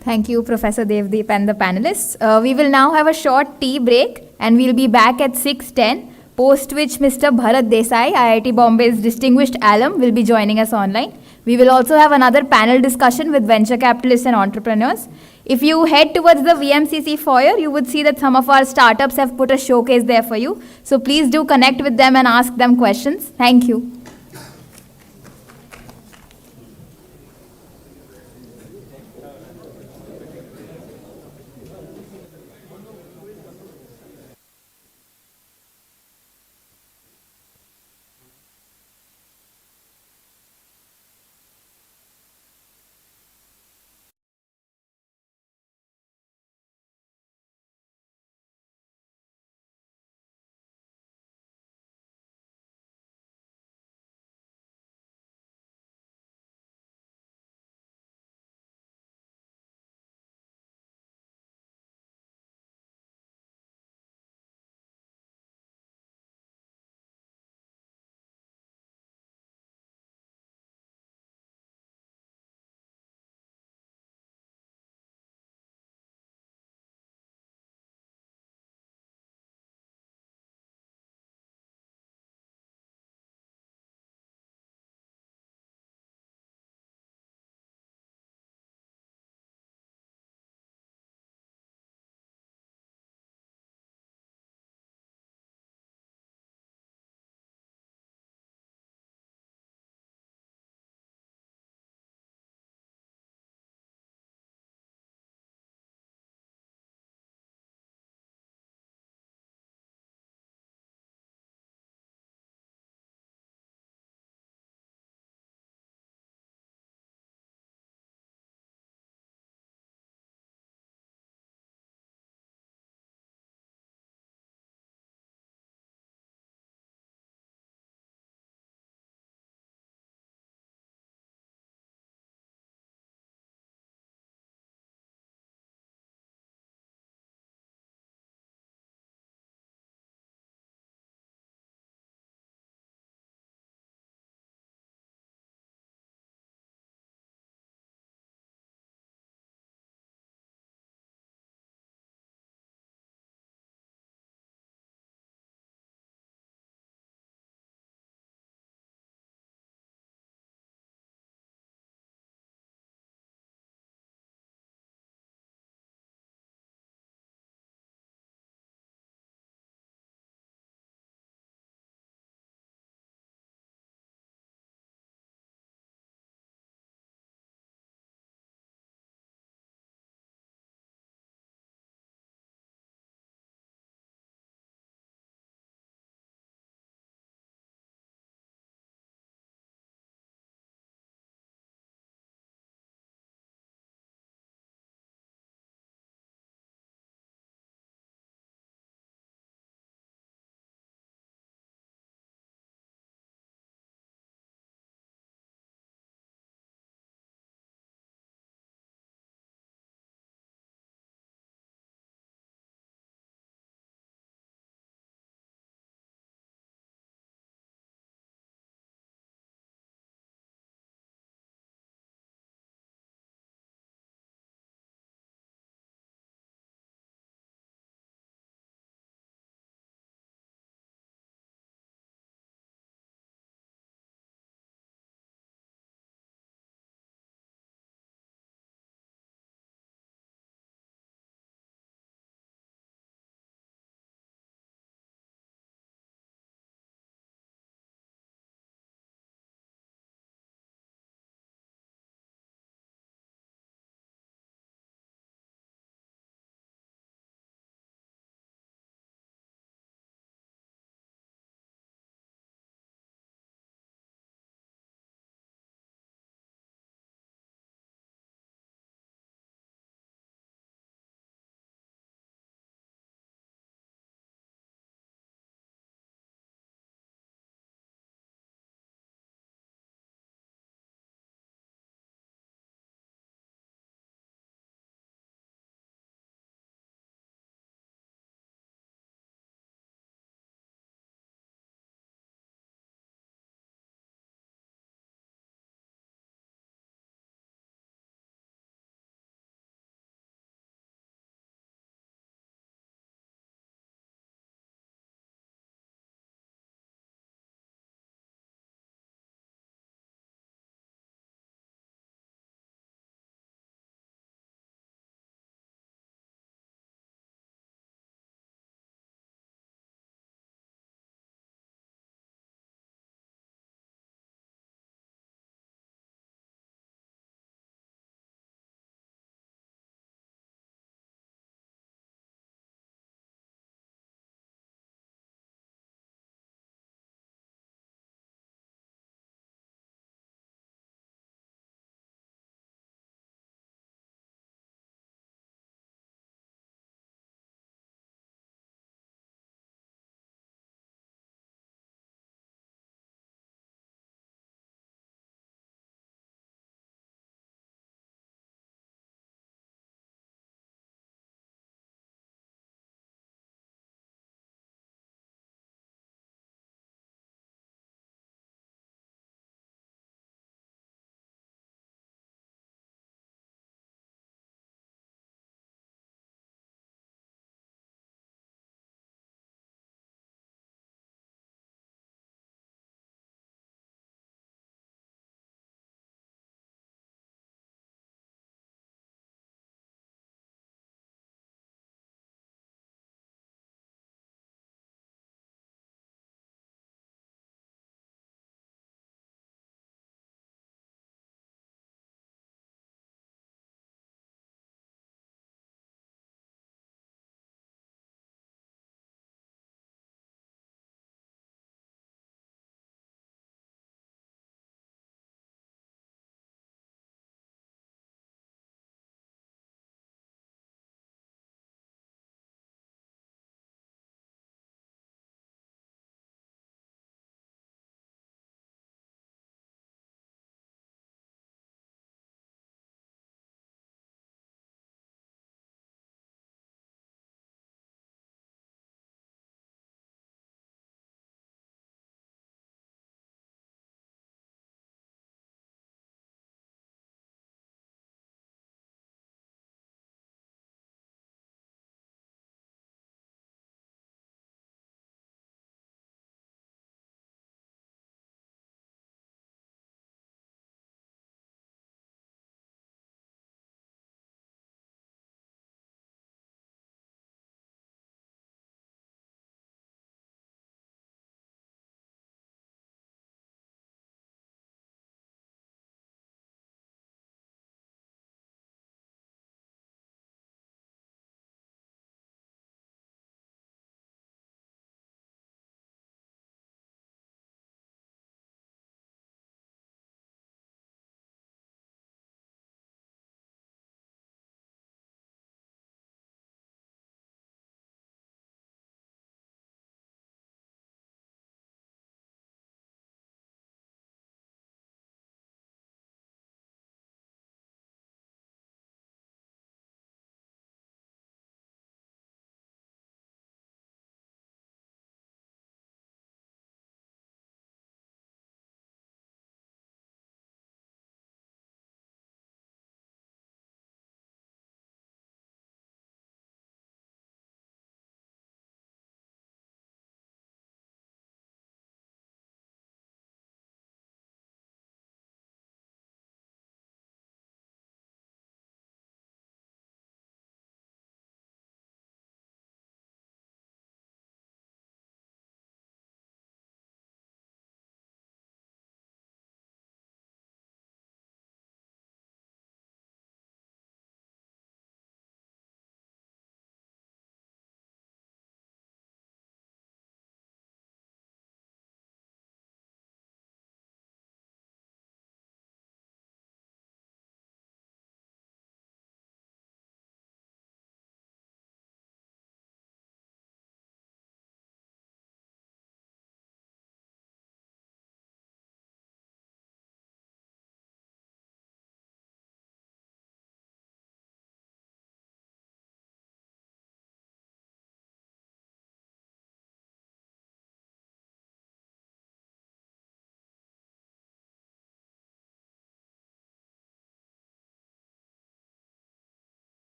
S7: Thank you, Professor Devdeep and the panelists. We will now have a short tea break and we'll be back at 6:10, post which Mr. Bharat Desai, IIT Bombay's distinguished alum, will be joining us online. We will also have another panel discussion with venture capitalists and entrepreneurs. If you head towards the VMCC foyer, you would see that some of our startups have put a showcase there for you. So please do connect with them and ask them questions. Thank you.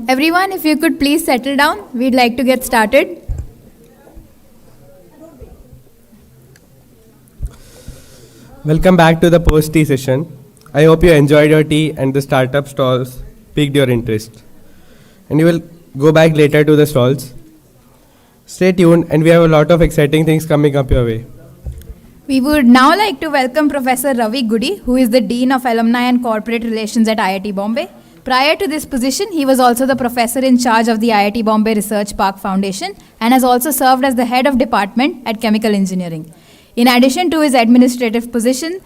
S7: Everyone, if you could please settle down, we'd like to get started.
S1: Welcome back to the post-tea session. I hope you enjoyed your tea and the startup stalls piqued your interest. And you will go back later to the stalls. Stay tuned, and we have a lot of exciting things coming up your way.
S7: We would now like to welcome Professor Ravi Goody, who is the Dean of Alumni and Corporate Relations at IIT Bombay. Prior to this position, he was also the professor in charge of the IIT Bombay Research Park Foundation and has also served as the head of department at Chemical Engineering. In addition to his administrative position,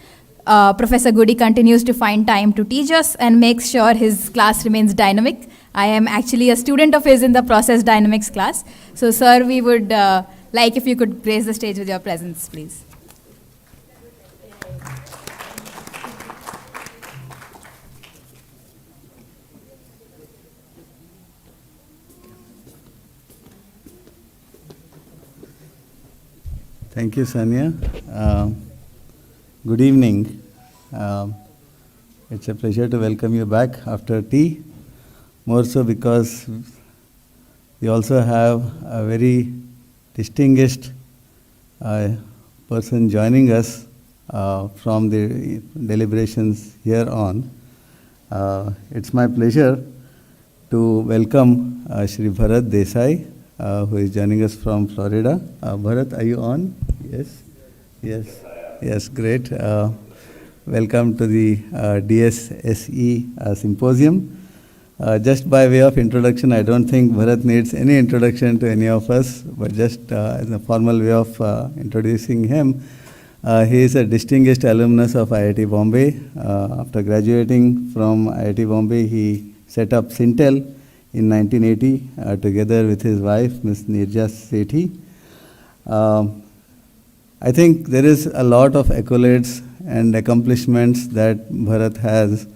S7: Professor Goody continues to find time to teach us and makes sure his class remains dynamic. I am actually a student of his in the Process Dynamics class. So, sir, we would like if you could grace the stage with your presence, please.
S12: Thank you, Sanya. Good evening. It's a pleasure to welcome you back after tea, more so because we also have a very distinguished person joining us from the deliberations here on. It's my pleasure to welcome Shri Bharat Dsse, who is joining us from Florida. Bharat, are you on? Yes? Yes. Yes, great. Welcome to the Dsse Symposium. Just by way of introduction, I don't think Bharat needs any introduction to any of us, but just as a formal way of introducing him, he is a distinguished alumnus of IIT Bombay. After graduating from IIT Bombay, he set up Sintel in 1980 together with his wife, Ms. Nirja Sethi. I think there is a lot of accolades and accomplishments that Bharat has,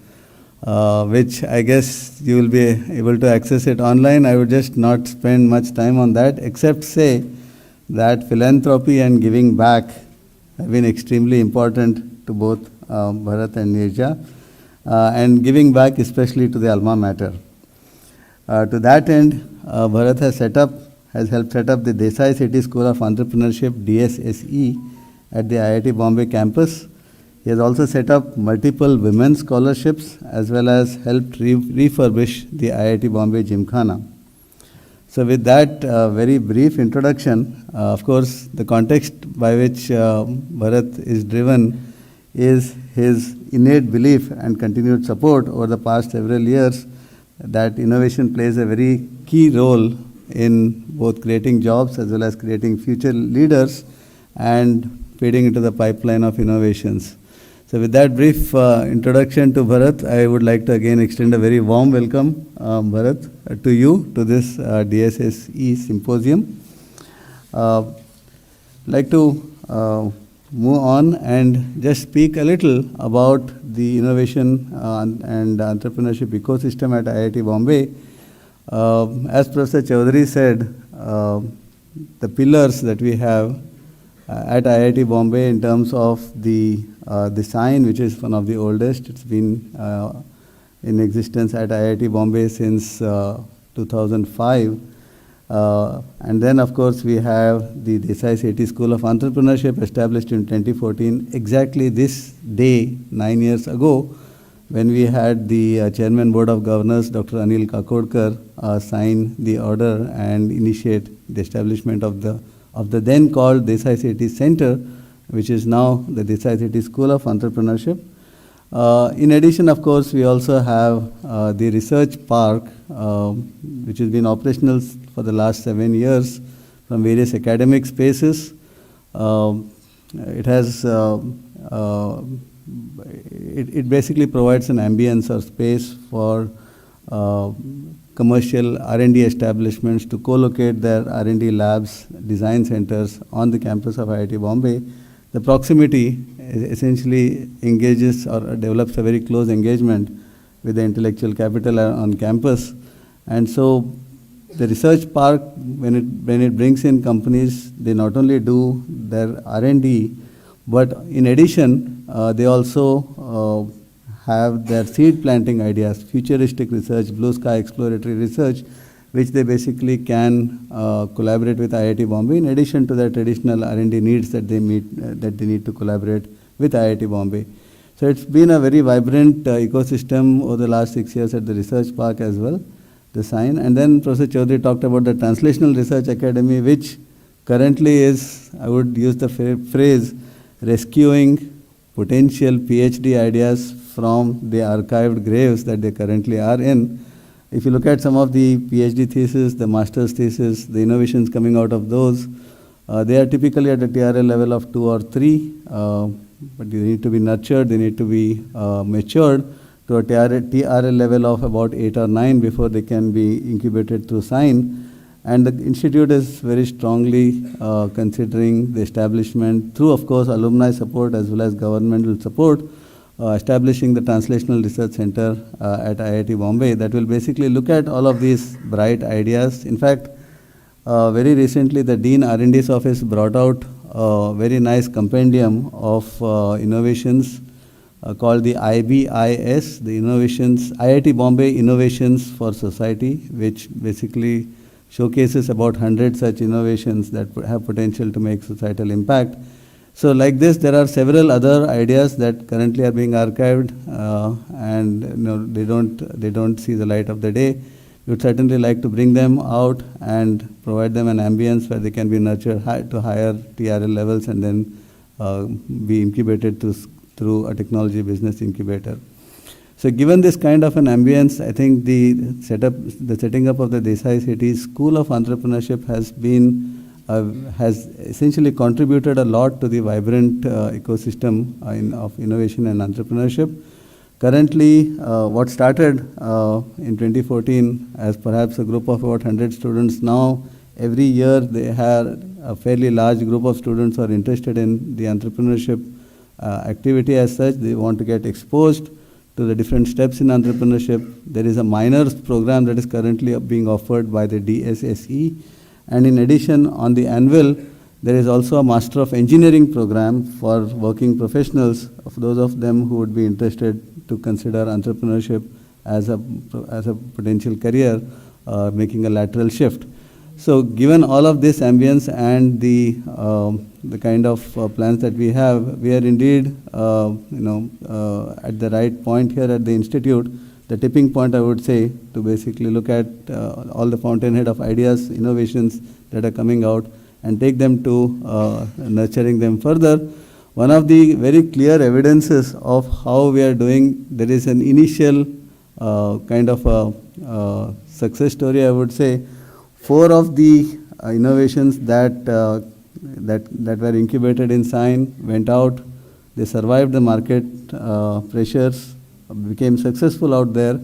S12: which I guess you will be able to access it online. I would just not spend much time on that, except say that philanthropy and giving back have been extremely important to both Bharat and Nirja, and giving back especially to the alma mater. To that end, Bharat has helped set up the Dsse City School of Entrepreneurship, Dsse, at the IIT Bombay campus. He has also set up multiple women's scholarships as well as helped refurbish the IIT Bombay Gymkhana. So with that very brief introduction, of course, the context by which Bharat is driven is his innate belief and continued support over the past several years that innovation plays a very key role in both creating jobs as well as creating future leaders and feeding into the pipeline of innovations. So with that brief introduction to Bharat, I would like to again extend a very warm welcome, Bharat, to you, to this Dsse Symposium. I'd like to move on and just speak a little about the innovation and entrepreneurship ecosystem at IIT Bombay. As Professor Chaudhary said, the pillars that we have at IIT Bombay in terms of the sign, which is one of the oldest. It's been in existence at IIT Bombay since 2005. And then, of course, we have the Dsse City School of Entrepreneurship, established in 2014, exactly this day, 9 years ago, when we had the Chairman Board of Governors, Dr. Anil Kakodkar, sign the order and initiate the establishment of the then called Dsse City Center, which is now the Dsse City School of Entrepreneurship. In addition, of course, we also have the research park, which has been operational for the last 7 years from various academic spaces. It has it basically provides an ambience or space for commercial R&D establishments to co-locate their R&D labs, design centers on the campus of IIT Bombay. The proximity essentially engages or develops a very close engagement with the intellectual capital on campus. And so the research park, when it brings in companies, they not only do their R&D, but in addition, they also have their seed planting ideas, futuristic research, blue sky exploratory research, which they basically can collaborate with IIT Bombay in addition to their traditional R&D needs that they need to collaborate with IIT Bombay. So it's been a very vibrant ecosystem over the last 6 years at the research park as well, the sign. And then Professor Chaudhary talked about the Translational Research Academy, which currently is, I would use the phrase, rescuing potential PhD ideas from the archived graves that they currently are in. If you look at some of the PhD thesis, the master's thesis, the innovations coming out of those, they are typically at a TRL level of 2 or 3, but they need to be nurtured, they need to be matured to a TRL level of about 8 or 9 before they can be incubated through SIGN. And the institute is very strongly considering the establishment through, of course, alumni support as well as governmental support, establishing the Translational Research Center at IIT Bombay that will basically look at all of these bright ideas. In fact, very recently the Dean R&D's office brought out a very nice compendium of innovations called the IBIS, the innovations, IIT Bombay Innovations for Society, which basically showcases about 100 such innovations that have potential to make societal impact. So like this, there are several other ideas that currently are being archived and they don't see the light of the day. We would certainly like to bring them out and provide them an ambience where they can be nurtured to higher TRL levels and then be incubated through a technology business incubator. So given this kind of an ambience, I think the setting up of the Dsse City School of Entrepreneurship has essentially contributed a lot to the vibrant ecosystem of innovation and entrepreneurship. Currently, what started in 2014 as perhaps a group of about 100 students, now every year they have a fairly large group of students who are interested in the entrepreneurship activity as such. They want to get exposed to the different steps in entrepreneurship. There is a minors program that is currently being offered by the Dsse. And in addition, on the anvil, there is also a Master of Engineering program for working professionals, of those of them who would be interested to consider entrepreneurship as a potential career, making a lateral shift. So given all of this ambience and the kind of plans that we have, we are indeed at the right point here at the institute, the tipping point I would say, to basically look at all the fountainhead of ideas, innovations that are coming out and take them to nurturing them further. One of the very clear evidences of how we are doing, there is an initial kind of a success story, I would say. 4 of the innovations that were incubated in SIGN went out. They survived the market pressures, became successful out there,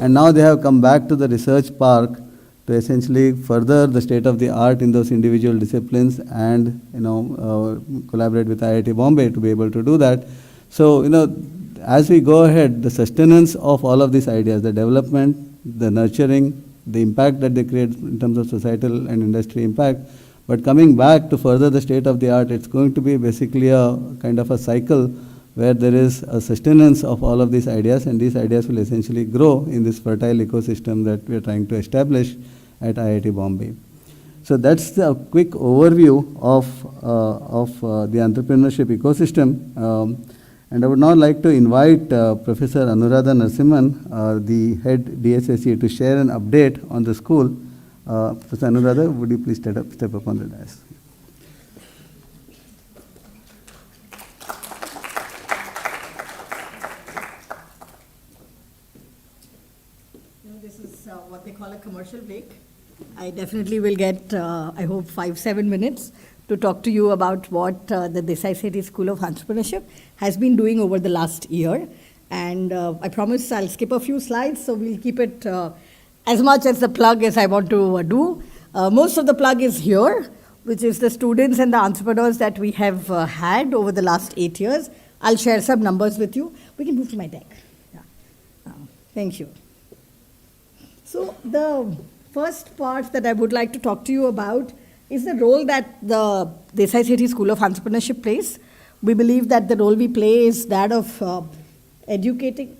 S12: and now they have come back to the research park to essentially further the state of the art in those individual disciplines and collaborate with IIT Bombay to be able to do that. So as we go ahead, the sustenance of all of these ideas, the development, the nurturing, the impact that they create in terms of societal and industry impact, but coming back to further the state of the art, it's going to be basically a kind of a cycle where there is a sustenance of all of these ideas, and these ideas will essentially grow in this fertile ecosystem that we are trying to establish at IIT Bombay. So that's a quick overview of the entrepreneurship ecosystem. And I would now like to invite Professor Anuradha Narasimhan, the head DSSE, to share an update on the school. Professor Anuradha, would you please step up on the dais?
S13: This is what they call a commercial break. I definitely will get, I hope, 5-7 minutes to talk to you about what the Dsse City School of Entrepreneurship has been doing over the last year. And I promise I'll skip a few slides, so we'll keep it as much as the plug as I want to do. Most of the plug is here, which is the students and the entrepreneurs that we have had over the last 8 years. I'll share some numbers with you. We can move to my deck. Yeah. Thank you. So the first part that I would like to talk to you about is the role that the Dsse City School of Entrepreneurship plays. We believe that the role we play is that of educating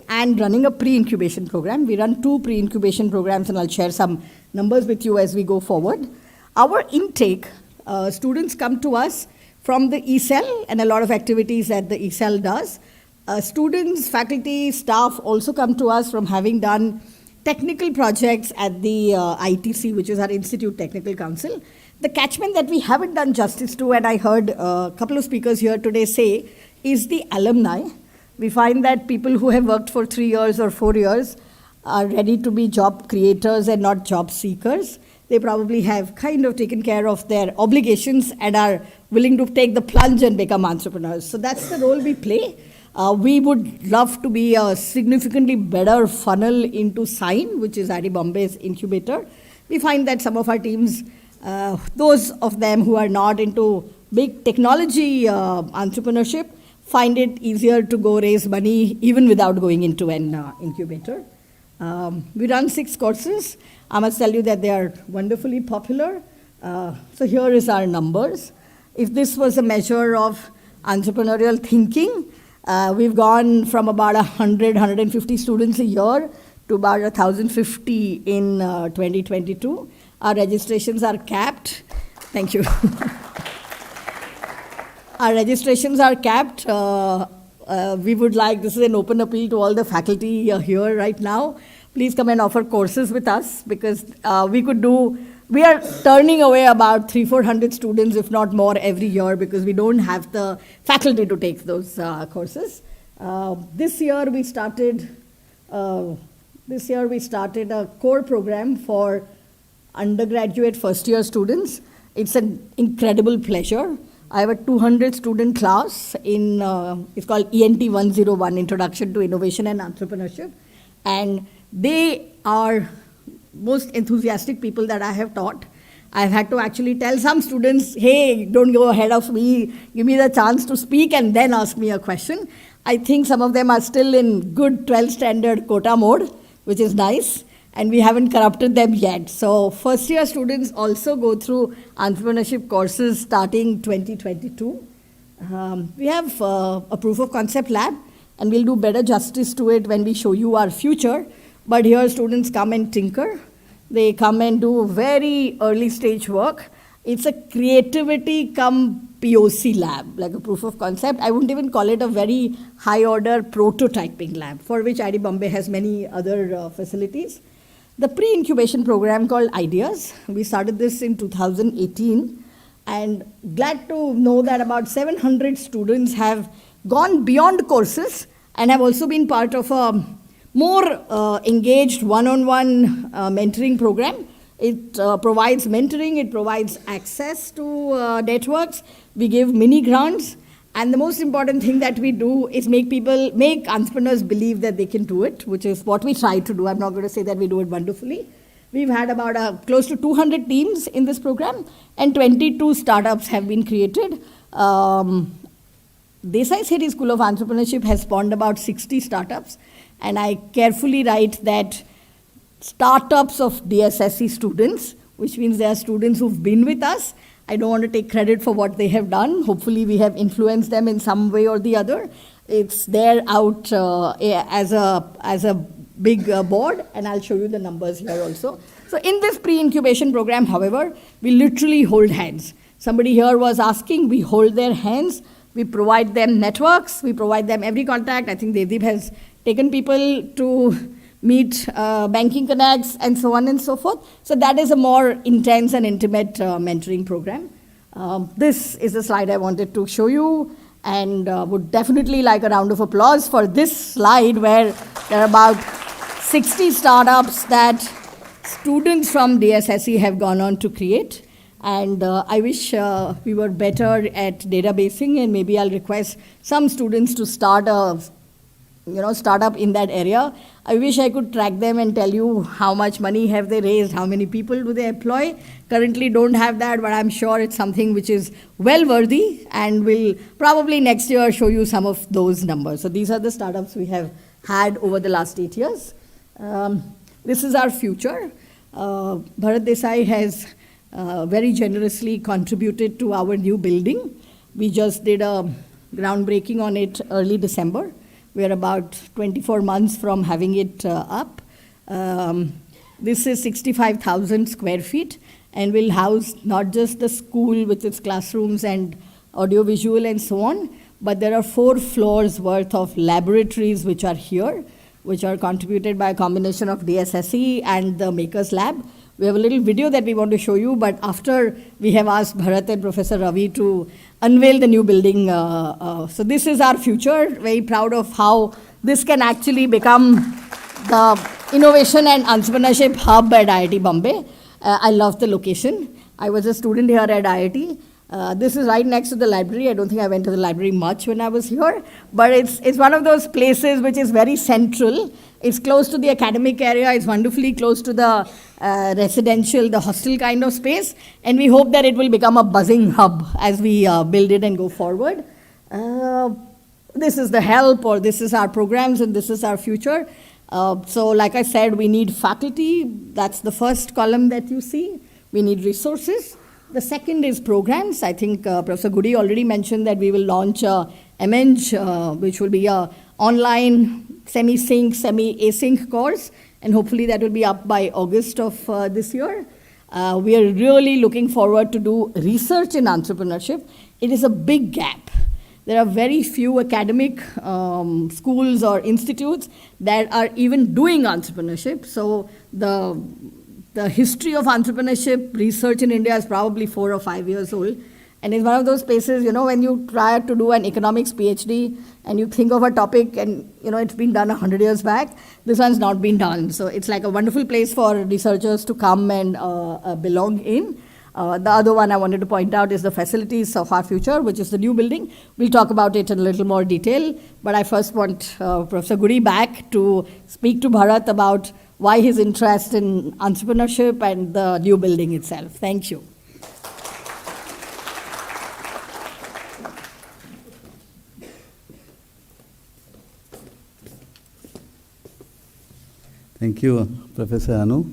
S13: and running a pre-incubation program. We run 2 pre-incubation programs, and I'll share some numbers with you as we go forward. Our intake, students come to us from the ECEL and a lot of activities that the ECEL does. Students, faculty, staff also come to us from having done technical projects at the ITC, which is our Institute Technical Council. The catchment that we haven't done justice to, and I heard a couple of speakers here today say, is the alumni. We find that people who have worked for 3 years or 4 years are ready to be job creators and not job seekers. They probably have kind of taken care of their obligations and are willing to take the plunge and become entrepreneurs. So that's the role we play. We would love to be a significantly better funnel into SIGN, which is IIT Bombay's incubator. We find that some of our teams, those of them who are not into big technology entrepreneurship, find it easier to go raise money even without going into an incubator. We run 6 courses. I must tell you that they are wonderfully popular. So here is our numbers. If this was a measure of entrepreneurial thinking, we've gone from about 100, 150 students a year to about 1,050 in 2022. Our registrations are capped. Thank you. Our registrations are capped. We would like, this is an open appeal to all the faculty here right now. Please come and offer courses with us, because we are turning away about 300-400 students, if not more, every year, because we don't have the faculty to take those courses. This year we started a core program for undergraduate first-year students. It's an incredible pleasure. I have a 200-student class in, it's called ENT 101, Introduction to Innovation and Entrepreneurship. And they are most enthusiastic people that I have taught. I've had to actually tell some students, hey, don't go ahead of me, give me the chance to speak and then ask me a question. I think some of them are still in good 12th standard quota mode, which is nice, and we haven't corrupted them yet. So first year students also go through entrepreneurship courses starting 2022. We have a proof of concept lab, and we'll do better justice to it when we show you our future. But here students come and tinker. They come and do very early stage work. It's a creativity come POC lab, like a proof of concept. I wouldn't even call it a very high order prototyping lab, for which IIT Bombay has many other facilities. The pre-incubation program called Ideas, we started this in 2018, and glad to know that about 700 students have gone beyond courses and have also been part of a more engaged one-on-one mentoring program. It provides mentoring, it provides access to networks, we give mini grants, and the most important thing that we do is make entrepreneurs believe that they can do it, which is what we try to do. I'm not going to say that we do it wonderfully. We've had about close to 200 teams in this program, and 22 startups have been created. Dsse City School of Entrepreneurship has spawned about 60 startups, and I carefully write that startups of DSSE students, which means they are students who've been with us. I don't want to take credit for what they have done. Hopefully we have influenced them in some way or the other. It's there out as a big board, and I'll show you the numbers here also. So in this pre-incubation program, however, we literally hold hands. Somebody here was asking, we hold their hands, we provide them networks, we provide them every contact. I think Devdeep has taken people to meet banking connects and so on and so forth. So that is a more intense and intimate mentoring program. This is the slide I wanted to show you, and would definitely like a round of applause for this slide, where there are about 60 startups that students from DSSE have gone on to create. And I wish we were better at databasing, and maybe I'll request some students to start a startup in that area. I wish I could track them and tell you how much money have they raised, how many people do they employ. Currently don't have that, but I'm sure it's something which is well worthy, and will probably next year show you some of those numbers. So these are the startups we have had over the last 8 years. This is our future. Bharat Dsse has very generously contributed to our new building. We just did a groundbreaking on it early December. We're about 24 months from having it up. This is 65,000 square feet and will house not just the school with its classrooms and audiovisual and so on, but there are 4 floors worth of laboratories which are here, which are contributed by a combination of Dsse and the Makers Lab. We have a little video that we want to show you, but after we have asked Bharat and Professor Ravi to unveil the new building. So this is our future. Very proud of how this can actually become the innovation and entrepreneurship hub at IIT Bombay. I love the location. I was a student here at IIT. This is right next to the library. I don't think I went to the library much when I was here, but it's one of those places which is very central. It's close to the academic area. It's wonderfully close to the residential, the hostel kind of space, and we hope that it will become a buzzing hub as we build it and go forward. This is the help, or this is our programs, and this is our future. So like I said, we need faculty. That's the first column that you see. We need resources. The second is programs. I think Professor Goody already mentioned that we will launch MEng, which will be a online semi-sync, semi-async course, and hopefully that will be up by August of this year. We are really looking forward to do research in entrepreneurship. It is a big gap. There are very few academic schools or institutes that are even doing entrepreneurship. So the history of entrepreneurship research in India is probably 4 or 5 years old. And it's one of those places, when you try to do an economics PhD and you think of a topic and, it's been done 100 years back, this one's not been done. So it's like a wonderful place for researchers to come and belong in. The other one I wanted to point out is the facilities of our future, which is the new building. We'll talk about it in a little more detail, but I first want Professor Goody back to speak to Bharat about why his interest in entrepreneurship and the new building itself. Thank you.
S12: Thank you, Professor Anu.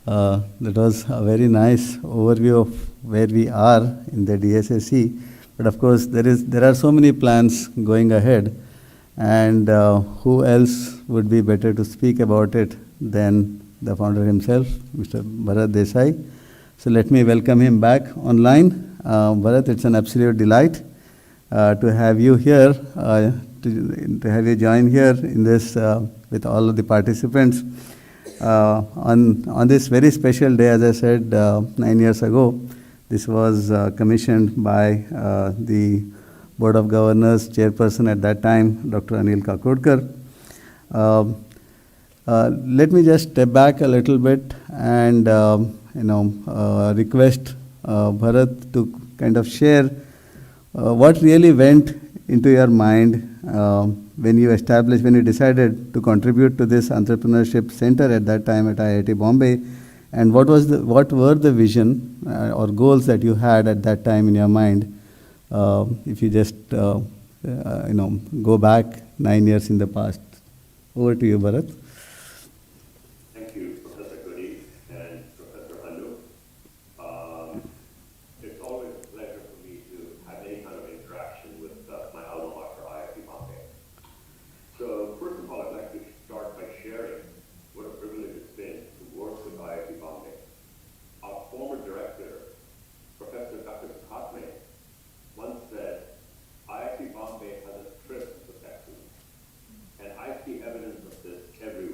S12: That was a very nice overview of where we are in the DSSE. But of course, there are so many plans going ahead, and who else would be better to speak about it than the founder himself, Mr. Bharat Dsse. So let me welcome him back online. Bharat, it's an absolute delight to have you here, to have you join here in this with all of the participants on this very special day. As I said 9 years ago, this was commissioned by the Board of Governors chairperson at that time, Dr. Anil Kakodkar. Let me just step back a little bit and request Bharat to kind of share what really went into your mind when you decided to contribute to this entrepreneurship center at that time at IIT Bombay, and what were the vision or goals that you had at that time in your mind? If you just go back 9 years in the past. Over to you, Bharat.
S25: Thank you, Professor Goody and Professor Anu. It's always a pleasure for me to have any kind of interaction with my alma mater, IIT Bombay. So first of all, I'd like to start by sharing what a privilege it's been to work with IIT Bombay. Our former director, Professor Dr. Katme, once said, IIT Bombay has a trip of excellence. And I see evidence of this every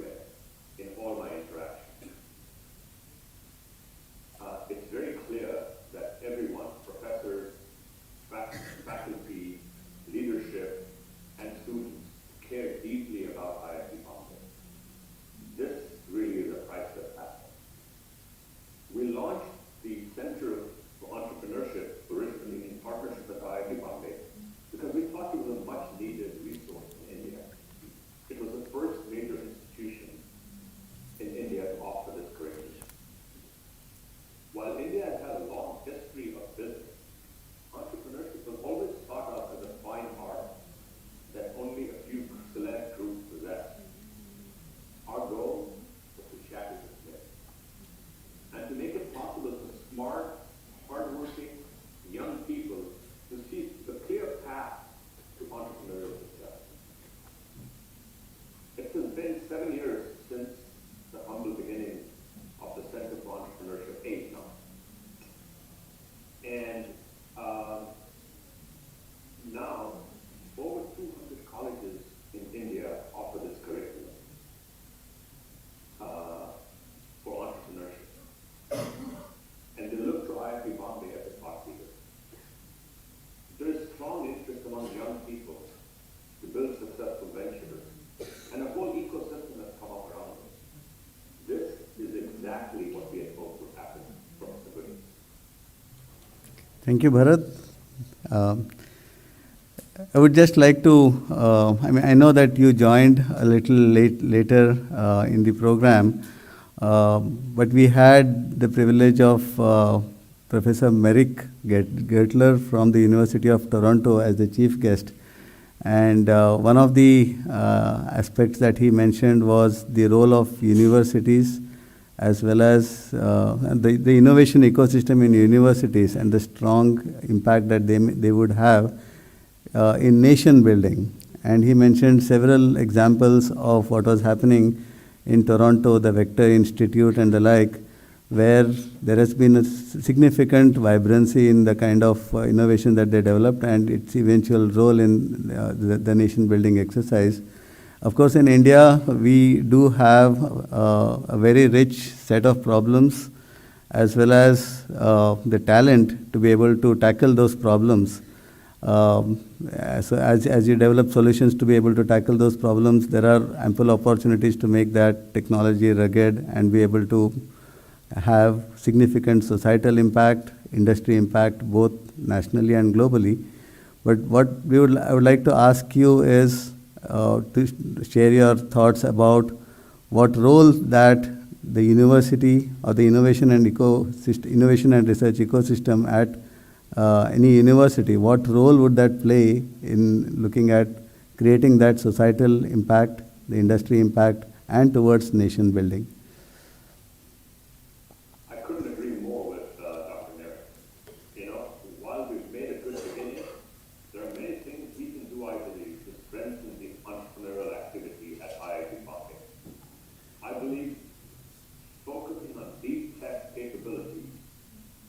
S12: Thank you, Bharat. I would just like to, I know that you joined a little later in the program, but we had the privilege of Professor Merrick Gertler from the University of Toronto as the chief guest. And one of the aspects that he mentioned was the role of universities as well as the innovation ecosystem in universities and the strong impact that they would have in nation building. And he mentioned several examples of what was happening in Toronto, the Vector Institute and the like, where there has been a significant vibrancy in the kind of innovation that they developed and its eventual role in the nation building exercise. Of course, in India, we do have a very rich set of problems as well as the talent to be able to tackle those problems. So as you develop solutions to be able to tackle those problems, there are ample opportunities to make that technology rugged and be able to have significant societal impact, industry impact, both nationally and globally. But what I would like to ask you is to share your thoughts about what role that the university or the innovation and research ecosystem at any university, what role would that play in looking at creating that societal impact, the industry impact, and towards nation building?
S25: I couldn't agree more with Dr. Merrick. You know, while we've made a good beginning, there are many things we can do, I believe, to strengthen the entrepreneurial activity at IIT Bombay. I believe focusing on deep tech capabilities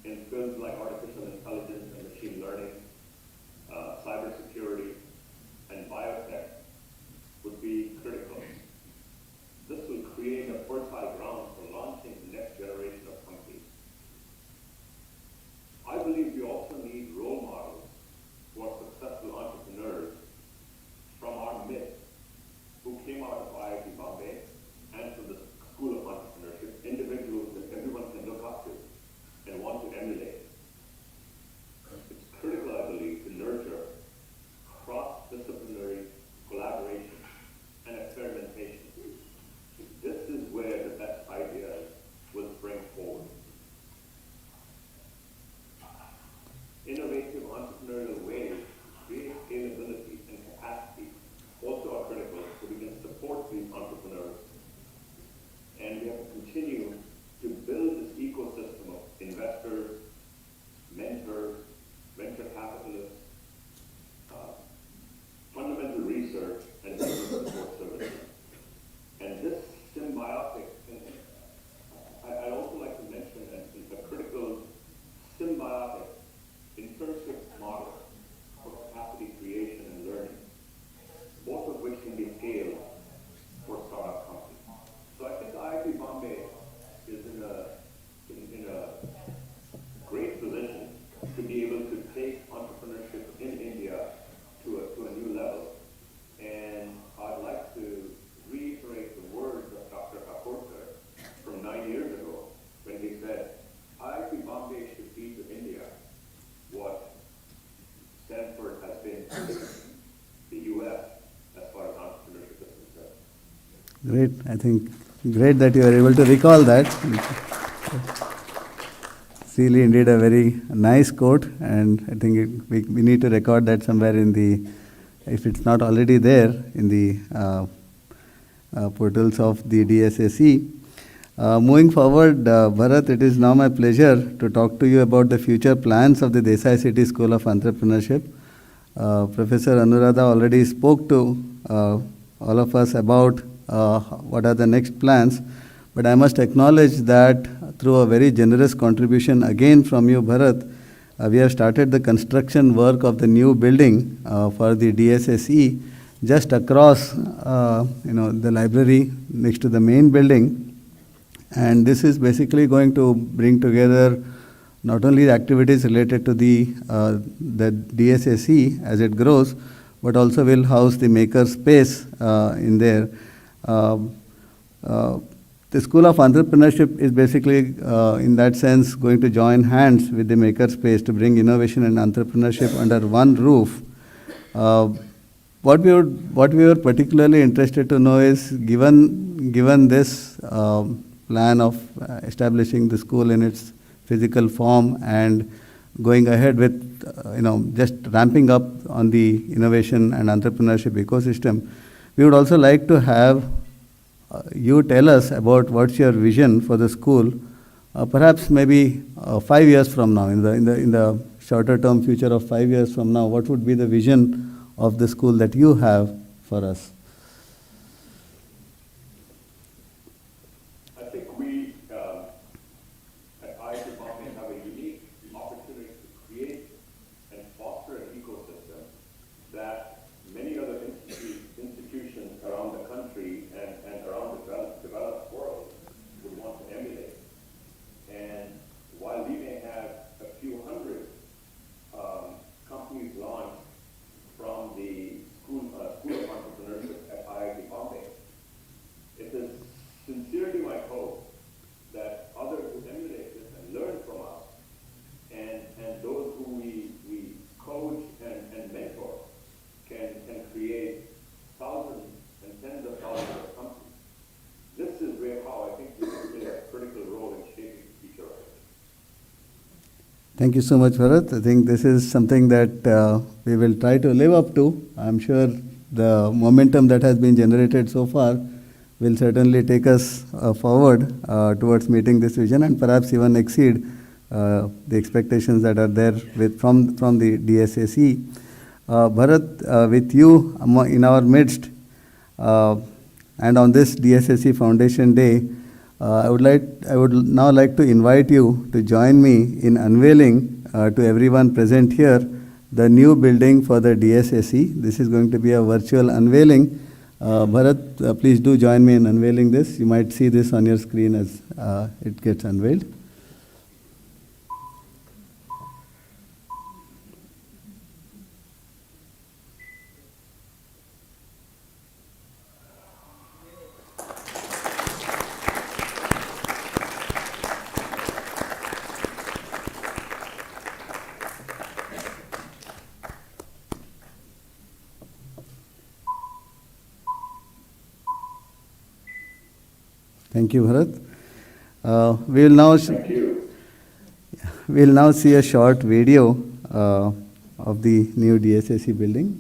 S25: in fields like artificial intelligence and machine learning, cybersecurity, and biotech would be critical. This will create a fertile ground for launching the next generation of companies. I believe we also need role models who are successful entrepreneurs from our midst who came out of IIT Bombay and from the School of Entrepreneurship, individuals that everyone can look up to and want to emulate. It's critical, I believe, to nurture cross-disciplinary collaboration and experimentation. This is where the best ideas will spring forward. Innovative entrepreneurial ways to create scalability and capacity also are critical so we can support these entrepreneurs. And we have to continue to build this ecosystem of investors, mentors, venture capitalists, fundamental research, and business support services. And this symbiotic, and I'd also like to mention a critical symbiotic internship model for capacity creation and learning, both of which can be scaled for startup companies. So I think IIT Bombay is in a great position to be able to take entrepreneurship in India to a new level. And I'd like to reiterate the words of Dr. Kaporkar from 9 years ago when he said, IIT Bombay should be to India what Stanford has been to the US as far as entrepreneurship is concerned.
S12: Great. I think great that you are able to recall that. It's really indeed a very nice quote, and I think we need to record that somewhere in the, if it's not already there, in the portals of the DSSE. Moving forward, Bharat, it is now my pleasure to talk to you about the future plans of the Dsse City School of Entrepreneurship. Professor Anuradha already spoke to all of us about what are the next plans, but I must acknowledge that through a very generous contribution again from you, Bharat, we have started the construction work of the new building for the DSSE just across the library next to the main building. And this is basically going to bring together not only the activities related to the DSSE as it grows, but also will house the maker space in there. the School of Entrepreneurship is basically, in that sense, going to join hands with the makerspace to bring innovation and entrepreneurship under one roof. What we were particularly interested to know is, given this plan of establishing the school in its physical form and going ahead with, just ramping up on the innovation and entrepreneurship ecosystem, we would also like to have you tell us about what's your vision for the school, perhaps maybe 5 years from now, in the shorter term future of 5 years from now. What would be the vision of the school that you have for us?
S25: I think we at IIT Bombay have a unique opportunity to create and foster an ecosystem that many other institutions around the country and around the developed world would want to emulate. And while we may have a few hundred companies launched from the School of Entrepreneurship at IIT Bombay, it is sincerely my hope that others would emulate this and learn from us, and those who we coach and mentor can create thousands and tens of thousands of companies. This is how I think we can play a critical role in shaping the future of it.
S12: Thank you so much, Bharat. I think this is something that we will try to live up to. I'm sure the momentum that has been generated so far will certainly take us forward towards meeting this vision, and perhaps even exceed the expectations that are there from the DSSE. Bharat, with you in our midst, and on this DSSE Foundation Day, I would now like to invite you to join me in unveiling to everyone present here the new building for the DSSE. This is going to be a virtual unveiling. Bharat, please do join me in unveiling this. You might see this on your screen as it gets unveiled. Thank you, Bharat. We'll now see a short video of the new DSSE building.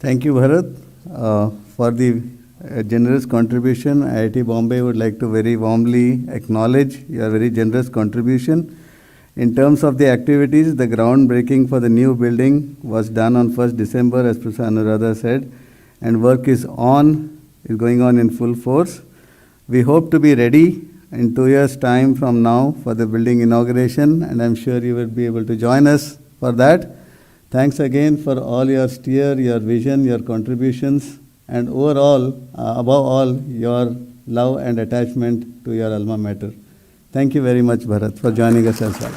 S12: Thank you, Bharat, for the generous contribution. IIT Bombay would like to very warmly acknowledge your very generous contribution. In terms of the activities, the groundbreaking for the new building was done on 1st December, as Professor Anuradha said, and work is going on in full force. We hope to be ready in 2 years' time from now for the building inauguration, and I'm sure you will be able to join us for that. Thanks again for all your steer, your vision, your contributions, and overall, above all, your love and attachment to your alma mater. Thank you very much, Bharat, for joining us as well.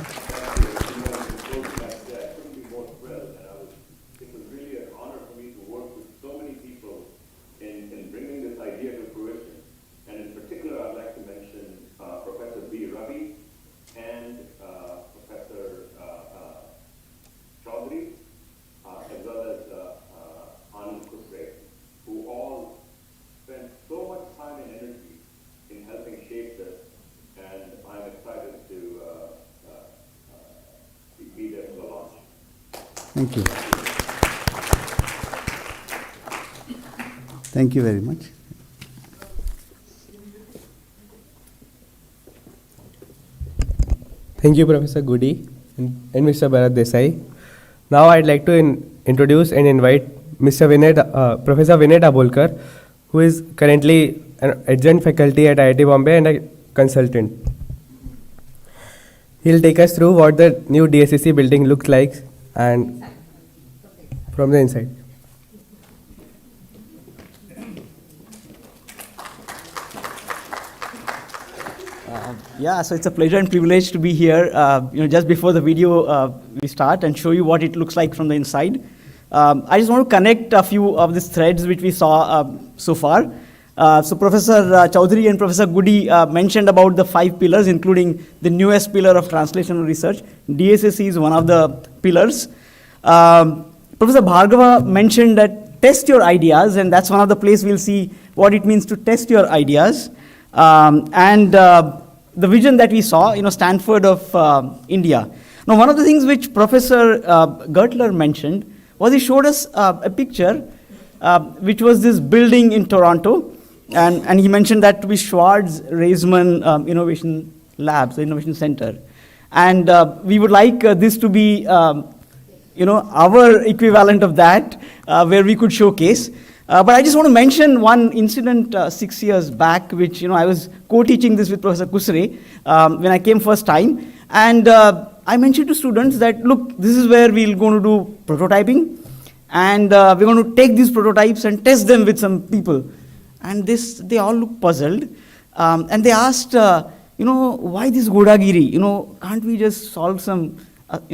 S12: Thank you. Thank you very much.
S1: Thank you, Professor Goody and Mr. Bharat Dsse. Now I'd like to introduce and invite Professor Vinay Dabolkar, who is currently an adjunct faculty at IIT Bombay and a consultant. He'll take us through what the new DSCC building looks like and from the inside.
S14: Yeah, so it's a pleasure and privilege to be here, just before the video we start and show you what it looks like from the inside. I just want to connect a few of these threads which we saw so far. So Professor Chaudhary and Professor Goody mentioned about the 5 pillars, including the newest pillar of translational research. DSSC is one of the pillars. Professor Bhargava mentioned that test your ideas, and that's one of the places we'll see what it means to test your ideas. The vision that we saw, Stanford of India. Now, one of the things which Professor Gertler mentioned was he showed us a picture which was this building in Toronto, and he mentioned that to be Schwartz Reisman Innovation Labs, the Innovation Center. And we would like this to be, our equivalent of that, where we could showcase. But I just want to mention one incident 6 years back, which, I was co-teaching this with Professor Kusre when I came first time. And I mentioned to students that, look, this is where we're going to do prototyping. And we're going to take these prototypes and test them with some people. And they all looked puzzled. And they asked, why this Godagiri? Can't we just solve some,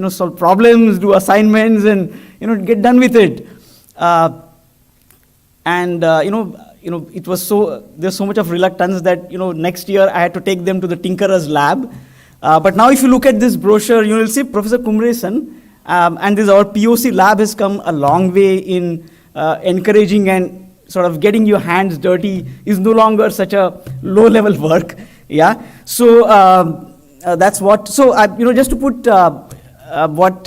S14: solve problems, do assignments, and, get done with it? It was there's so much of reluctance that, next year I had to take them to the Tinkerer's lab. But now if you look at this brochure, you will see Professor Kumresan, and our POC lab has come a long way in encouraging and sort of getting your hands dirty is no longer such a low-level work. Yeah. So that's what. So just to put what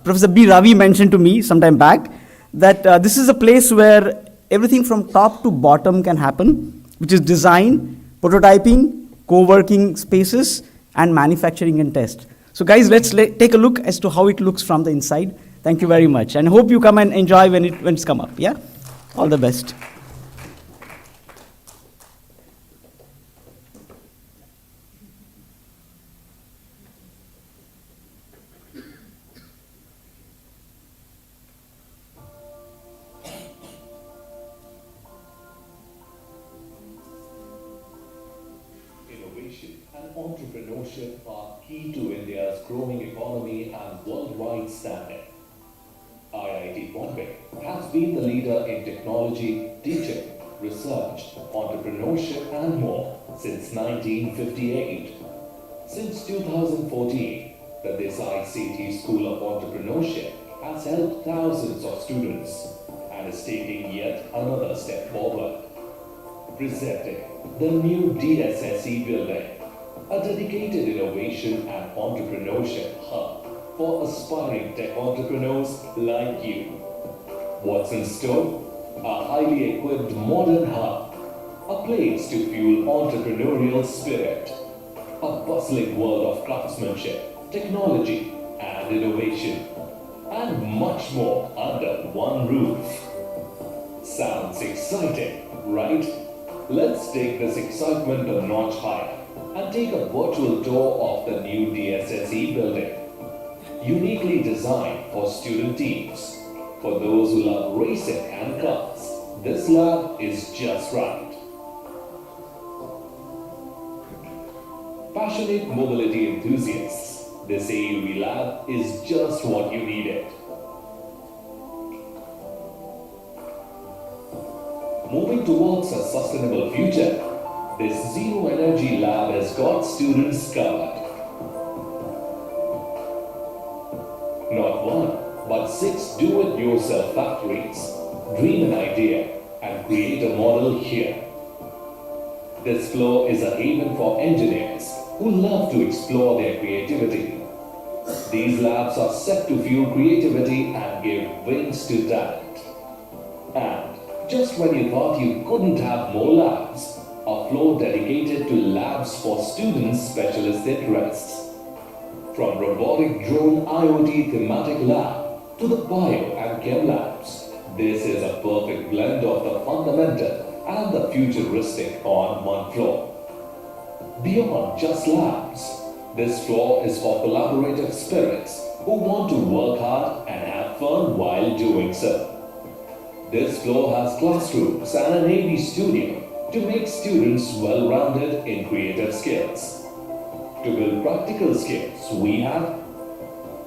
S14: Professor B. Ravi mentioned to me sometime back, that this is a place where everything from top to bottom can happen, which is design, prototyping, co-working spaces, and manufacturing and test. So guys, let's take a look as to how it looks from the inside. Thank you very much, and hope you come and enjoy when it's come up. Yeah, all the best.
S15: Entrepreneurship are key to India's growing economy and worldwide standing. IIT Bombay has been the leader in technology, teaching, research, entrepreneurship and more since 1958. Since 2014, the Dsse School of Entrepreneurship has helped thousands of students and is taking yet another step forward. Presenting the new DSSE building, a dedicated innovation and entrepreneurship hub for aspiring tech entrepreneurs like you. What's in store? a highly equipped modern hub, a place to fuel entrepreneurial spirit, a bustling world of craftsmanship, technology, and innovation, and much more under one roof. Sounds exciting, right? Let's take this excitement a notch higher and take a virtual tour of the new DSSE building. Uniquely designed for student teams. For those who love racing and cars, this lab is just right. Passionate mobility enthusiasts, this AUV lab is just what you needed. Moving towards a sustainable future, this Zero Energy Lab has got students covered. Not one, but 6 do-it-yourself factories. Dream an idea and create a model here. This floor is a haven for engineers who love to explore their creativity. These labs are set to fuel creativity and give wings to talent. And just when you thought you couldn't have more labs, a floor dedicated to labs for students' specialist interests. From robotic drone IoT thematic lab to the bio and chem labs, this is a perfect blend of the fundamental and the futuristic on one floor. Beyond just labs, this floor is for collaborative spirits who want to work hard and have fun while doing so. This floor has classrooms and an AV studio to make students well-rounded in creative skills. To build practical skills, we have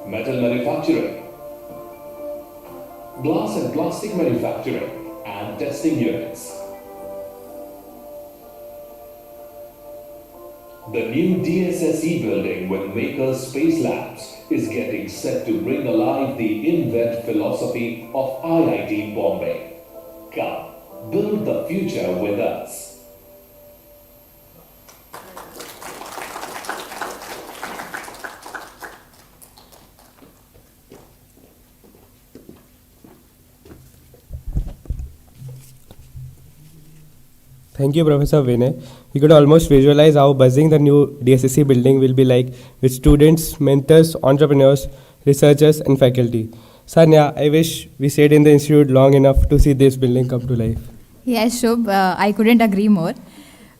S15: metal manufacturing, glass and plastic manufacturing, and testing units. The new DSSE building with Makers Space Labs is getting set to bring alive the invent philosophy of IIT Bombay. Come, build the future with us.
S1: Thank you, Professor Vinay. You could almost visualize how buzzing the new DSSE building will be like with students, mentors, entrepreneurs, researchers, and faculty. Sanya, I wish we stayed in the institute long enough to see this building come to life.
S7: Yes, Shubh, I couldn't agree more.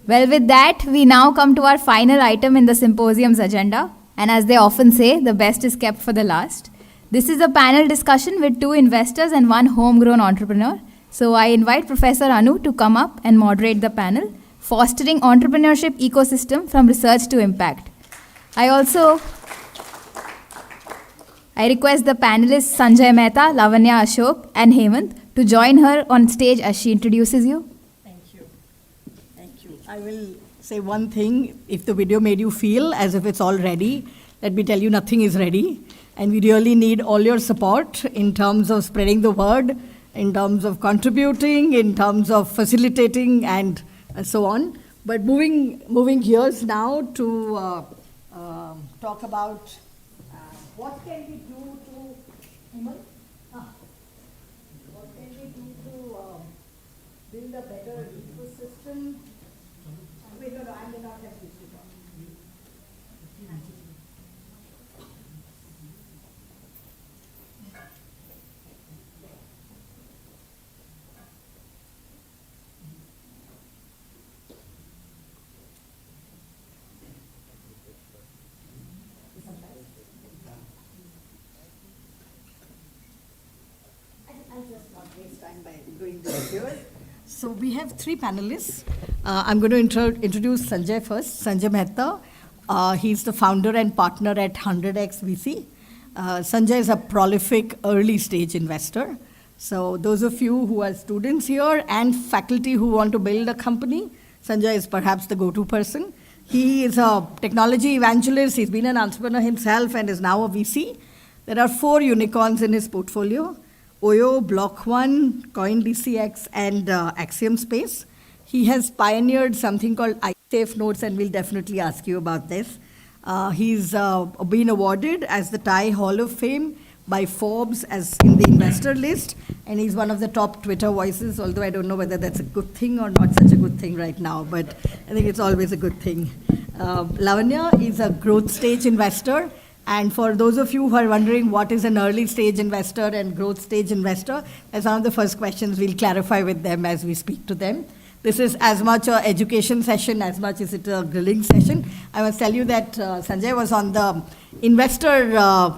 S7: Well, with that, we now come to our final item in the symposium's agenda. And as they often say, the best is kept for the last. This is a panel discussion with 2 investors and 1 homegrown entrepreneur. So I invite Professor Anu to come up and moderate the panel, Fostering Entrepreneurship Ecosystem from Research to Impact. I request the panelists Sanjay Mehta, Lavanya Ashok, and Hemant to join her on stage as she introduces you.
S13: Thank you. Thank you. I will say one thing. If the video made you feel as if it's all ready, let me tell you nothing is ready. And we really need all your support in terms of spreading the word, in terms of contributing, in terms of facilitating, and so on. But moving gears now to talk about what can we do to what can we do to build a better ecosystem. Wait, no, I may not have this to talk. I'll just not waste time by doing this here. So we have 3 panelists. I'm going to introduce Sanjay first. Sanjay Mehta. He's the founder and partner at 100x VC. Sanjay is a prolific early stage investor. So those of you who are students here and faculty who want to build a company, Sanjay is perhaps the go-to person. He is a technology evangelist. He's been an entrepreneur himself and is now a VC. There are 4 unicorns in his portfolio: Oyo, Block1, CoinDCX, and Axiom Space. He has pioneered something called iSafe Notes, and we'll definitely ask you about this. He's been awarded as the TiE Hall of Fame by Forbes as in the investor list, and he's one of the top Twitter voices, although I don't know whether that's a good thing or not such a good thing right now, but I think it's always a good thing. Lavanya is a growth stage investor, and for those of you who are wondering what is an early stage investor and growth stage investor, that's one of the first questions we'll clarify with them as we speak to them. This is as much an education session as much as it a grilling session. I must tell you that Sanjay was on the investor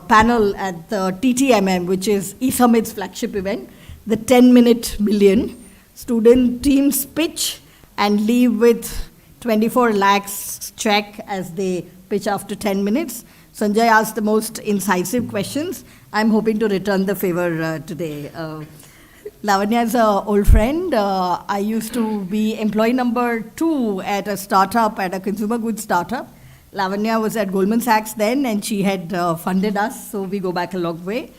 S13: panel at the TTMM, which is eSummit's flagship event, the 10-minute million. Student teams pitch and leave with 24 lakhs check as they pitch after 10 minutes. Sanjay asked the most incisive questions. I'm hoping to return the favor today. Lavanya is an old friend. I used to be employee number 2 at a startup, at a consumer goods startup. Lavanya was at Goldman Sachs then, and she had funded us, so we go back a long way.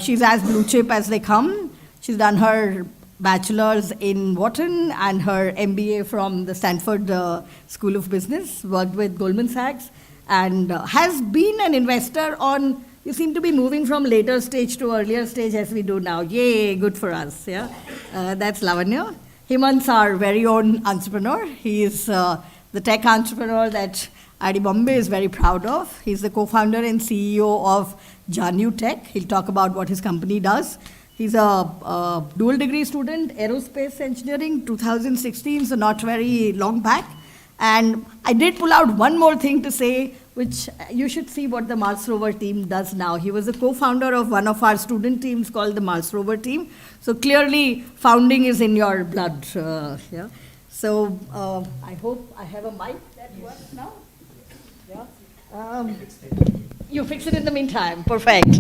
S13: She's as blue chip as they come. She's done her bachelor's in Wharton and her MBA from the Stanford School of Business, worked with Goldman Sachs, and has been an investor on. You seem to be moving from later stage to earlier stage as we do now. Yay, good for us. Yeah, that's Lavanya. Hemant's our very own entrepreneur. He is the tech entrepreneur that IIT Bombay is very proud of. He's the co-founder and CEO of Janu Tech. He'll talk about what his company does. He's a dual degree student, aerospace engineering, 2016, so not very long back. And I did pull out one more thing to say, which you should see what the Mars Rover team does now. He was a co-founder of one of our student teams called the Mars Rover team. So clearly, founding is in your blood. Yeah. So I hope I have a mic that works now. Yeah. You fix it in the meantime. Perfect.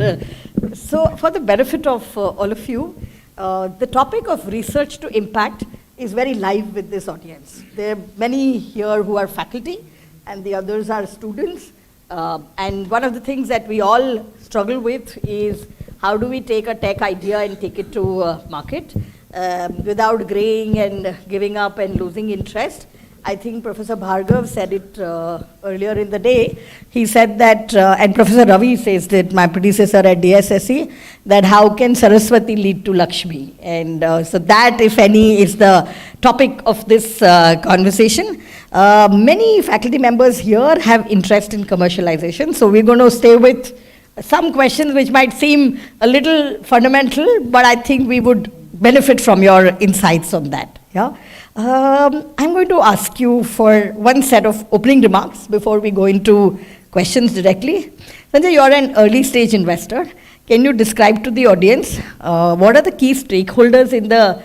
S13: So for the benefit of all of you, the topic of research to impact is very live with this audience. There are many here who are faculty, and the others are students. And one of the things that we all struggle with is how do we take a tech idea and take it to market without graying and giving up and losing interest. I think Professor Bhargav said it earlier in the day. He said that, and Professor Ravi says that, my predecessor at Dsse, that how can Saraswati lead to Lakshmi? And so that, if any, is the topic of this conversation. Many faculty members here have interest in commercialization, so we're going to stay with some questions which might seem a little fundamental, but I think we would benefit from your insights on that. Yeah. I'm going to ask you for one set of opening remarks before we go into questions directly. Sanjay, you're an early stage investor. Can you describe to the audience what are the key stakeholders in the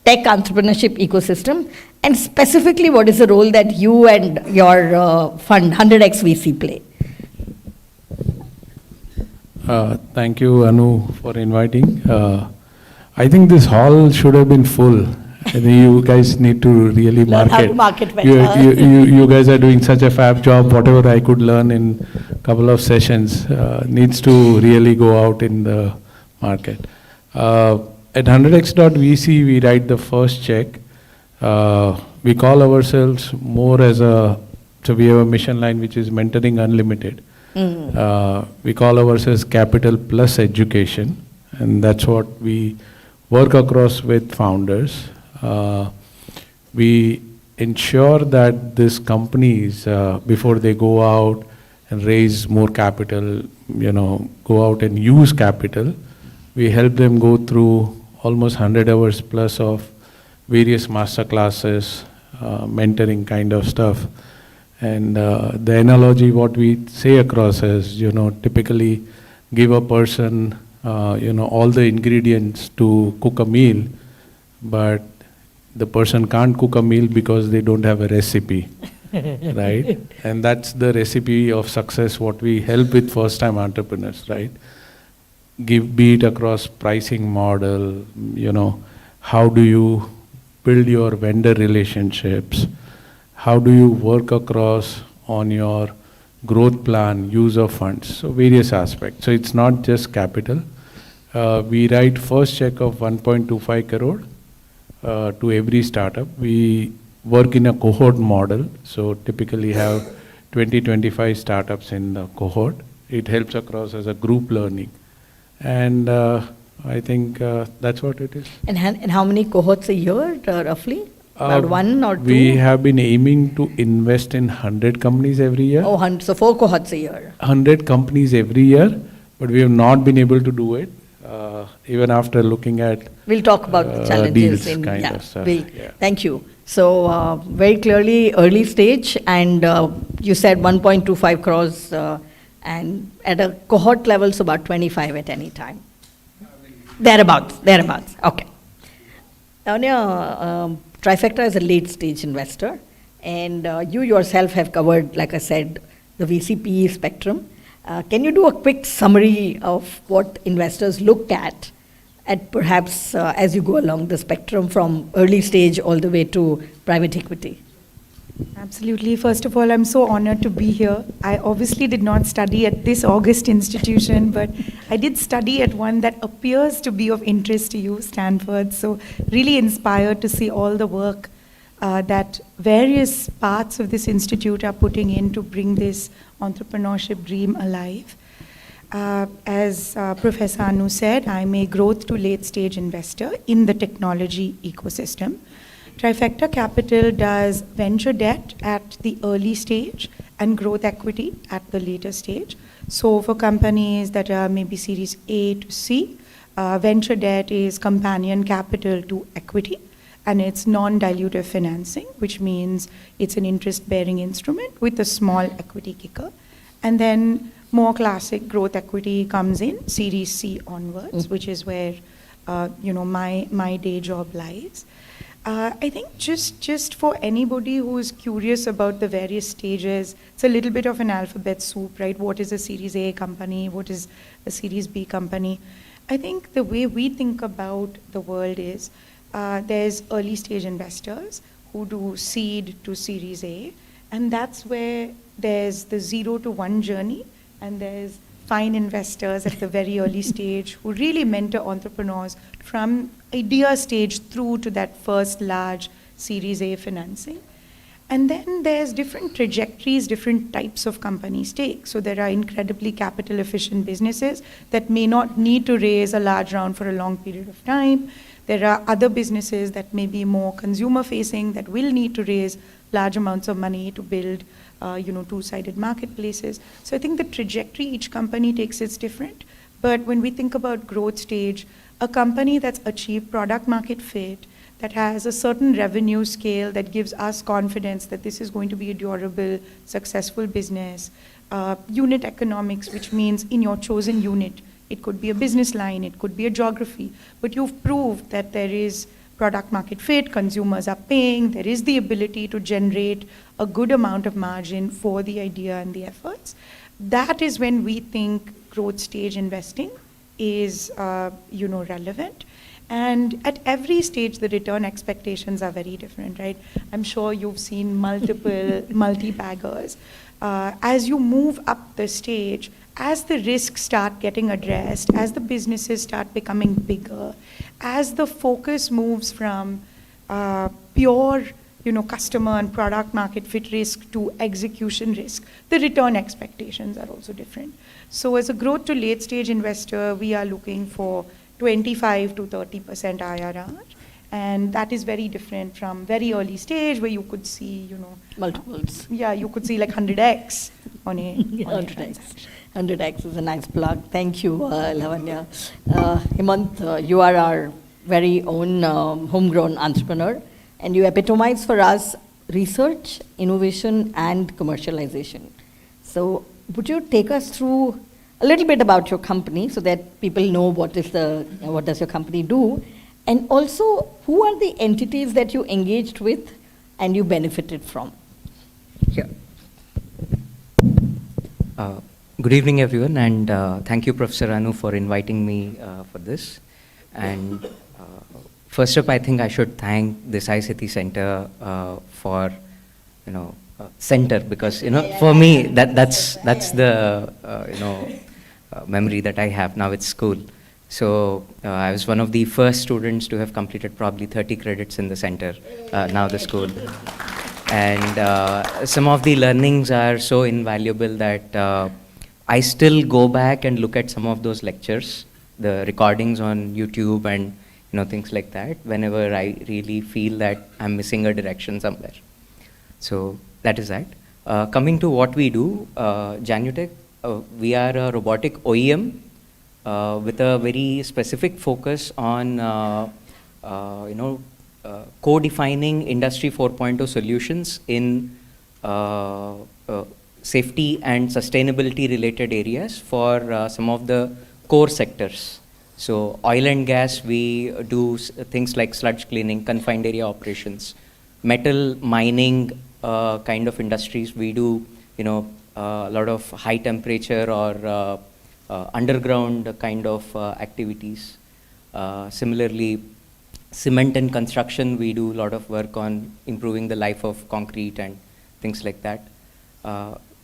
S13: tech entrepreneurship ecosystem, and specifically what is the role that you and your fund 100x VC play?
S16: Thank you, Anu, for inviting. I think this hall should have been full. I think you guys need to really market. You guys are doing such a fab job. Whatever I could learn in a couple of sessions needs to really go out in the market. At 100x.vc, we write the first check. We call ourselves more as so we have a mission line which is Mentoring Unlimited. We call ourselves Capital Plus Education, and that's what we work across with founders. We ensure that these companies, before they go out and raise more capital, go out and use capital, we help them go through almost 100 hours plus of various master classes, mentoring kind of stuff. And the analogy what we say across is, typically give a person, all the ingredients to cook a meal, but the person can't cook a meal because they don't have a recipe, right? And that's the recipe of success, what we help with first-time entrepreneurs, right? Be it across pricing model, how do you build your vendor relationships? How do you work across on your growth plan, use of funds? So various aspects. So it's not just capital. We write first check of 1.25 crore to every startup. We work in a cohort model. So typically have 20-25 startups in the cohort. It helps across as a group learning. And I think that's what it is.
S13: And how many cohorts a year, roughly? About one or two?
S16: We have been aiming to invest in 100 companies every year.
S13: Oh, so 4 cohorts a year.
S16: 100 companies every year, but we have not been able to do it, even after looking at
S13: We'll talk about the challenges
S16: deals
S13: in
S16: kind of stuff.
S13: Thank you. So very clearly early stage, and you said 1.25 crores, and at a cohort level, so about 25 at any time. Thereabouts. Okay. Now, Trifecta is a late stage investor, and you yourself have covered, like I said, the VCPE spectrum. Can you do a quick summary of what investors look at perhaps as you go along the spectrum from early stage all the way to private equity?
S17: Absolutely. First of all, I'm so honored to be here. I obviously did not study at this august institution, but I did study at one that appears to be of interest to you, Stanford. So really inspired to see all the work that various parts of this institute are putting in to bring this entrepreneurship dream alive. As Professor Anu said, I'm a growth to late stage investor in the technology ecosystem. Trifecta Capital does venture debt at the early stage and growth equity at the later stage. So for companies that are maybe series A to C, venture debt is companion capital to equity, and it's non-dilutive financing, which means it's an interest-bearing instrument with a small equity kicker. And then more classic growth equity comes in series C onwards, which is where my day job lies. I think just for anybody who is curious about the various stages, it's a little bit of an alphabet soup, right? What is a Series A company? What is a Series B company? I think the way we think about the world is there's early stage investors who do seed to Series A, and that's where there's the 0 to 1 journey, and there's fine investors at the very early stage who really mentor entrepreneurs from idea stage through to that first large Series A financing. And then there's different trajectories, different types of companies take. So there are incredibly capital efficient businesses that may not need to raise a large round for a long period of time. There are other businesses that may be more consumer facing that will need to raise large amounts of money to build two-sided marketplaces. So I think the trajectory each company takes is different. But when we think about growth stage, a company that's achieved product market fit, that has a certain revenue scale that gives us confidence that this is going to be a durable, successful business, unit economics, which means in your chosen unit, it could be a business line, it could be a geography, but you've proved that there is product market fit, consumers are paying, there is the ability to generate a good amount of margin for the idea and the efforts. That is when we think growth stage investing is relevant. And at every stage, the return expectations are very different, right? I'm sure you've seen multiple multi-baggers. As you move up the stage, as the risks start getting addressed, as the businesses start becoming bigger, as the focus moves from pure customer and product market fit risk to execution risk, the return expectations are also different. So as a growth to late stage investor, we are looking for 25 to 30% IRR. And that is very different from very early stage where you could see,
S13: multiples.
S17: Yeah, you could see like 100x on a
S13: 100x. 100x is a nice plug. Thank you, Lavanya. Hemant, you are our very own homegrown entrepreneur, and you epitomize for us research, innovation, and commercialization. So would you take us through a little bit about your company so that people know what does your company do, and also who are the entities that you engaged with and you benefited from?
S18: Yeah. Good evening, everyone, and thank you, Professor Anu, for inviting me for this. And first up, I think I should thank the Dsse Center for, center, because for me that's the memory that I have now at school. So I was one of the first students to have completed probably 30 credits in the center, now the school. And some of the learnings are so invaluable that I still go back and look at some of those lectures the recordings on YouTube and things like that whenever I really feel that I'm missing a direction somewhere. So that is that. Coming to what we do, Janutech, we are a robotic OEM with a very specific focus on co-defining Industry 4.0 solutions in safety and sustainability related areas for some of the core sectors. So oil and gas, we do things like sludge cleaning, confined area operations, metal mining kind of industries. We do a lot of high temperature or underground kind of activities. Similarly, cement and construction, we do a lot of work on improving the life of concrete and things like that.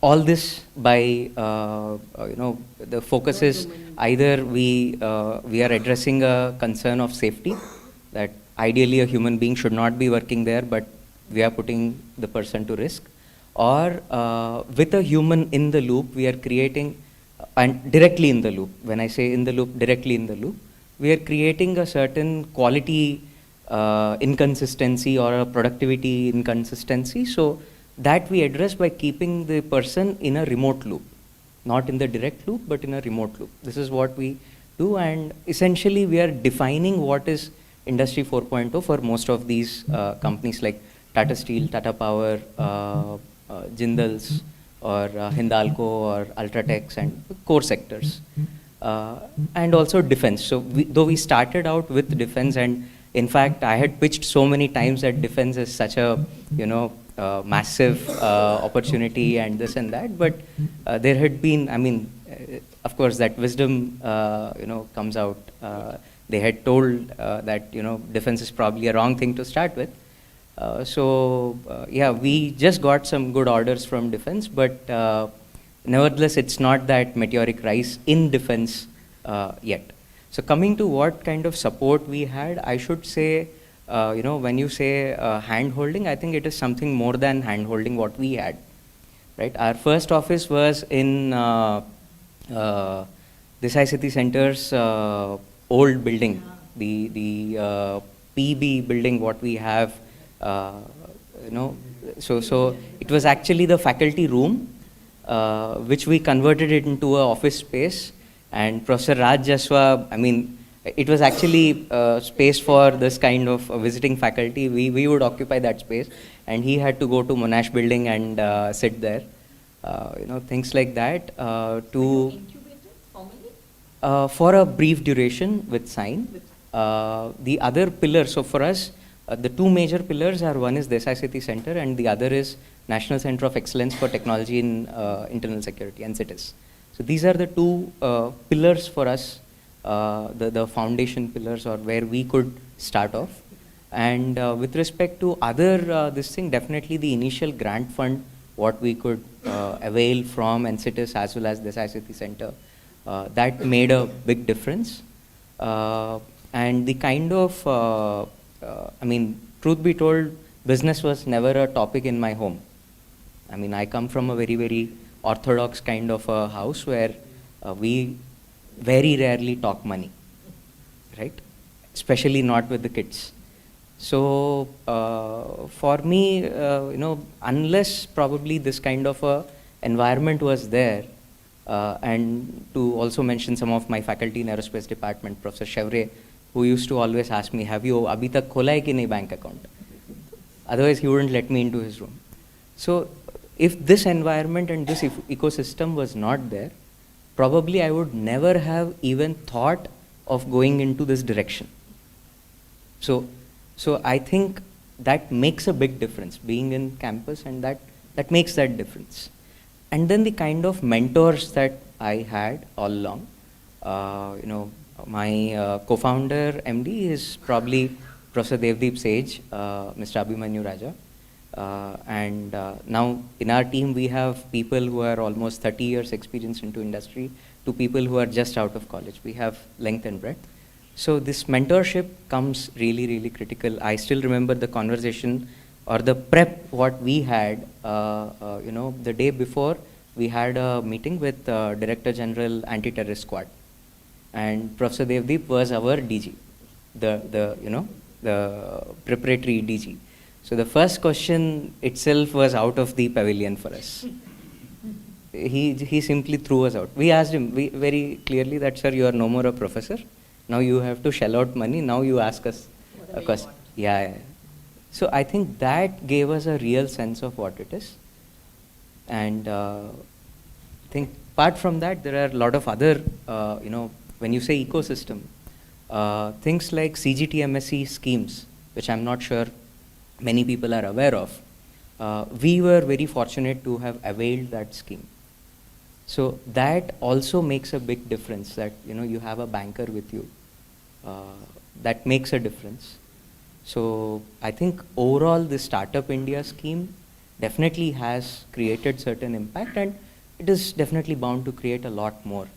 S18: All this by, the focus is either we are addressing a concern of safety, that ideally a human being should not be working there, but we are putting the person to risk, or with a human in the loop, we are creating, and directly in the loop, when I say in the loop, directly in the loop, we are creating a certain quality inconsistency or a productivity inconsistency. So that we address by keeping the person in a remote loop, not in the direct loop, but in a remote loop. This is what we do, and essentially we are defining what is Industry 4.0 for most of these companies like Tata Steel, Tata Power, Jindals, or Hindalco, or Ultratex, and core sectors. And also defense. So though we started out with defense, and in fact I had pitched so many times that defense is such a massive opportunity and this and that, but there had been, of course that wisdom comes out. They had told that defense is probably a wrong thing to start with. Yeah, we just got some good orders from defense, but nevertheless it's not that meteoric rise in defense yet. So coming to what kind of support we had, I should say, when you say hand-holding, I think it is something more than hand-holding what we had, right? Our first office was in Dsse City Center's old building, the PB building what we have, so it was actually the faculty room, which we converted it into an office space. And Professor Raj Jaswa, it was actually space for this kind of visiting faculty. We would occupy that space, and he had to go to Monash building and sit there. Things like that. For a brief duration with sign. The other pillars, so for us, the two major pillars are, one is Dsse City Center and the other is National Center of Excellence for Technology in Internal Security, NCITIS. So these are the two pillars for us, the foundation pillars, or where we could start off. And with respect to other this thing, definitely the initial grant fund, what we could avail from NCITIS as well as the Dsse City Center, that made a big difference. And the kind of, truth be told, business was never a topic in my home. I come from a very, very orthodox kind of a house where we very rarely talk money, right? Especially not with the kids. So for me, unless probably this kind of a environment was there, and to also mention some of my faculty in aerospace department, Professor Chevre, who used to always ask me, have you abhi tak khola hai ki nahi bank account? Otherwise he wouldn't let me into his room. So if this environment and this ecosystem was not there, probably I would never have even thought of going into this direction. So I think that makes a big difference, being in campus, and that makes that difference. And then the kind of mentors that I had all along, my co-founder MD is probably Professor Devdeep Sage, Mr. Abhimanyu Raja. And now in our team we have people who are almost 30 years experience into industry to people who are just out of college. We have length and breadth. So this mentorship comes really, really critical. I still remember the conversation or the prep what we had, the day before we had a meeting with Director General Anti-Terrorist Squad. and Professor Devdeep was our DG, the preparatory DG. So the first question itself was out of the pavilion for us. He simply threw us out. We asked him very clearly that, sir, you are no more a professor. Now you have to shell out money. Now you ask us a question. Yeah. So I think that gave us a real sense of what it is. And I think apart from that, there are a lot of other, when you say ecosystem, things like CGT MSc schemes, which I'm not sure many people are aware of. We were very fortunate to have availed that scheme. So that also makes a big difference, that you have a banker with you. That makes a difference. So I think overall the Startup India scheme definitely has created certain impact, and it is definitely bound to create a lot more.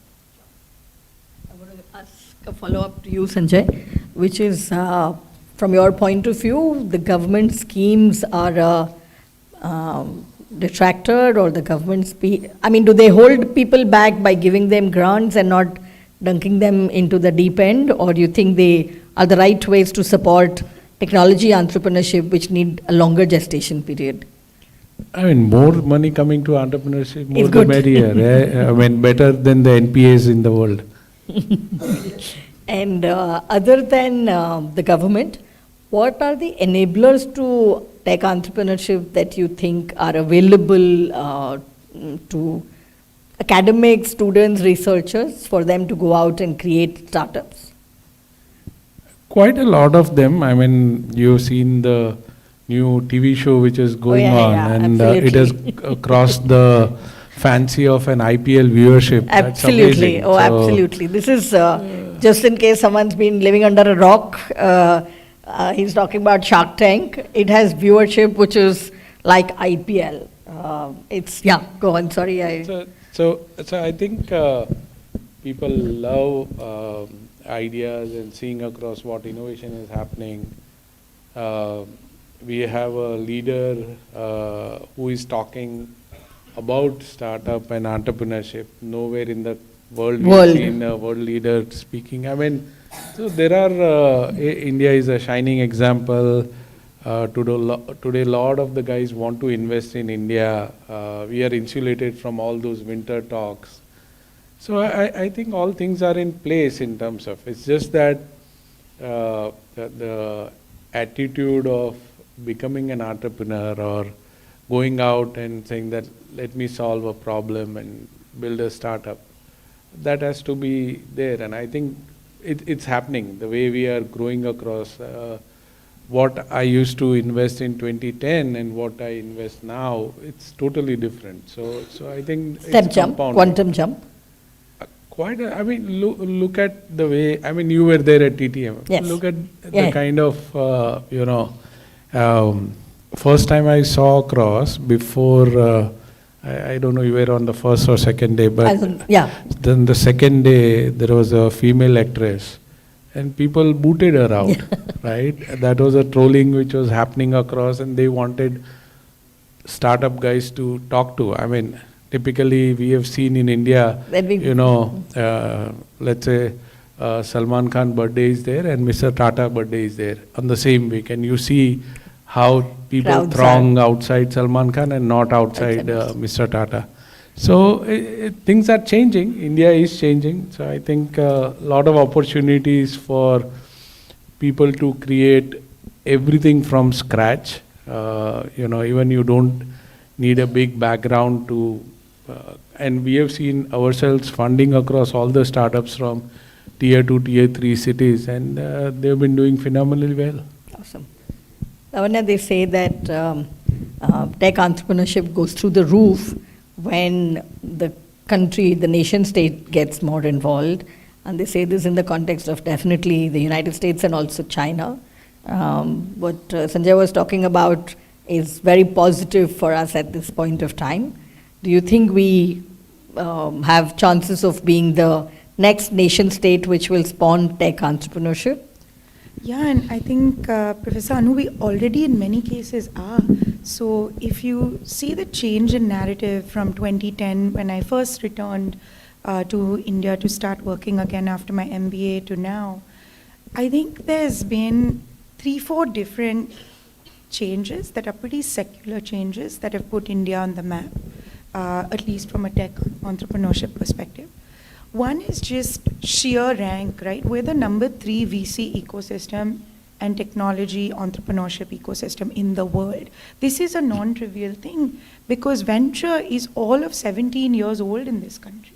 S13: I want to ask a follow-up to you, Sanjay, which is, from your point of view, the government schemes are detractor, or the government do they hold people back by giving them grants and not dunking them into the deep end, or do you think they are the right ways to support technology entrepreneurship, which need a longer gestation period?
S16: I mean, more money coming to entrepreneurship, more the
S13: good.
S16: merrier. I mean, better than the NPAs in the world.
S13: And other than the government, what are the enablers to tech entrepreneurship that you think are available to academics, students, researchers, for them to go out and create startups?
S16: Quite a lot of them. I mean, you've seen the new TV show which is going on, and it has crossed the fancy of an IPL viewership.
S13: Absolutely.
S16: That's amazing.
S13: Absolutely. This is just in case someone's been living under a rock. He's talking about Shark Tank. It has viewership which is like IPL. Go on. Sorry.
S16: So I think people love ideas and seeing across what innovation is happening. We have a leader who is talking about startup and entrepreneurship. Nowhere in the world we've seen a world leader speaking. I mean, so there are, India is a shining example. Today, a lot of the guys want to invest in India. We are insulated from all those winter talks. So I think all things are in place in terms of, it's just that the attitude of becoming an entrepreneur or going out and saying that let me solve a problem and build a startup, that has to be there. And I think it's happening, the way we are growing across. What I used to invest in 2010 and what I invest now, it's totally different. So I think
S13: Step
S16: it's
S13: jump,
S16: compounding.
S13: quantum jump.
S16: I mean, look at the way, I mean, you were there at TTM.
S13: Yes.
S16: Look at the kind of, first time I saw across before, I don't know, you were on the first or second day, but then the second day there was a female actress and people booted her out, right? That was a trolling which was happening across, and they wanted startup guys to talk to. I mean, typically we have seen in India, let's say Salman Khan birthday is there and Mr. Tata birthday is there on the same week, and you see how people throng outside Salman Khan and not outside Mr. Tata. So things are changing. India is changing. So I think a lot of opportunities for people to create everything from scratch. Even you don't need a big background to, and we have seen ourselves funding across all the startups from tier 2, tier 3 cities, and they've been doing phenomenally well.
S13: Awesome. Lavanya, they say that tech entrepreneurship goes through the roof when the country, the nation state gets more involved. And they say this in the context of definitely the United States and also China. What Sanjay was talking about is very positive for us at this point of time. Do you think we have chances of being the next nation state which will spawn tech entrepreneurship?
S17: Yeah, and I think, Professor Anu, we already in many cases are. So if you see the change in narrative from 2010, when I first returned to India to start working again after my MBA to now, I think there's been 3-4 different changes that are pretty secular changes that have put India on the map, at least from a tech entrepreneurship perspective. One is just sheer rank, right? We're the number 3 VC ecosystem and technology entrepreneurship ecosystem in the world. This is a non-trivial thing because venture is all of 17 years old in this country,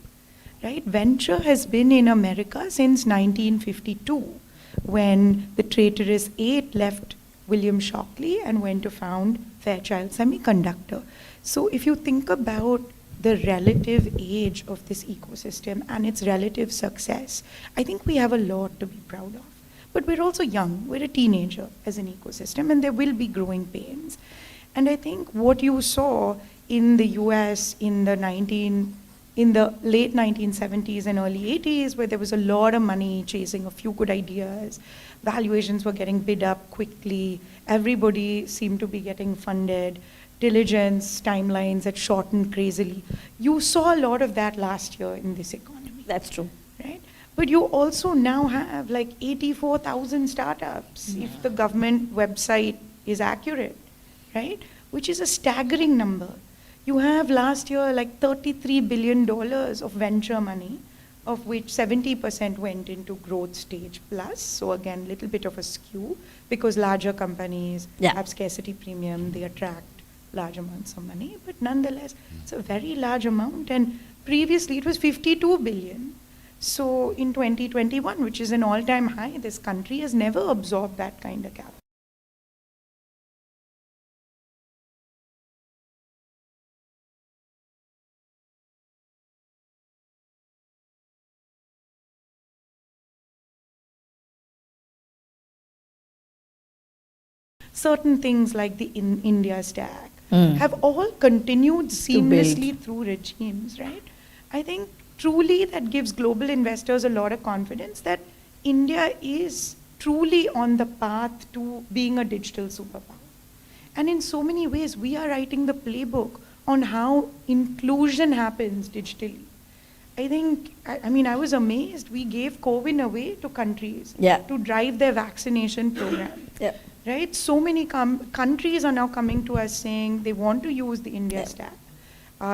S17: right? Venture has been in America since 1952 when the traitorous 8 left William Shockley and went to found Fairchild Semiconductor. So if you think about the relative age of this ecosystem and its relative success, I think we have a lot to be proud of. But we're also young, we're a teenager as an ecosystem, and there will be growing pains. And I think what you saw in the US in the late 1970s and early 80s, where there was a lot of money chasing a few good ideas, valuations were getting bid up quickly, everybody seemed to be getting funded, diligence, timelines had shortened crazily. You saw a lot of that last year in this economy.
S13: That's true.
S17: Right? But you also now have like 84,000 startups, if the government website is accurate, right? Which is a staggering number. You have last year like $33 billion of venture money, of which 70% went into growth stage plus. So again, a little bit of a skew because larger companies have scarcity premium, they attract large amounts of money, but nonetheless, it's a very large amount. And previously it was 52 billion. So in 2021, which is an all-time high, this country has never absorbed that kind of capital. Certain things like the India stack have all continued seamlessly through regimes, right? I think truly that gives global investors a lot of confidence that India is truly on the path to being a digital superpower. And in so many ways, we are writing the playbook on how inclusion happens digitally. I think, I mean, I was amazed. We gave COVID away to countries to drive their vaccination program. Right? So many countries are now coming to us saying they want to use the India stack.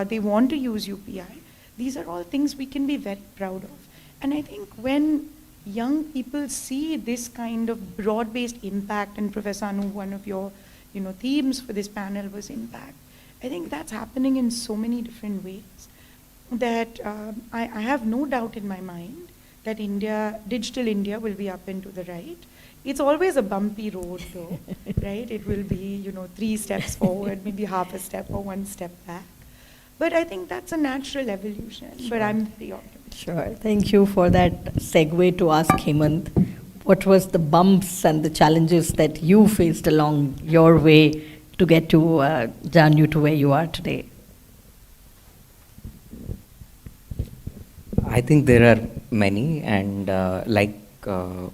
S17: They want to use UPI. These are all things we can be very proud of. And I think when young people see this kind of broad-based impact, and Professor Anu, one of your themes for this panel was impact, I think that's happening in so many different ways that I have no doubt in my mind that digital India will be up and to the right. It's always a bumpy road though, right? It will be, 3 steps forward, maybe half a step or 1 step back. But I think that's a natural evolution, but I'm very optimistic.
S13: Sure, thank you for that segue to ask Hemant. What was the bumps and the challenges that you faced along your way to get to turn you to where you are today?
S18: I think there are many, and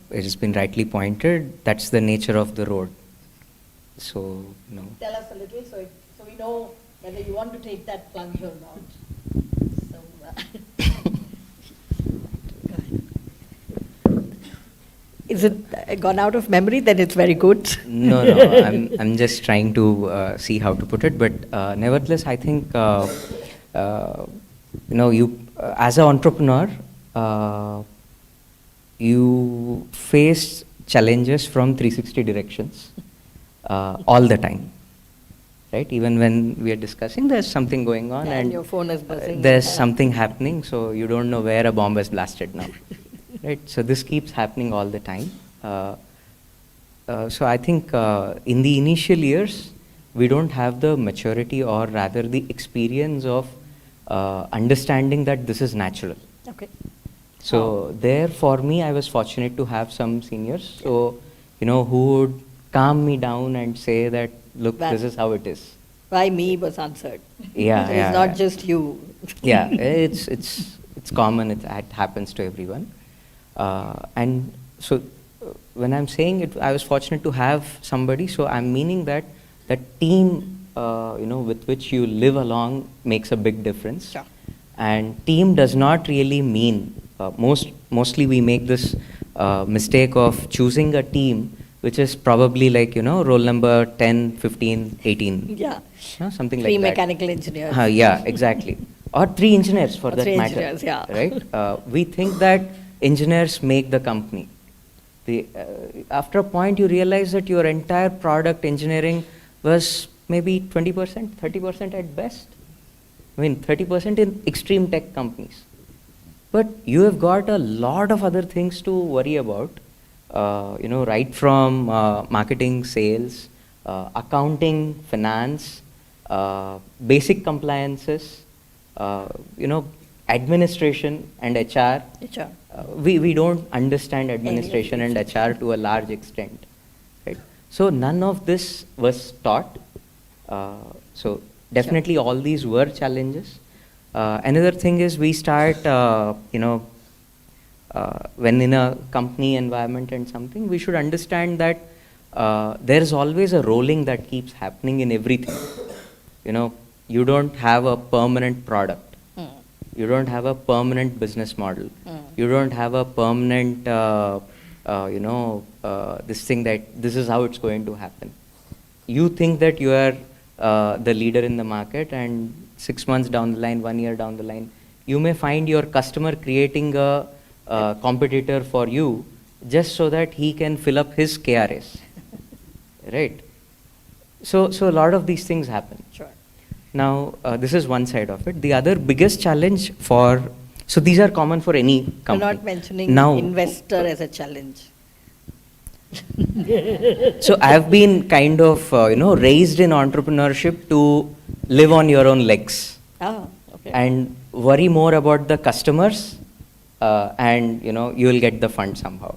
S18: it has been rightly pointed, that's the nature of the road. So,
S13: Tell us a little so we know whether you want to take that plunge or not. Is it gone out of memory? Then it's very good.
S18: No, I'm just trying to see how to put it, but nevertheless, I think, you as an entrepreneur, you face challenges from 360 directions all the time, right? Even when we are discussing, there's something going on and
S13: your phone is buzzing.
S18: There's something happening, so you don't know where a bomb is blasted now, right? So this keeps happening all the time. So I think in the initial years, we don't have the maturity or rather the experience of understanding that this is natural.
S13: Okay.
S18: So there, for me, I was fortunate to have some seniors, so who would calm me down and say that, look, this is how it is.
S13: Why me was answered.
S18: Yeah,
S13: It's not just you.
S18: Yeah, it's common. It happens to everyone. And so when I'm saying it, I was fortunate to have somebody. So I'm meaning that that team, with which you live along makes a big difference.
S13: Sure.
S18: And team does not really mean, mostly we make this mistake of choosing a team which is probably like, roll number 10, 15, 18.
S13: Yeah.
S18: Something
S13: Three
S18: like that.
S13: mechanical engineers.
S18: Yeah, exactly. Or 3 engineers for
S13: Or
S18: that
S13: 3
S18: matter.
S13: engineers, yeah.
S18: Right? We think that engineers make the company. After a point, you realize that your entire product engineering was maybe 20%, 30% at best. 30% in extreme tech companies. But you have got a lot of other things to worry about, right from marketing, sales, accounting, finance, basic compliances, administration and HR.
S13: HR.
S18: We don't understand administration and HR to a large extent, right? So none of this was taught. So definitely all these were challenges. Another thing is we start, when in a company environment and something, we should understand that there is always a rolling that keeps happening in everything. You don't have a permanent product. You don't have a permanent business model. You don't have a permanent, this thing that this is how it's going to happen. You think that you are the leader in the market, and 6 months down the line, 1 year down the line, you may find your customer creating a competitor for you just so that he can fill up his KRS, right? So a lot of these things happen.
S13: Sure.
S18: Now, this is one side of it. The other biggest challenge so these are common for any company.
S13: You're not mentioning
S18: now,
S13: investor as a challenge.
S18: So I have been kind of, raised in entrepreneurship to live on your own legs.
S13: Okay.
S18: And worry more about the customers, and you will get the fund somehow.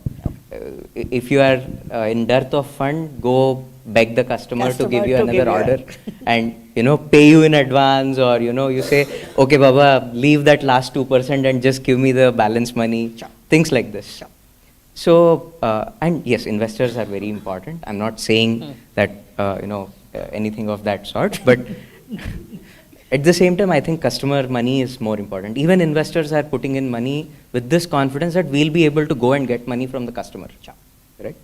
S18: If you are in dearth of fund, go beg the customer to give you another order and pay you in advance, or you say, okay Baba, leave that last 2% and just give me the balance money. Things like this. So, and yes, investors are very important. I'm not saying that, anything of that sort, but at the same time, I think customer money is more important. Even investors are putting in money with this confidence that we'll be able to go and get money from the customer, right?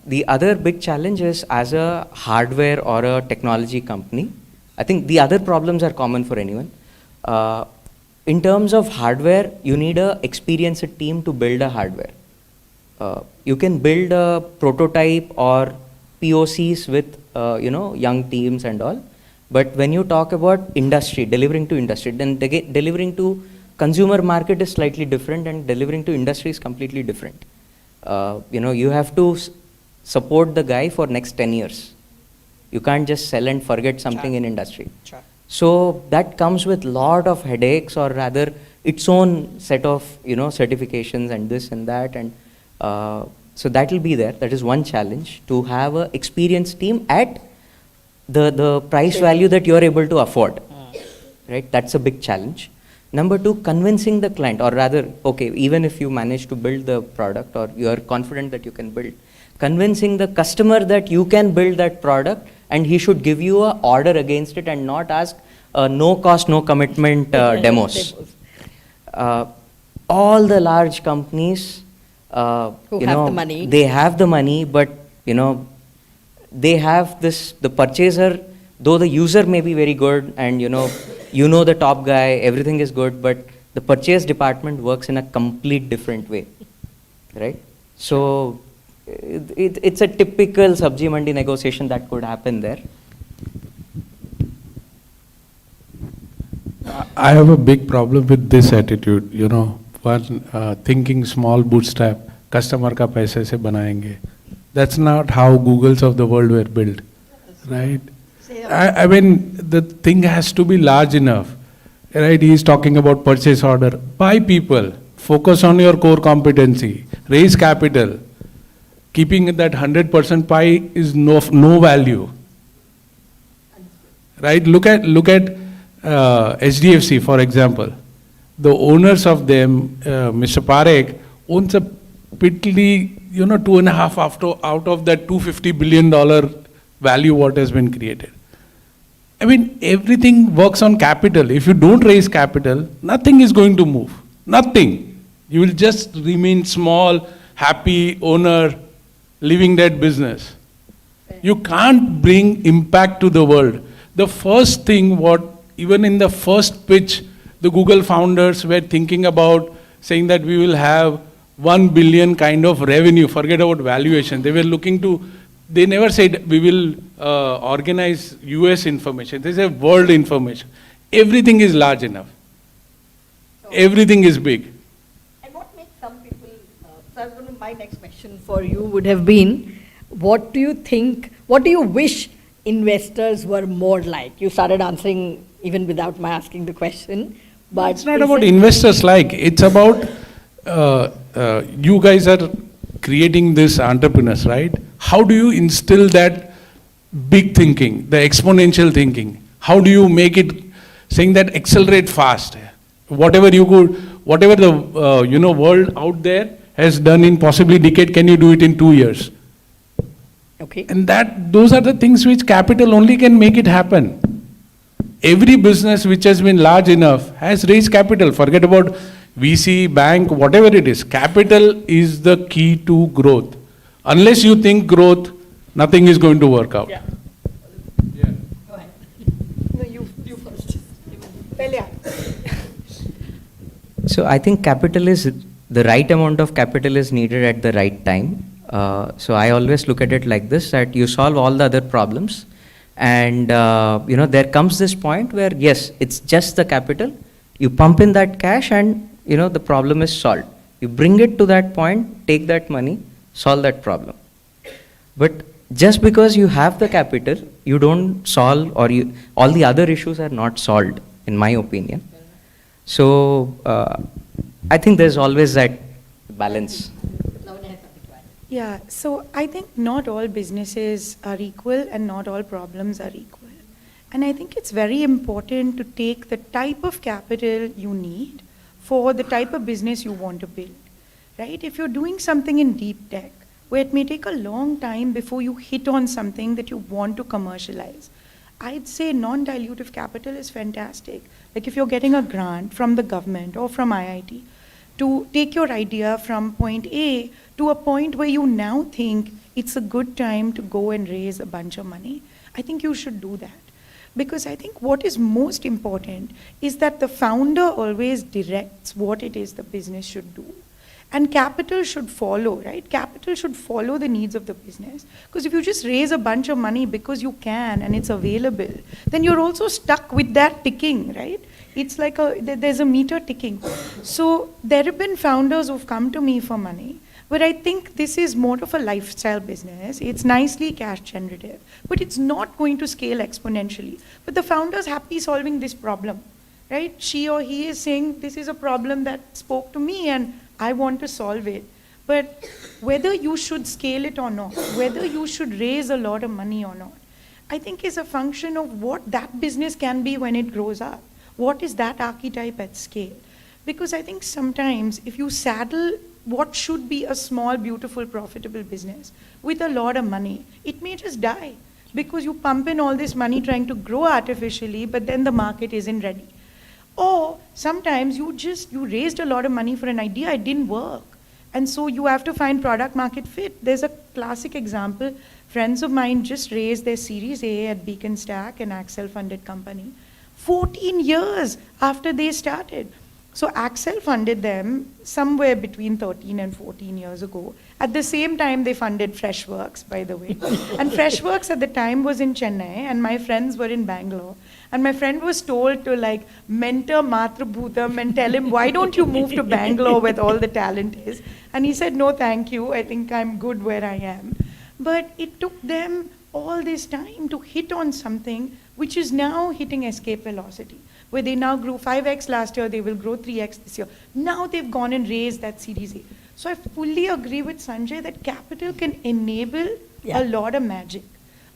S18: The other big challenge is, as a hardware or a technology company, I think the other problems are common for anyone. In terms of hardware, you need an experienced team to build a hardware. You can build a prototype or POCs with young teams and all, but when you talk about industry, delivering to industry, then delivering to consumer market is slightly different, and delivering to industry is completely different. You have to support the guy for next 10 years. You can't just sell and forget something in industry. So that comes with lot of headaches, or rather its own set of certifications and this and that, and so that will be there. That is one challenge, to have an experienced team at the price value that you are able to afford, right? That's a big challenge. Number 2, convincing the client, or rather, okay, even if you manage to build the product, or you are confident that you can build, convincing the customer that you can build that product and he should give you an order against it and not ask no cost, no commitment demos. All the large companies,
S13: Who have the money.
S18: they have the money, but they have this, the purchaser, though the user may be very good and the top guy, everything is good, but the purchase department works in a complete different way, right? So it's a typical sabji mandi negotiation that could happen there.
S16: I have a big problem with this attitude, one thinking small bootstrap, customer ka paise se banayenge. That's not how Googles of the world were built, right? I mean, the thing has to be large enough, right? He's talking about purchase order. Buy people, focus on your core competency, raise capital. Keeping that 100% pie is no value, right? Look at HDFC, for example. The owners of them, Mr. Parekh, owns a piddly, 2.5 out of that $250 billion value what has been created. I mean, everything works on capital. If you don't raise capital, nothing is going to move. Nothing. You will just remain small, happy owner, living that business. You can't bring impact to the world. The first thing even in the first pitch, the Google founders were thinking about saying that we will have 1 billion kind of revenue, forget about valuation. They were looking to, they never said we will organize US information. They said world information. Everything is large enough. Everything is big.
S13: And what makes some people, my next question for you would have been, what do you wish investors were more like? You started answering even without my asking the question. But
S16: it's not about investors like, it's about you guys are creating this entrepreneurs, right? How do you instill that big thinking, the exponential thinking? How do you make it, saying that accelerate fast? Whatever the world out there has done in possibly decade, can you do it in 2 years?
S13: Okay.
S16: And those are the things which capital only can make it happen. Every business which has been large enough has raised capital. Forget about VC, bank, whatever it is. Capital is the key to growth. Unless you think growth, nothing is going to work out.
S13: Yeah. Go ahead. No, you first.
S18: So I think the right amount of capital is needed at the right time. So I always look at it like this, that you solve all the other problems, and there comes this point where, yes, it's just the capital, you pump in that cash and the problem is solved. You bring it to that point, take that money, solve that problem. But just because you have the capital, you don't solve, or all the other issues are not solved, in my opinion. So I think there's always that balance.
S17: Yeah, so I think not all businesses are equal and not all problems are equal. And I think it's very important to take the type of capital you need for the type of business you want to build, right? If you're doing something in deep tech, where it may take a long time before you hit on something that you want to commercialize, I'd say non-dilutive capital is fantastic. Like if you're getting a grant from the government or from IIT to take your idea from point A to a point where you now think it's a good time to go and raise a bunch of money, I think you should do that. Because I think what is most important is that the founder always directs what it is the business should do. And capital should follow, right? Capital should follow the needs of the business. Because if you just raise a bunch of money because you can and it's available, then you're also stuck with that ticking, right? It's like there's a meter ticking. So there have been founders who've come to me for money, but I think this is more of a lifestyle business. It's nicely cash generative, but it's not going to scale exponentially. But the founder's happy solving this problem, right? She or he is saying, this is a problem that spoke to me and I want to solve it. But whether you should scale it or not, whether you should raise a lot of money or not, I think is a function of what that business can be when it grows up. What is that archetype at scale? Because I think sometimes if you saddle what should be a small, beautiful, profitable business with a lot of money, it may just die because you pump in all this money trying to grow artificially, but then the market isn't ready. Or sometimes you raised a lot of money for an idea, it didn't work. And so you have to find product market fit. There's a classic example. Friends of mine just raised their Series A at Beacon Stack, an Accel funded company, 14 years after they started. So Accel funded them somewhere between 13 and 14 years ago. At the same time, they funded Freshworks, by the way. And Freshworks at the time was in Chennai, and my friends were in Bangalore. And my friend was told to like mentor Matrabhutam and tell him, why don't you move to Bangalore where all the talent is? And he said, no, thank you. I think I'm good where I am. But it took them all this time to hit on something which is now hitting escape velocity, where they now grew 5x last year, they will grow 3x this year. Now they've gone and raised that Series A. So I fully agree with Sanjay that capital can enable a lot of magic.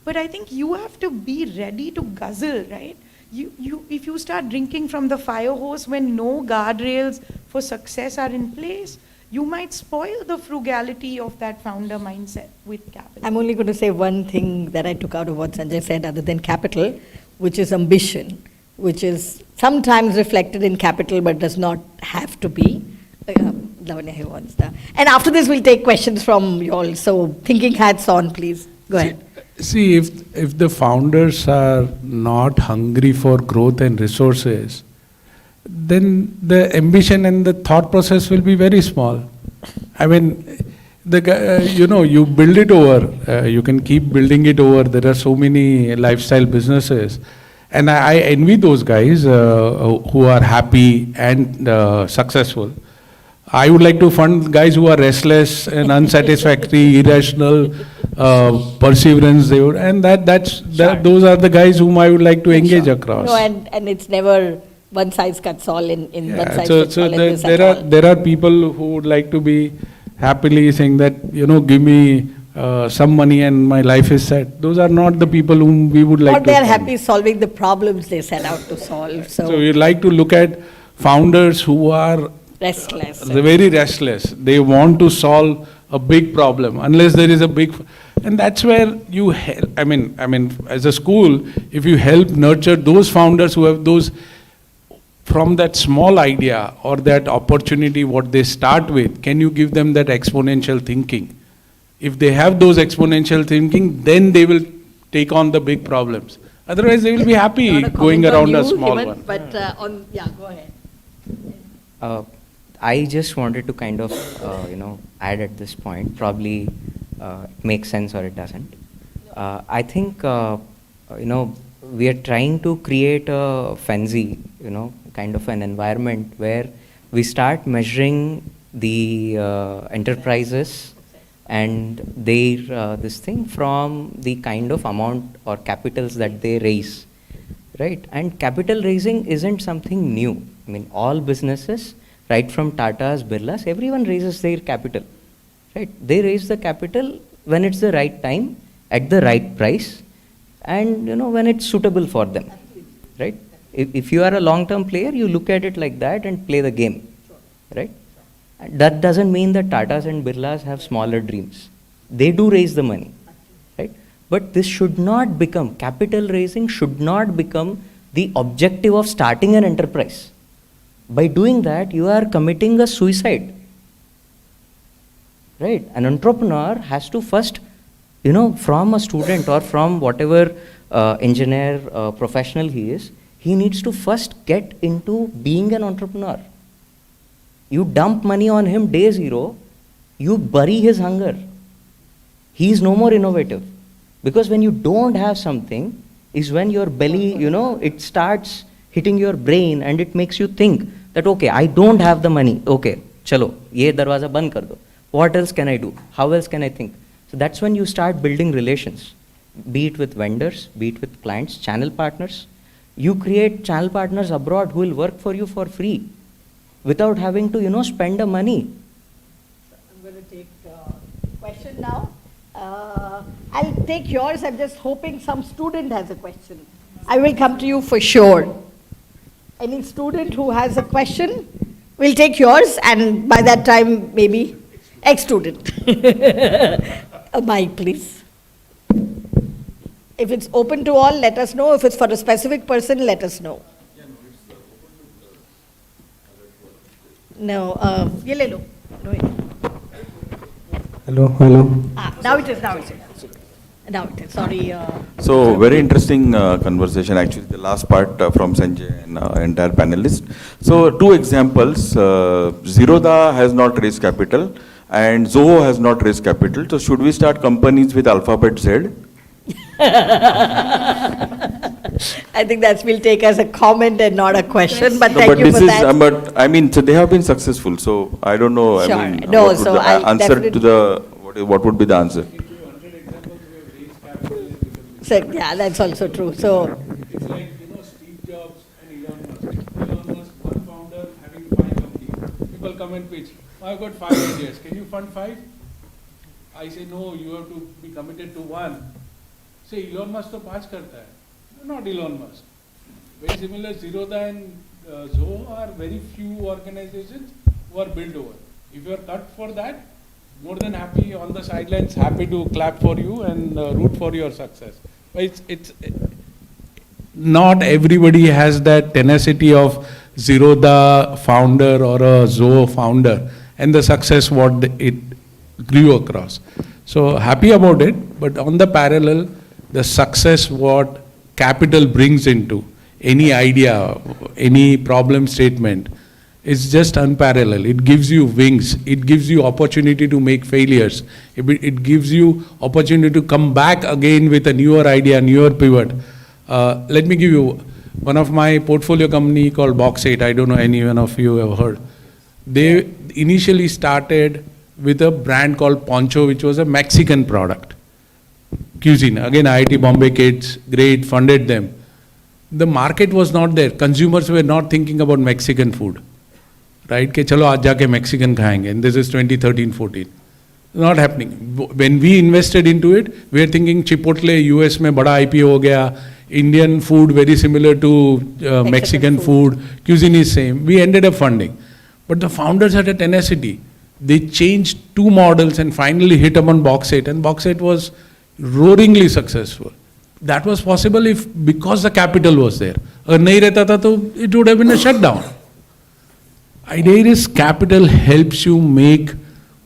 S17: But I think you have to be ready to guzzle, right? If you start drinking from the fire hose when no guardrails for success are in place, you might spoil the frugality of that founder mindset with capital.
S13: I'm only going to say one thing that I took out of what Sanjay said other than capital, which is ambition, which is sometimes reflected in capital but does not have to be. Lavanya here wants that. And after this, we'll take questions from you all. So, thinking hats on, please. Go ahead.
S16: See, if the founders are not hungry for growth and resources, then the ambition and the thought process will be very small. I mean, the guy, you build it over. You can keep building it over. There are so many lifestyle businesses, and I envy those guys who are happy and successful. I would like to fund guys who are restless and unsatisfactory, irrational, perseverance. And those are the guys whom I would like to engage across.
S13: No, and it's never one size cuts all in one size
S16: so
S13: fits all in this
S16: there
S13: at
S16: are
S13: all.
S16: there are people who would like to be happily saying that give me some money and my life is set. Those are not the people whom we would like
S13: Or
S16: to.
S13: they are
S16: fund.
S13: happy solving the problems they set out to solve.
S16: So we like to look at founders who are
S13: Restless.
S16: they're very restless. They want to solve a big problem unless there is a big, and that's where you help. I mean, as a school, if you help nurture those founders who have those, from that small idea or that opportunity, what they start with, can you give them that exponential thinking? If they have those exponential thinking, then they will take on the big problems. Otherwise, they will be happy going around a small one.
S13: But go ahead.
S18: I just wanted to kind of, add at this point. Probably it makes sense or it doesn't. I think, we are trying to create a fancy, kind of an environment where we start measuring the enterprises and their this thing from the kind of amount or capitals that they raise, right? And capital raising isn't something new. I mean, all businesses, right from Tata's, Birlas, everyone raises their capital, right? They raise the capital when it's the right time, at the right price, and when it's suitable for them, right? If you are a long-term player, you look at it like that and play the game, right? And that doesn't mean that Tatas and Birlas have smaller dreams. They do raise the money, right? But this should not become, capital raising should not become the objective of starting an enterprise. By doing that, you are committing a suicide, right? An entrepreneur has to first, from a student or from whatever engineer, professional he is, he needs to first get into being an entrepreneur. You dump money on him day zero, you bury his hunger. He is no more innovative. Because when you don't have something, is when your belly, it starts hitting your brain and it makes you think that, okay, I don't have the money. Okay, chalo, ye darwaza band kar do. What else can I do? How else can I think? So that's when you start building relations, be it with vendors, be it with clients, channel partners. You create channel partners abroad who will work for you for free without having to, spend the money.
S13: I'm going to take a question now. I'll take yours. I'm just hoping some student has a question. I will come to you for sure. Any student who has a question, we'll take yours, and by that time, maybe ex-student. A mic, please. If it's open to all, let us know. If it's for a specific person, let us know. No, ye le lo. No,
S6: Hello.
S13: now it is. Sorry.
S24: So very interesting conversation. Actually, the last part from Sanjay and entire panelists. So 2 examples. Zerodha has not raised capital, and Zoho has not raised capital. So should we start companies with alphabet Z?
S13: I think that will take as a comment and not a question, but
S24: No,
S13: thank
S24: but
S13: you
S24: this
S13: for
S24: is,
S13: that.
S24: but I mean, so they have been successful. So I don't know.
S13: Sure.
S24: I mean,
S13: No,
S24: what would
S13: so
S24: the
S13: I'll
S24: answer to
S13: definitely-
S24: the what would be the answer?
S13: So, yeah, that's also true. So,
S16: It's like, Steve Jobs and Elon Musk. Elon Musk, one founder having 5 companies. People come and pitch, I've got 5 ideas. Can you fund 5? I say, no, you have to be committed to 1. Say, Elon Musk to 5 karta hai. Not Elon Musk. Very similar, Zerodha and Zoho are very few organizations who are built over. If you are cut for that, more than happy on the sidelines, happy to clap for you and root for your success. But not everybody has that tenacity of Zerodha founder or a Zoho founder and the success what it grew across. So happy about it, but on the parallel, the success what capital brings into any idea, any problem statement is just unparalleled. It gives you wings. It gives you opportunity to make failures. It gives you opportunity to come back again with a newer idea, newer pivot. Let me give you one of my portfolio company called Box8. I don't know any one of you have heard. They initially started with a brand called Poncho, which was a Mexican product. Cuisine. Again, IIT Bombay kids, great, funded them. The market was not there. Consumers were not thinking about Mexican food. Right? Ke chalo aaj jaake Mexican khayenge. And this is 2013-14. Not happening. When we invested into it, we were thinking Chipotle, US mein bada IPO ho gaya. Indian food very similar to Mexican food. Cuisine is same. We ended up funding. But the founders had a tenacity. They changed 2 models and finally hit upon Box8. And Box8 was roaringly successful. That was possible because the capital was there. Agar nahi rehta tha, to it would have been a shutdown. Idea is capital helps you make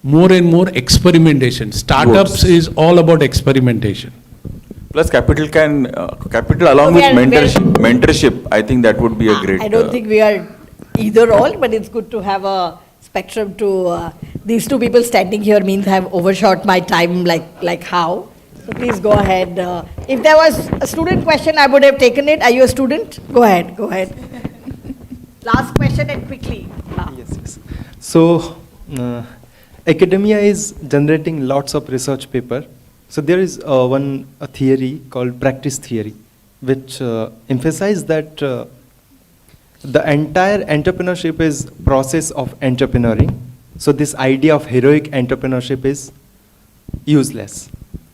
S16: more and more experimentation. Startups is all about experimentation.
S24: Plus capital along with mentorship, I think that would be a great.
S13: I don't think we are either all, but it's good to have a spectrum to, these 2 people standing here means I have overshot my time like how. So please go ahead. If there was a student question, I would have taken it. Are you a student? Go ahead. Last question and quickly.
S6: Yes. So, academia is generating lots of research paper. So there is a theory called practice theory, which emphasizes that the entire entrepreneurship is process of entrepreneuring. So this idea of heroic entrepreneurship is useless.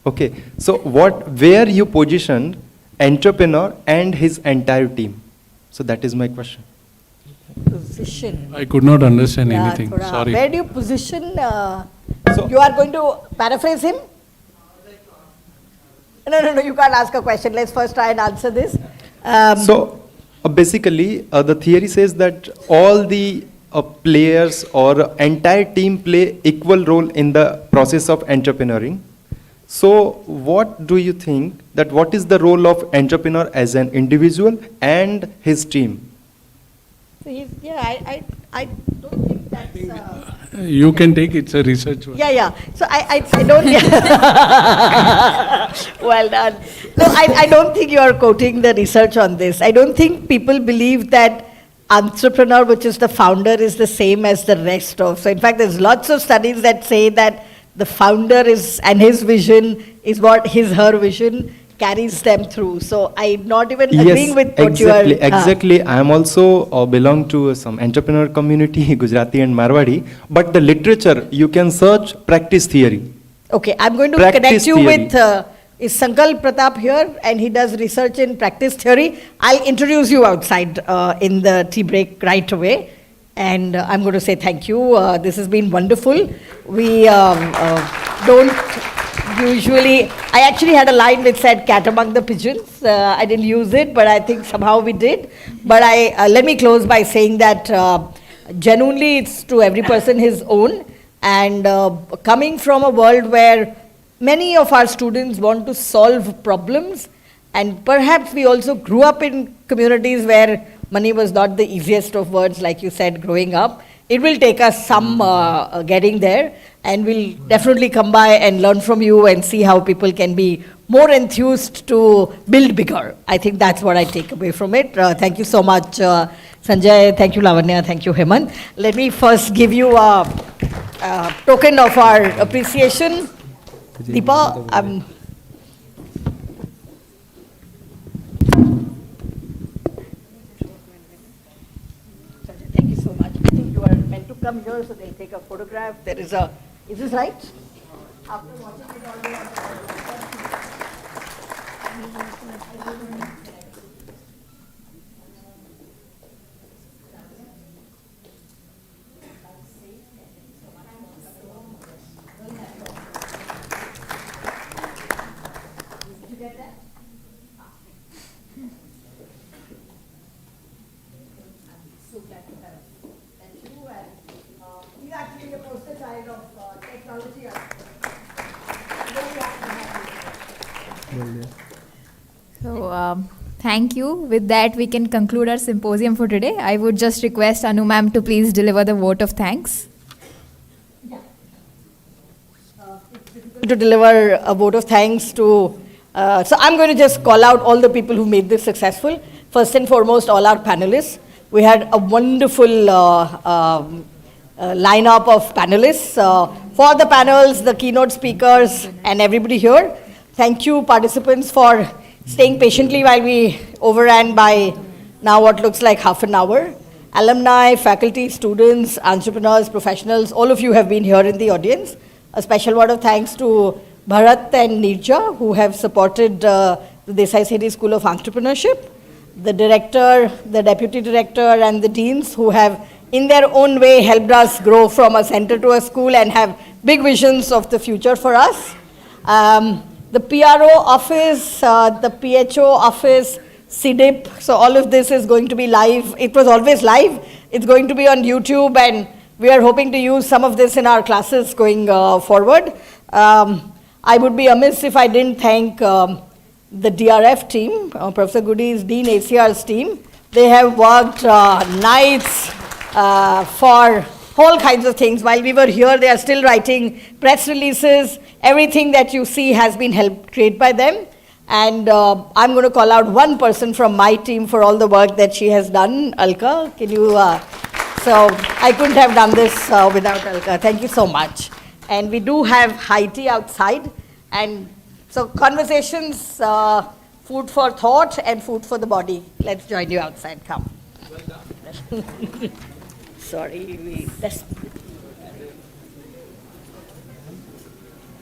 S6: Okay, so where you position entrepreneur and his entire team? So that is my question.
S13: Position.
S16: I could not understand anything. Sorry.
S13: Where do you position? You are going to paraphrase him? No, you can't ask a question. Let's first try and answer this.
S6: Basically, the theory says that all the players or entire team play equal role in the process of entrepreneuring. So what do you think that what is the role of entrepreneur as an individual and his team?
S13: I don't think that's...
S16: You can take it's a research one.
S13: Yeah. So I don't... Well done. No, I don't think you are quoting the research on this. I don't think people believe that entrepreneur, which is the founder, is the same as the rest of. So in fact, there's lots of studies that say that the founder is, and his vision is what her vision carries them through. So I'm not even agreeing with what you are...
S6: Exactly. I am also belong to some entrepreneur community, Gujarati and Marwadi. But the literature, you can search practice theory.
S13: Okay, I'm going to connect you with... is Sankalp Pratap here, and he does research in practice theory. I'll introduce you outside in the tea break right away. And I'm going to say thank you. This has been wonderful. We don't usually... I actually had a line which said cat among the pigeons. I didn't use it, but I think somehow we did. But let me close by saying that genuinely it's to every person his own. And coming from a world where many of our students want to solve problems, and perhaps we also grew up in communities where money was not the easiest of words, like you said, growing up. It will take us some getting there, and we'll definitely come by and learn from you and see how people can be more enthused to build bigger. I think that's what I take away from it. Thank you so much, Sanjay. Thank you, Lavanya. Thank you, Hemant. Let me first give you a token of our appreciation. Deepa, thank you so much. I think you are meant to come here, so they'll take a photograph. There is this right? After watching it all day. met you, and he's actually the poster child of technology. Very happy to have you.
S7: So, thank you. With that, we can conclude our symposium for today. I would just request Anu ma'am to please deliver the vote of thanks.
S13: To deliver a vote of thanks to, so I'm going to just call out all the people who made this successful. First and foremost, all our panelists. We had a wonderful lineup of panelists. For the panels, the keynote speakers, and everybody here, thank you participants for staying patiently while we overran by now what looks like half an hour. Alumni, faculty, students, entrepreneurs, professionals, all of you have been here in the audience. A special word of thanks to Bharat and Nirja, who have supported the Dsse City School of Entrepreneurship, the director, the deputy director, and the deans who have, in their own way, helped us grow from a center to a school and have big visions of the future for us. The PRO office, the PHO office, CDIP, so all of this is going to be live. It was always live. It's going to be on YouTube, and we are hoping to use some of this in our classes going forward. I would be amiss if I didn't thank the DRF team, Professor Goody's Dean ACR's team. They have worked nights for all kinds of things. While we were here, they are still writing press releases. Everything that you see has been helped create by them. And I'm going to call out one person from my team for all the work that she has done. Alka, can you... So I couldn't have done this without Alka. Thank you so much. And we do have high tea outside. And so conversations, food for thought and food for the body. Let's join you outside. Come. Well done. Sorry, that's